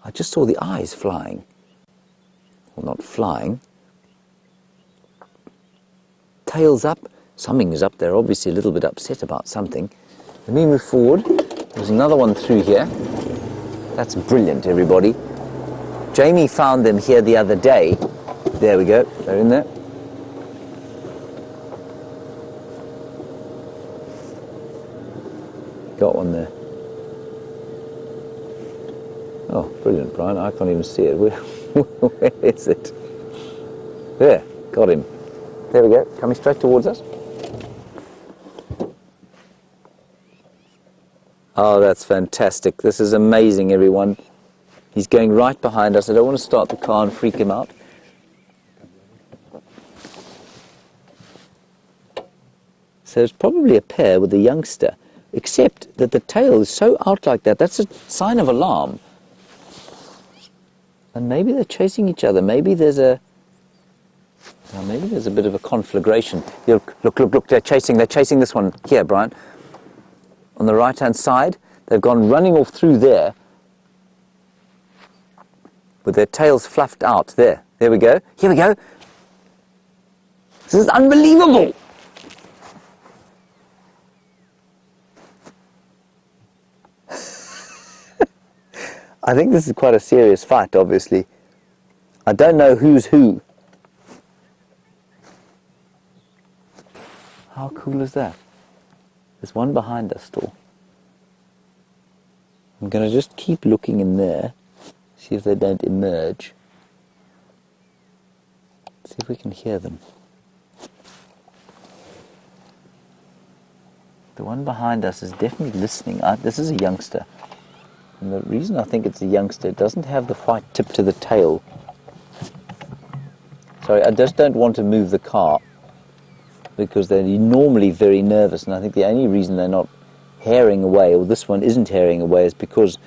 I just saw the eyes flying. Well, not flying. Tails up. Something is up there, obviously a little bit upset about something. Let me move forward. There's another one through here. That's brilliant, everybody. Jamie found them here the other day. There we go. They're in there. Got one there. Oh, brilliant, Brian. I can't even see it. Where is it? There. Got him. There we go. Coming straight towards us. Oh, that's fantastic. This is amazing, everyone. He's going right behind us. I don't want to start the car and freak him out. So it's probably a pair with a youngster, except that the tail is so out like that. That's a sign of alarm. And maybe they're chasing each other. Maybe there's a bit of a conflagration. Look, they're chasing this one. Here, Brian. On the right-hand side, they've gone running off through there with their tails fluffed out. There we go. Here we go. This is unbelievable. I think this is quite a serious fight, obviously. I don't know who's who. How cool is that? There's one behind us still. I'm going to just keep looking in there, see if they don't emerge. See if we can hear them. The one behind us is definitely listening. This is a youngster. And the reason I think it's a youngster, it doesn't have the white tip to the tail. Sorry, I just don't want to move the car, because they're normally very nervous, and I think the only reason they're not herring away, or this one isn't herring away, is because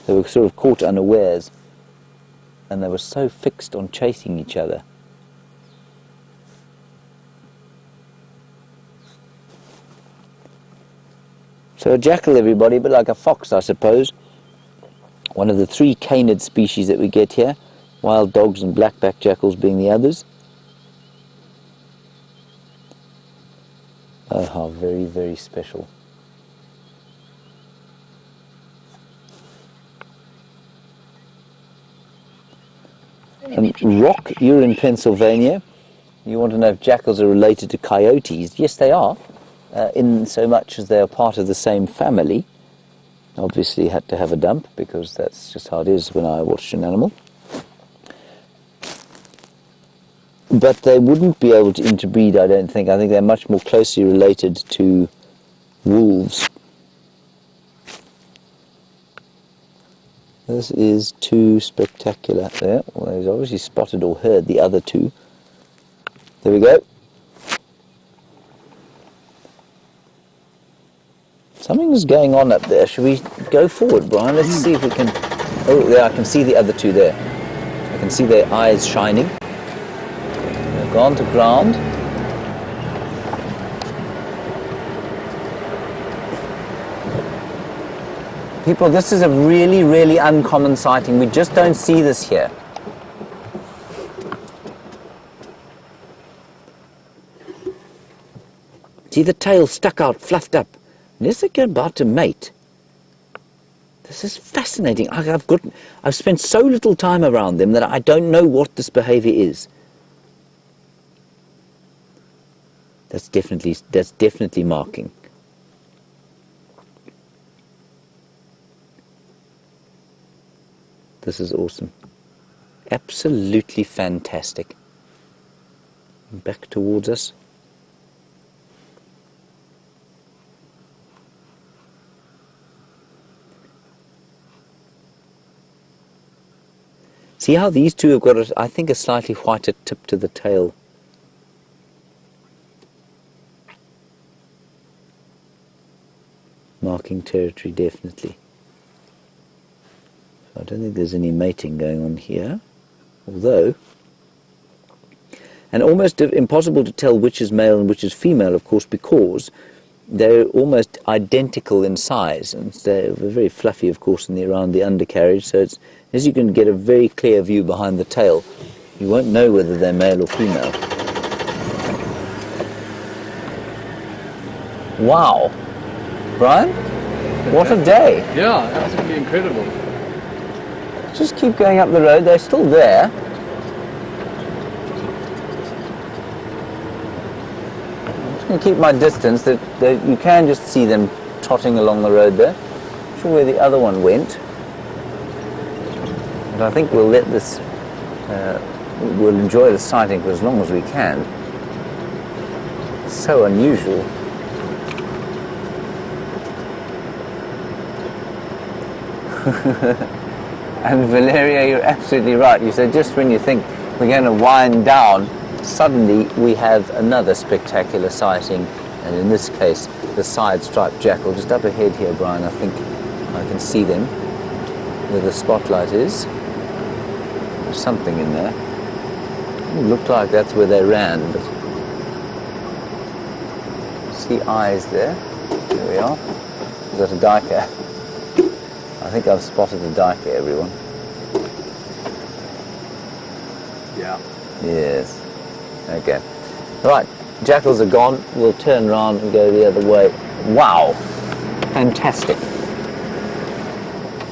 they were sort of caught unawares and they were so fixed on chasing each other. So a jackal, everybody, but like a fox, I suppose. One of the 3 canid species that we get here, wild dogs and black-backed jackals being the others. Oh, how very, very special. And Rock, you're in Pennsylvania. You want to know if jackals are related to coyotes? Yes, they are, in so much as they are part of the same family. Obviously had to have a dump because that's just how it is when I watch an animal. But they wouldn't be able to interbreed, I don't think. I think they're much more closely related to wolves. This is too spectacular there. Well, he's obviously spotted or heard the other two. There we go. Something is going on up there. Should we go forward, Brian? Let's see if we can... Oh, there, I can see the other two there. I can see their eyes shining. They've gone to ground. People, this is a really, really uncommon sighting. We just don't see this here. See the tail stuck out, fluffed up. Unless they're about to mate. This is fascinating. I've spent so little time around them that I don't know what this behavior is. That's definitely marking. This is awesome. Absolutely fantastic. Back towards us. See how these two have got, I think, a slightly whiter tip to the tail. Marking territory, definitely. I don't think there's any mating going on here, although, and almost impossible to tell which is male and which is female, of course, because they're almost identical in size, and they're very fluffy, of course, around the undercarriage, so it's, as you can get a very clear view behind the tail, you won't know whether they're male or female. Wow. Brian, what a day. Yeah, absolutely incredible. Just keep going up the road, they're still there. I'm just going to keep my distance, that you can just see them trotting along the road there. Not sure where the other one went. But I think we'll let this, we'll enjoy the sighting for as long as we can. It's so unusual. And Valeria, you're absolutely right. You said just when you think we're going to wind down, suddenly we have another spectacular sighting, and in this case, the side-striped jackal. Just up ahead here, Brian, I think I can see them where the spotlight is. There's something in there. It looked like that's where they ran, but see eyes there. There we are. Is that a duiker? I think I've spotted a duiker, everyone. Yeah. Yes. Okay. Right, jackals are gone. We'll turn around and go the other way. Wow. Fantastic.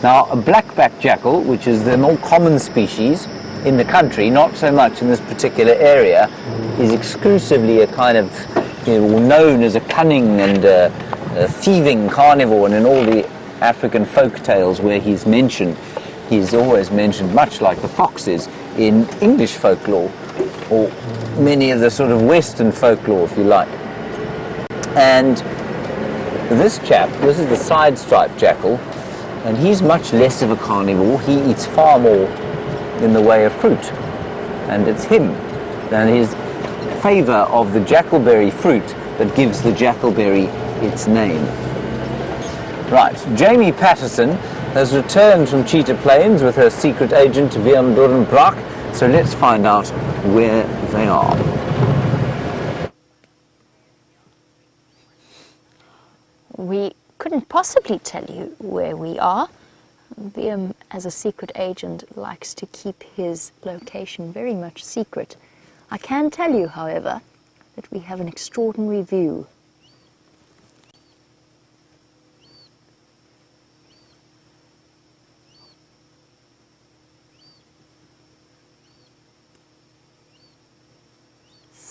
Now, a blackback jackal, which is the more common species in the country, not so much in this particular area, is exclusively a kind of, known as a cunning and a thieving carnivore, and in all the African folk tales where he's mentioned, he's always mentioned much like the fox is in English folklore, or many of the sort of Western folklore, if you like. And this chap, this is the side-striped jackal, and he's much less of a carnivore. He eats far more in the way of fruit, and it's him and his favour of the jackalberry fruit that gives the jackalberry its name. Right, Jamie Patterson has returned from Cheetah Plains with her secret agent Viam Dorenbrak, so let's find out where they are. We couldn't possibly tell you where we are. Viam, as a secret agent, likes to keep his location very much secret. I can tell you, however, that we have an extraordinary view.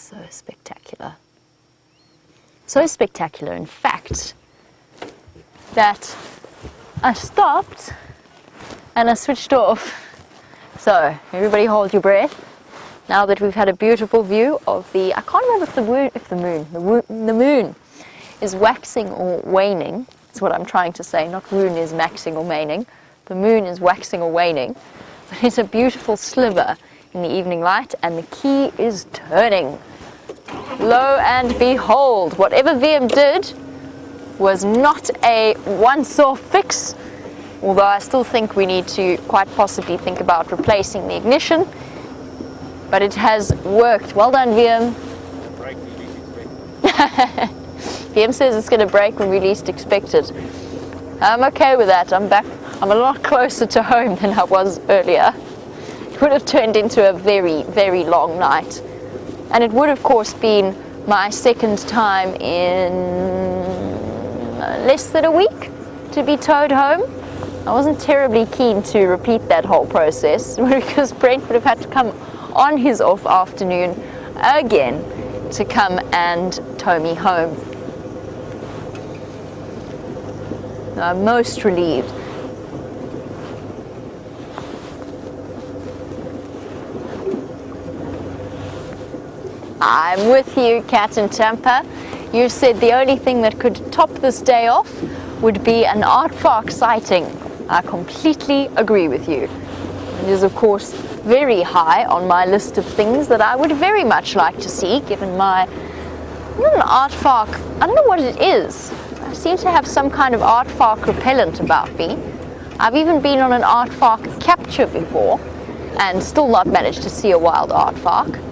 So spectacular. So spectacular, in fact, that I stopped and I switched off. So, everybody hold your breath. Now that we've had a beautiful view of the, I can't remember if the moon is waxing or waning. That's what I'm trying to say. Not moon is maxing or waning. The moon is waxing or waning. But it's a beautiful sliver in the evening light, and the key is turning. Lo and behold, whatever VM did was not a once-off fix, although I still think we need to quite possibly think about replacing the ignition, but it has worked. Well done, VM. Break the least expected. VM says it's going to break when we least expect it. I'm okay with that. I'm back. I'm a lot closer to home than I was earlier. It would have turned into a very, very long night. And it would, of course, been my second time in less than a week to be towed home. I wasn't terribly keen to repeat that whole process because Brent would have had to come on his off afternoon again to come and tow me home. I'm most relieved. I'm with you, Kat and Tampa. You said the only thing that could top this day off would be an aardvark sighting. I completely agree with you. It is, of course, very high on my list of things that I would very much like to see, given my, not an aardvark, I don't know what it is. I seem to have some kind of aardvark repellent about me. I've even been on an aardvark capture before and still not managed to see a wild aardvark.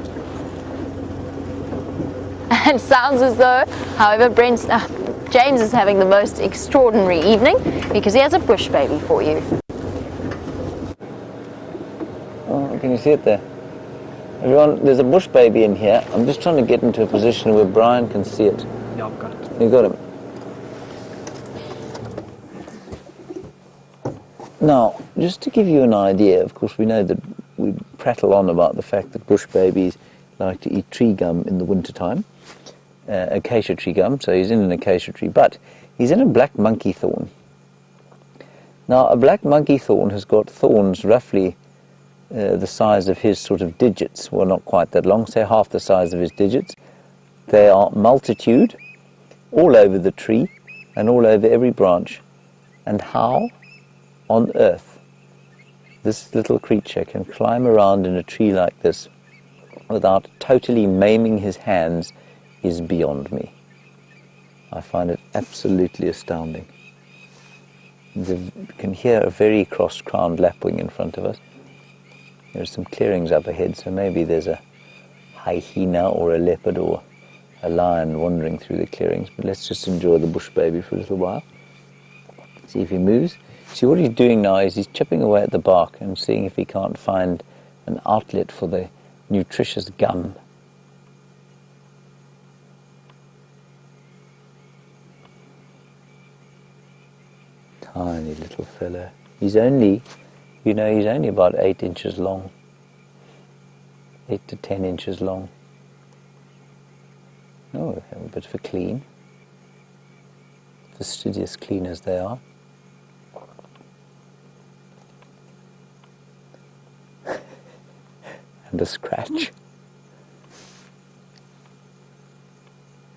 And sounds as though, however, James is having the most extraordinary evening because he has a bush baby for you. Oh, can you see it there? Everyone, there's a bush baby in here. I'm just trying to get into a position where Brian can see it. Yeah, I've got it. You got him. Now, just to give you an idea, of course we know that we prattle on about the fact that bush babies like to eat tree gum in the wintertime. Acacia tree gum, so he's in an acacia tree, but he's in a black monkey thorn. Now, a black monkey thorn has got thorns roughly the size of his sort of digits, well, not quite that long, say half the size of his digits. They are multitude, all over the tree, and all over every branch. And how on earth this little creature can climb around in a tree like this without totally maiming his hands is beyond me. I find it absolutely astounding. You can hear a very cross-crowned lapwing in front of us. There are some clearings up ahead, so maybe there's a hyena or a leopard or a lion wandering through the clearings, but let's just enjoy the bush baby for a little while. See if he moves. See, what he's doing now is he's chipping away at the bark and seeing if he can't find an outlet for the nutritious gum. Tiny little fellow. He's only, he's only about 8 inches long. 8 to 10 inches long. Oh, have a bit of a clean. Fastidious clean as they are. And a scratch.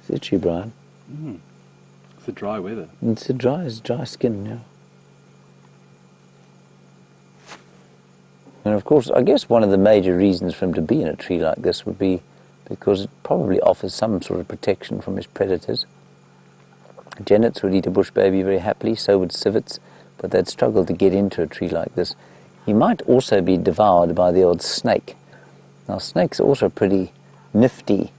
Is it you, Brian? It's the dry weather. It's dry skin, yeah. And of course, I guess one of the major reasons for him to be in a tree like this would be because it probably offers some sort of protection from his predators. Jennets would eat a bush baby very happily, so would civets, but they'd struggle to get into a tree like this. He might also be devoured by the odd snake. Now, snakes are also pretty nifty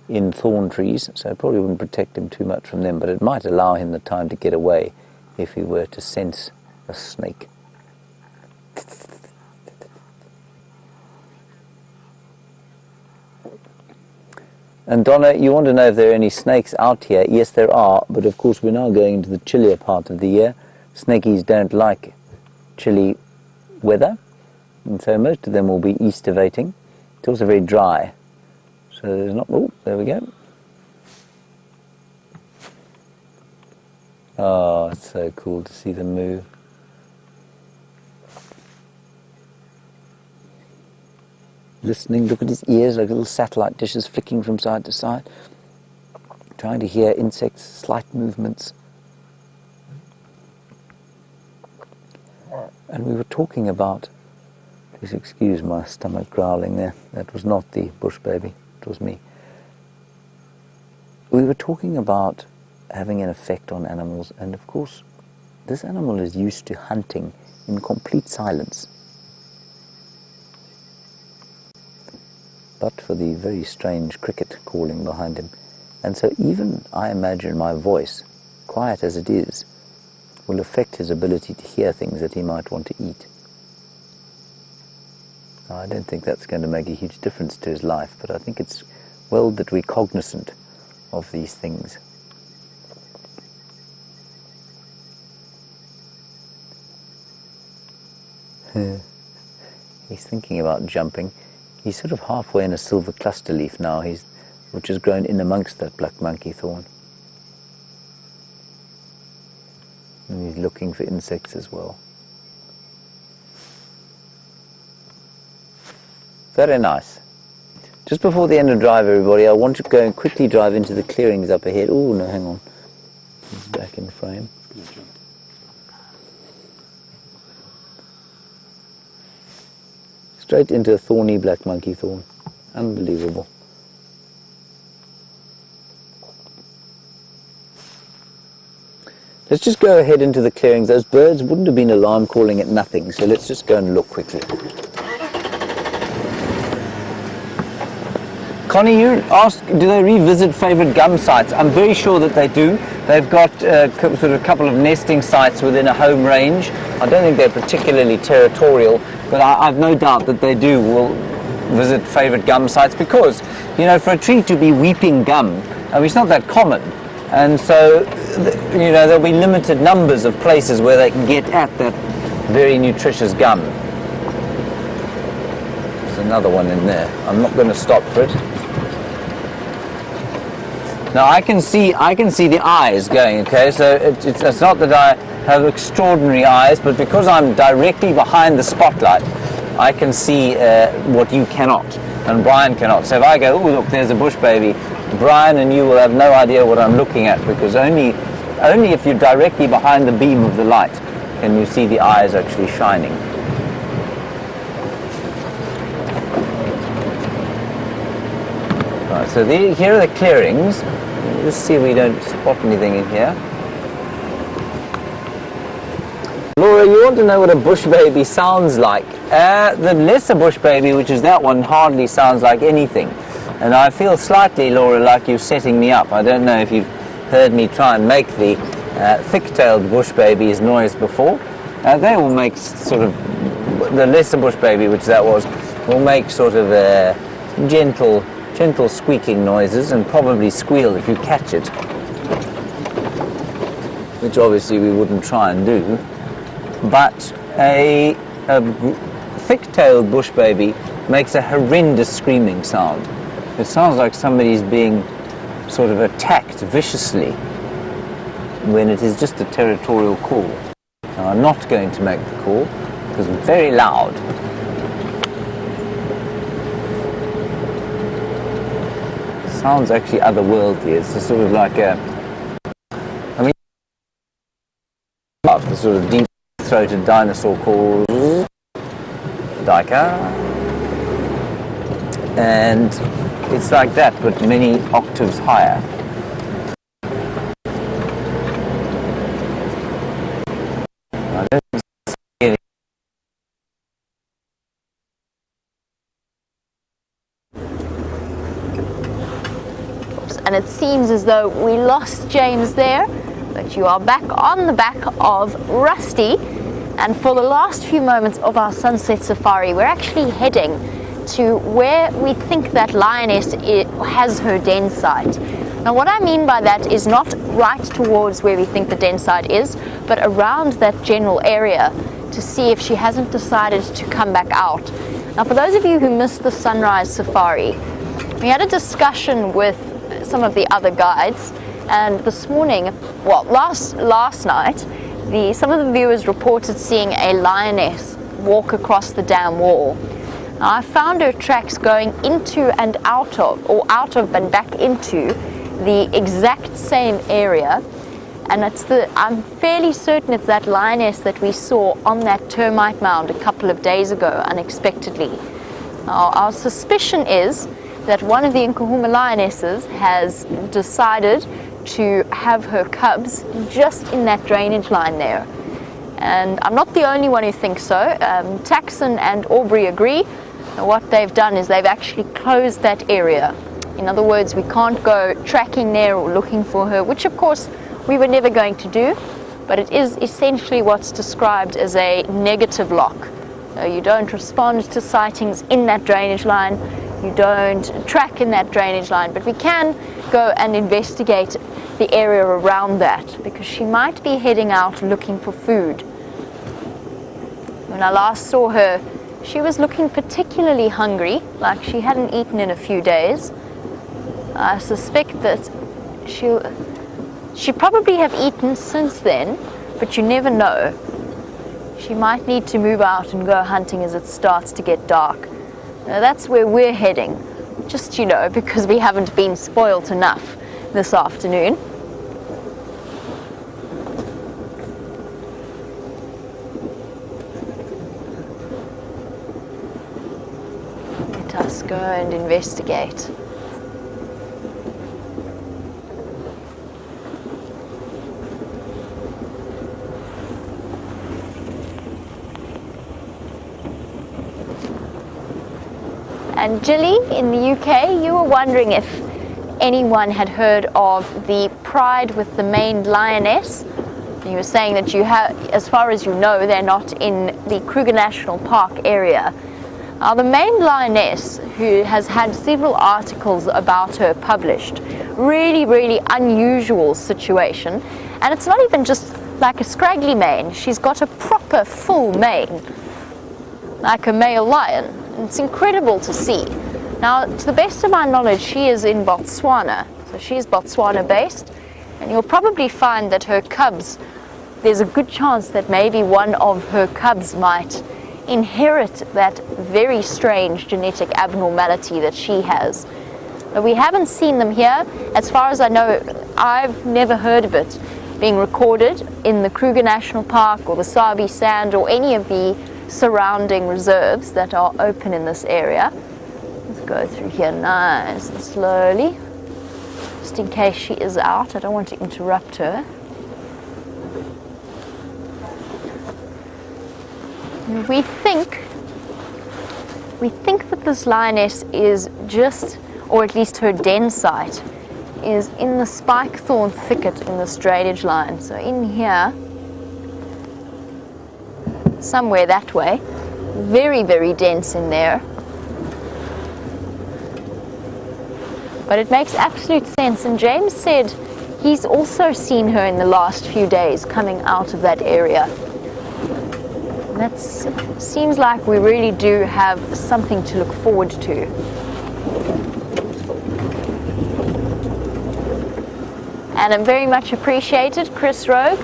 in thorn trees, so it probably wouldn't protect him too much from them, but it might allow him the time to get away if he were to sense a snake. And Donna, you want to know if there are any snakes out here? Yes, there are, but of course we're now going into the chillier part of the year. Snakies don't like chilly weather, and so most of them will be estivating. It's also very dry, So there's not, oh, there we go. Oh, it's so cool to see them move. Listening, look at his ears like little satellite dishes flicking from side to side. Trying to hear insects' slight movements. And we were talking about, please excuse my stomach growling there, that was not the bush baby, it was me. We were talking about having an effect on animals, and of course this animal is used to hunting in complete silence. But for the very strange cricket calling behind him. And so even, I imagine, my voice, quiet as it is, will affect his ability to hear things that he might want to eat. Now, I don't think that's going to make a huge difference to his life, but I think it's well that we're cognizant of these things. He's thinking about jumping. He's sort of halfway in a silver cluster leaf now, which has grown in amongst that black monkey thorn. And he's looking for insects as well. Very nice. Just before the end of drive, everybody, I want to go and quickly drive into the clearings up ahead. Oh, no, hang on. He's back in frame. Straight into a thorny black monkey thorn. Unbelievable. Let's just go ahead into the clearings. Those birds wouldn't have been alarm calling at nothing, so let's just go and look quickly. Connie, you asked, do they revisit favourite gum sites? I'm very sure that they do. They've got sort of a couple of nesting sites within a home range. I don't think they're particularly territorial, but I've no doubt that they will visit favourite gum sites because, you know, for a tree to be weeping gum, I mean, it's not that common. And so, you know, there'll be limited numbers of places where they can get at that very nutritious gum. There's another one in there. I'm not going to stop for it. Now I can see the eyes going, okay, so it's not that I have extraordinary eyes, but because I'm directly behind the spotlight, I can see what you cannot, and Brian cannot. So if I go, oh look, there's a bush baby, Brian and you will have no idea what I'm looking at, because only if you're directly behind the beam of the light can you see the eyes actually shining. Right, so here are the clearings. Just see if we don't spot anything in here. Laura, you want to know what a bush baby sounds like? The lesser bush baby, which is that one, hardly sounds like anything. And I feel slightly, Laura, like you're setting me up. I don't know if you've heard me try and make the thick-tailed bush baby's noise before. They will make sort of, the lesser bush baby, which that was, will make sort of gentle squeaking noises and probably squeal if you catch it, which obviously we wouldn't try and do. But a thick-tailed bush baby makes a horrendous screaming sound. It sounds like somebody's being sort of attacked viciously when it is just a territorial call. Now, I'm not going to make the call because it's very loud. Sounds actually otherworldly. It's a sort of like the sort of deep-throated dinosaur calls, Dika, and it's like that, but many octaves higher. I don't see any. And it seems as though we lost James there, but you are back on the back of Rusty. And for the last few moments of our sunset safari, we're actually heading to where we think that lioness has her den site. Now what I mean by that is not right towards where we think the den site is, but around that general area to see if she hasn't decided to come back out. Now for those of you who missed the sunrise safari, We had a discussion with some of the other guides, and this morning, well, last night, some of the viewers reported seeing a lioness walk across the dam wall. Now, I found her tracks going into and out of, or out of and back into the exact same area, and I'm fairly certain it's that lioness that we saw on that termite mound a couple of days ago unexpectedly. Now, our suspicion is that one of the Nkuhuma lionesses has decided to have her cubs just in that drainage line there. And I'm not the only one who thinks so. Taxon and Aubrey agree. What they've done is they've actually closed that area. In other words, we can't go tracking there or looking for her, which of course we were never going to do, but it is essentially what's described as a negative lock. You don't respond to sightings in that drainage line, you don't track in that drainage line, but we can go and investigate the area around that, because she might be heading out looking for food. When I last saw her, she was looking particularly hungry, like she hadn't eaten in a few days. I suspect that she probably have eaten since then, but you never know. She might need to move out and go hunting as it starts to get dark. Now, that's where we're heading, just, you know, because we haven't been spoilt enough this afternoon. Let us go and investigate. And Gilly, in the UK, you were wondering if anyone had heard of the pride with the maned lioness. You were saying that you have, as far as you know, they're not in the Kruger National Park area. Now, the maned lioness, who has had several articles about her published, really unusual situation. And it's not even just like a scraggly mane. She's got a proper full mane, like a male lion. It's incredible to see. Now, to the best of my knowledge, she is in Botswana. So she is Botswana based, and you'll probably find that her cubs, there's a good chance that maybe one of her cubs might inherit that very strange genetic abnormality that she has. But we haven't seen them here. As far as I know, I've never heard of it being recorded in the Kruger National Park or the Sabi Sand or any of the surrounding reserves that are open in this area. Let's go through here nice and slowly, just in case she is out. I don't want to interrupt her. We think that this lioness is just, or at least her den site, is in the spike thorn thicket in this drainage line. So in here, somewhere that way, very dense in there. But it makes absolute sense, and James said he's also seen her in the last few days coming out of that area. And that seems like we really do have something to look forward to. And I'm very much appreciated Chris Rogue,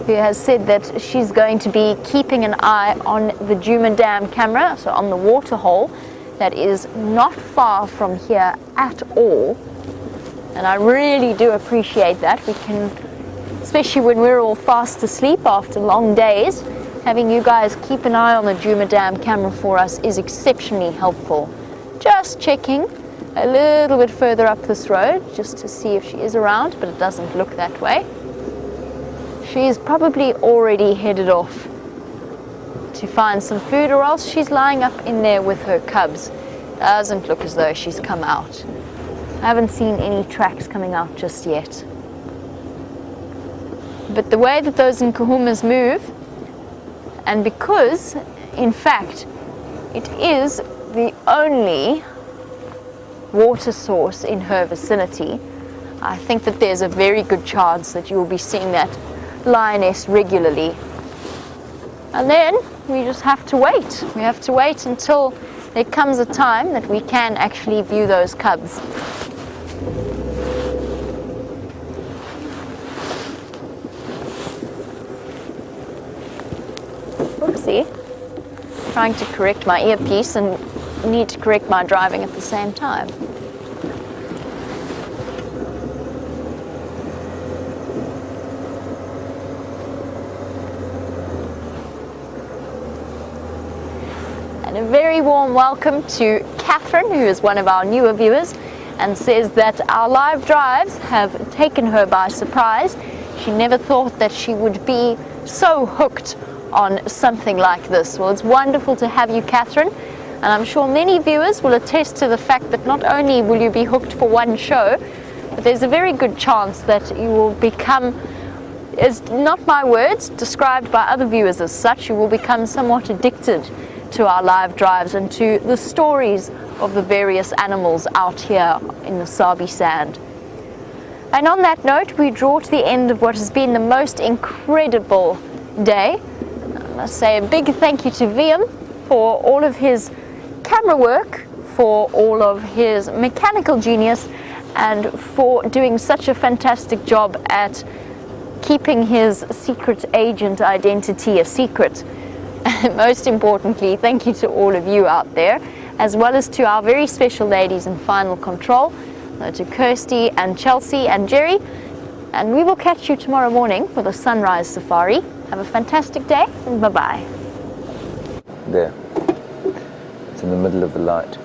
who has said that she's going to be keeping an eye on the Djuma Dam camera, so on the water hole that is not far from here at all. And I really do appreciate that. We can, especially when we're all fast asleep after long days, having you guys keep an eye on the Djuma Dam camera for us is exceptionally helpful. Just checking a little bit further up this road just to see if she is around, but it doesn't look that way. She's probably already headed off to find some food, or else she's lying up in there with her cubs. Doesn't look as though she's come out. I haven't seen any tracks coming out just yet. But the way that those Nkuhumas move, and because, in fact, it is the only water source in her vicinity, I think that there's a very good chance that you will be seeing that lioness regularly. And then we just have to wait. We have to wait until there comes a time that we can actually view those cubs. Oopsie. Trying to correct my earpiece and need to correct my driving at the same time. And a very warm welcome to Catherine, who is one of our newer viewers, and says that our live drives have taken her by surprise. She never thought that she would be so hooked on something like this. Well, it's wonderful to have you, Catherine, and I'm sure many viewers will attest to the fact that not only will you be hooked for one show, but there's a very good chance that you will become, is not my words, described by other viewers as such, you will become somewhat addicted to our live drives and to the stories of the various animals out here in the Sabi Sand. And on that note, we draw to the end of what has been the most incredible day. I must say a big thank you to Viam for all of his camera work, for all of his mechanical genius, and for doing such a fantastic job at keeping his secret agent identity a secret. And most importantly, thank you to all of you out there, as well as to our very special ladies in Final Control, to Kirsty and Chelsea and Jerry. And we will catch you tomorrow morning for the sunrise safari. Have a fantastic day, and bye-bye. There. It's in the middle of the light.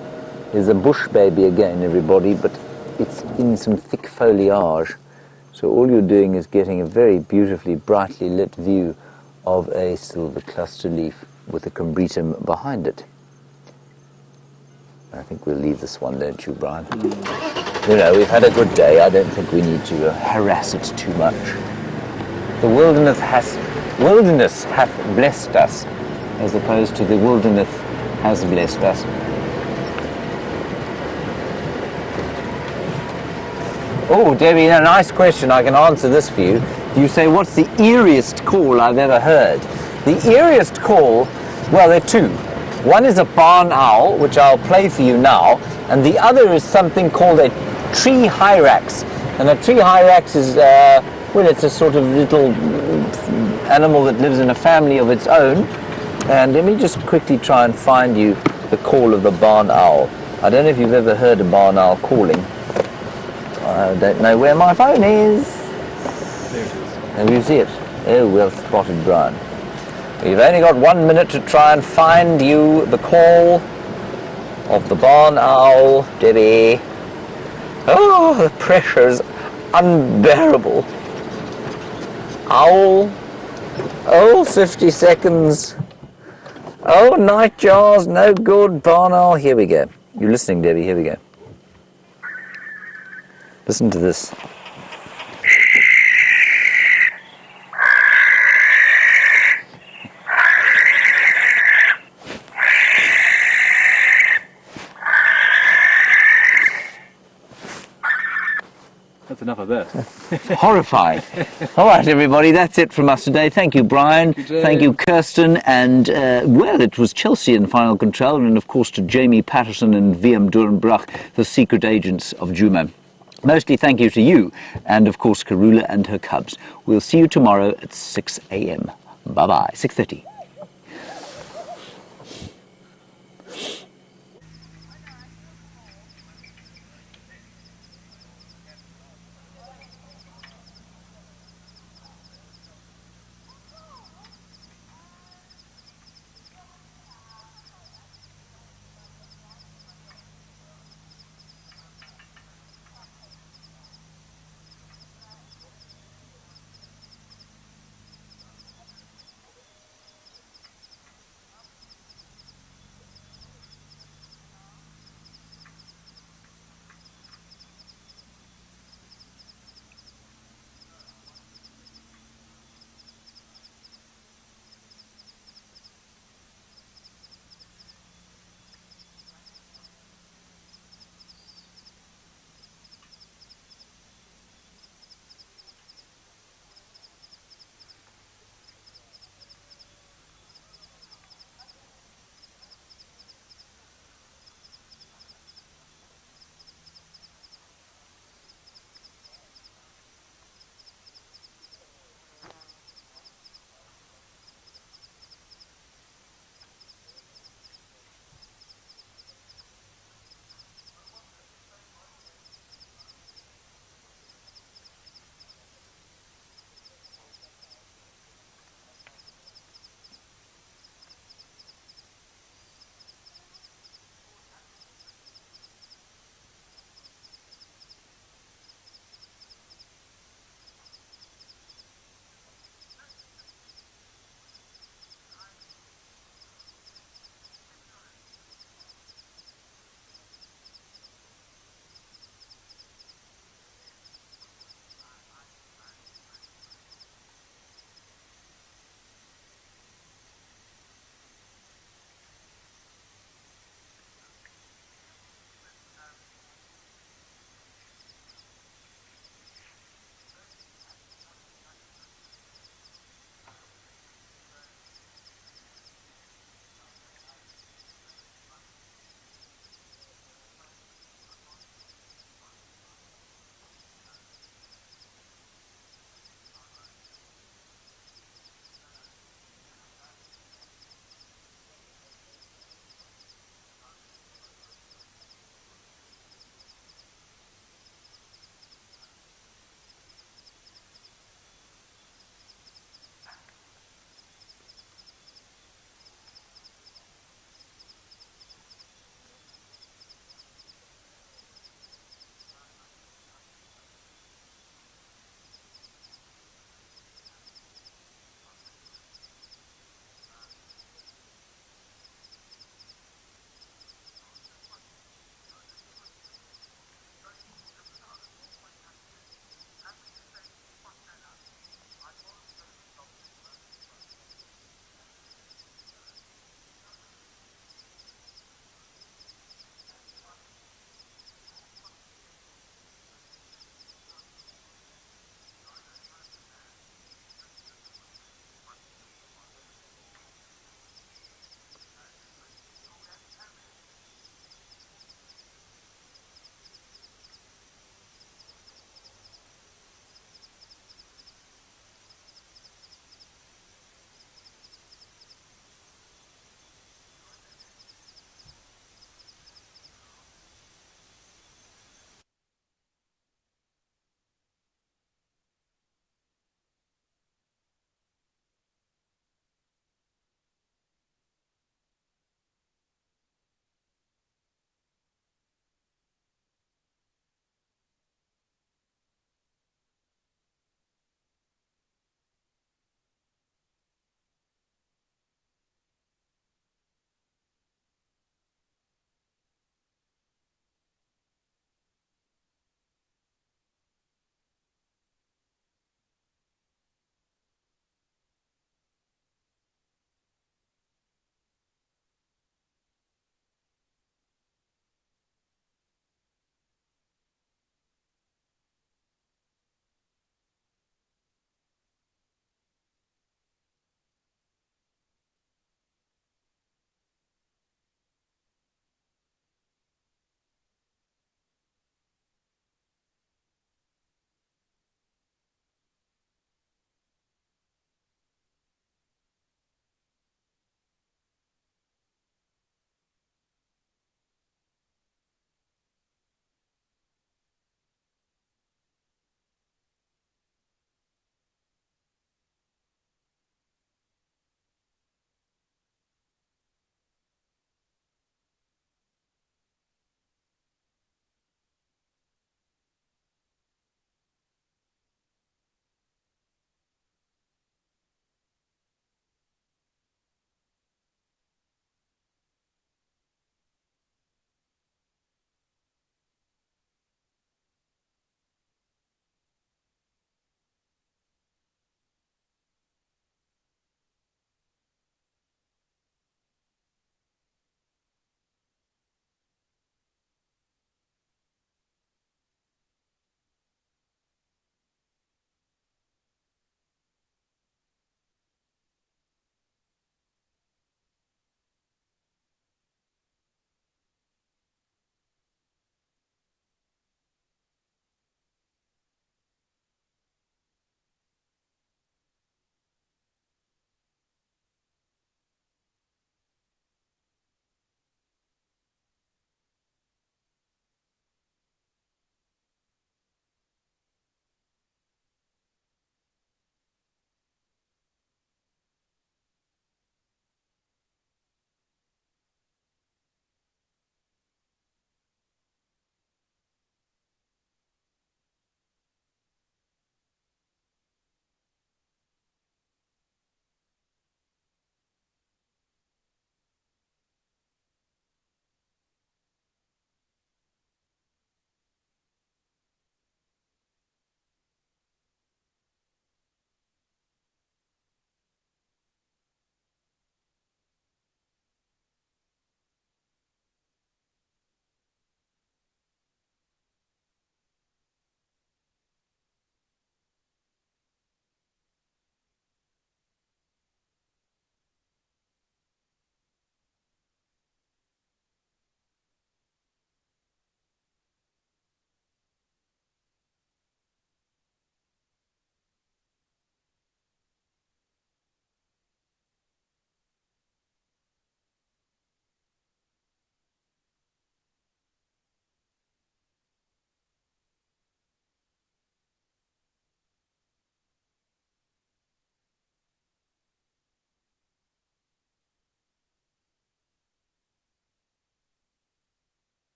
There's a bush baby again, everybody, but it's in some thick foliage. So all you're doing is getting a very beautifully, brightly lit view of a silver cluster leaf with a combretum behind it. I think we'll leave this one, don't you, Brian? You know, we've had a good day. I don't think we need to harass it too much. The wilderness hath blessed us, as opposed to the wilderness has blessed us. Oh, Debbie, a nice question. I can answer this for you. You say, what's the eeriest call I've ever heard? The eeriest call, well, there are two. One is a barn owl, which I'll play for you now, and the other is something called a tree hyrax. And a tree hyrax is, well, it's a sort of little animal that lives in a family of its own. And let me just quickly try and find you the call of the barn owl. I don't know if you've ever heard a barn owl calling. I don't know where my phone is. There it is. And you see it? Oh, well spotted, Brian. We've only got 1 minute to try and find you the call of the barn owl, Debbie. Oh, the pressure's unbearable. Owl. Oh, 50 seconds. Oh, nightjars, no good. Barn owl, here we go. You're listening, Debbie, here we go. Listen to this. That's enough of that. Horrified. All right, everybody, that's it from us today. Thank you, Brian. Thank you, Kirsten. And, well, it was Chelsea in Final Control, and, of course, to Jamie Patterson and VM Durenbrach, the secret agents of Juma. Mostly thank you to you, and, of course, Karula and her cubs. We'll see you tomorrow at 6 a.m. Bye-bye. 6:30.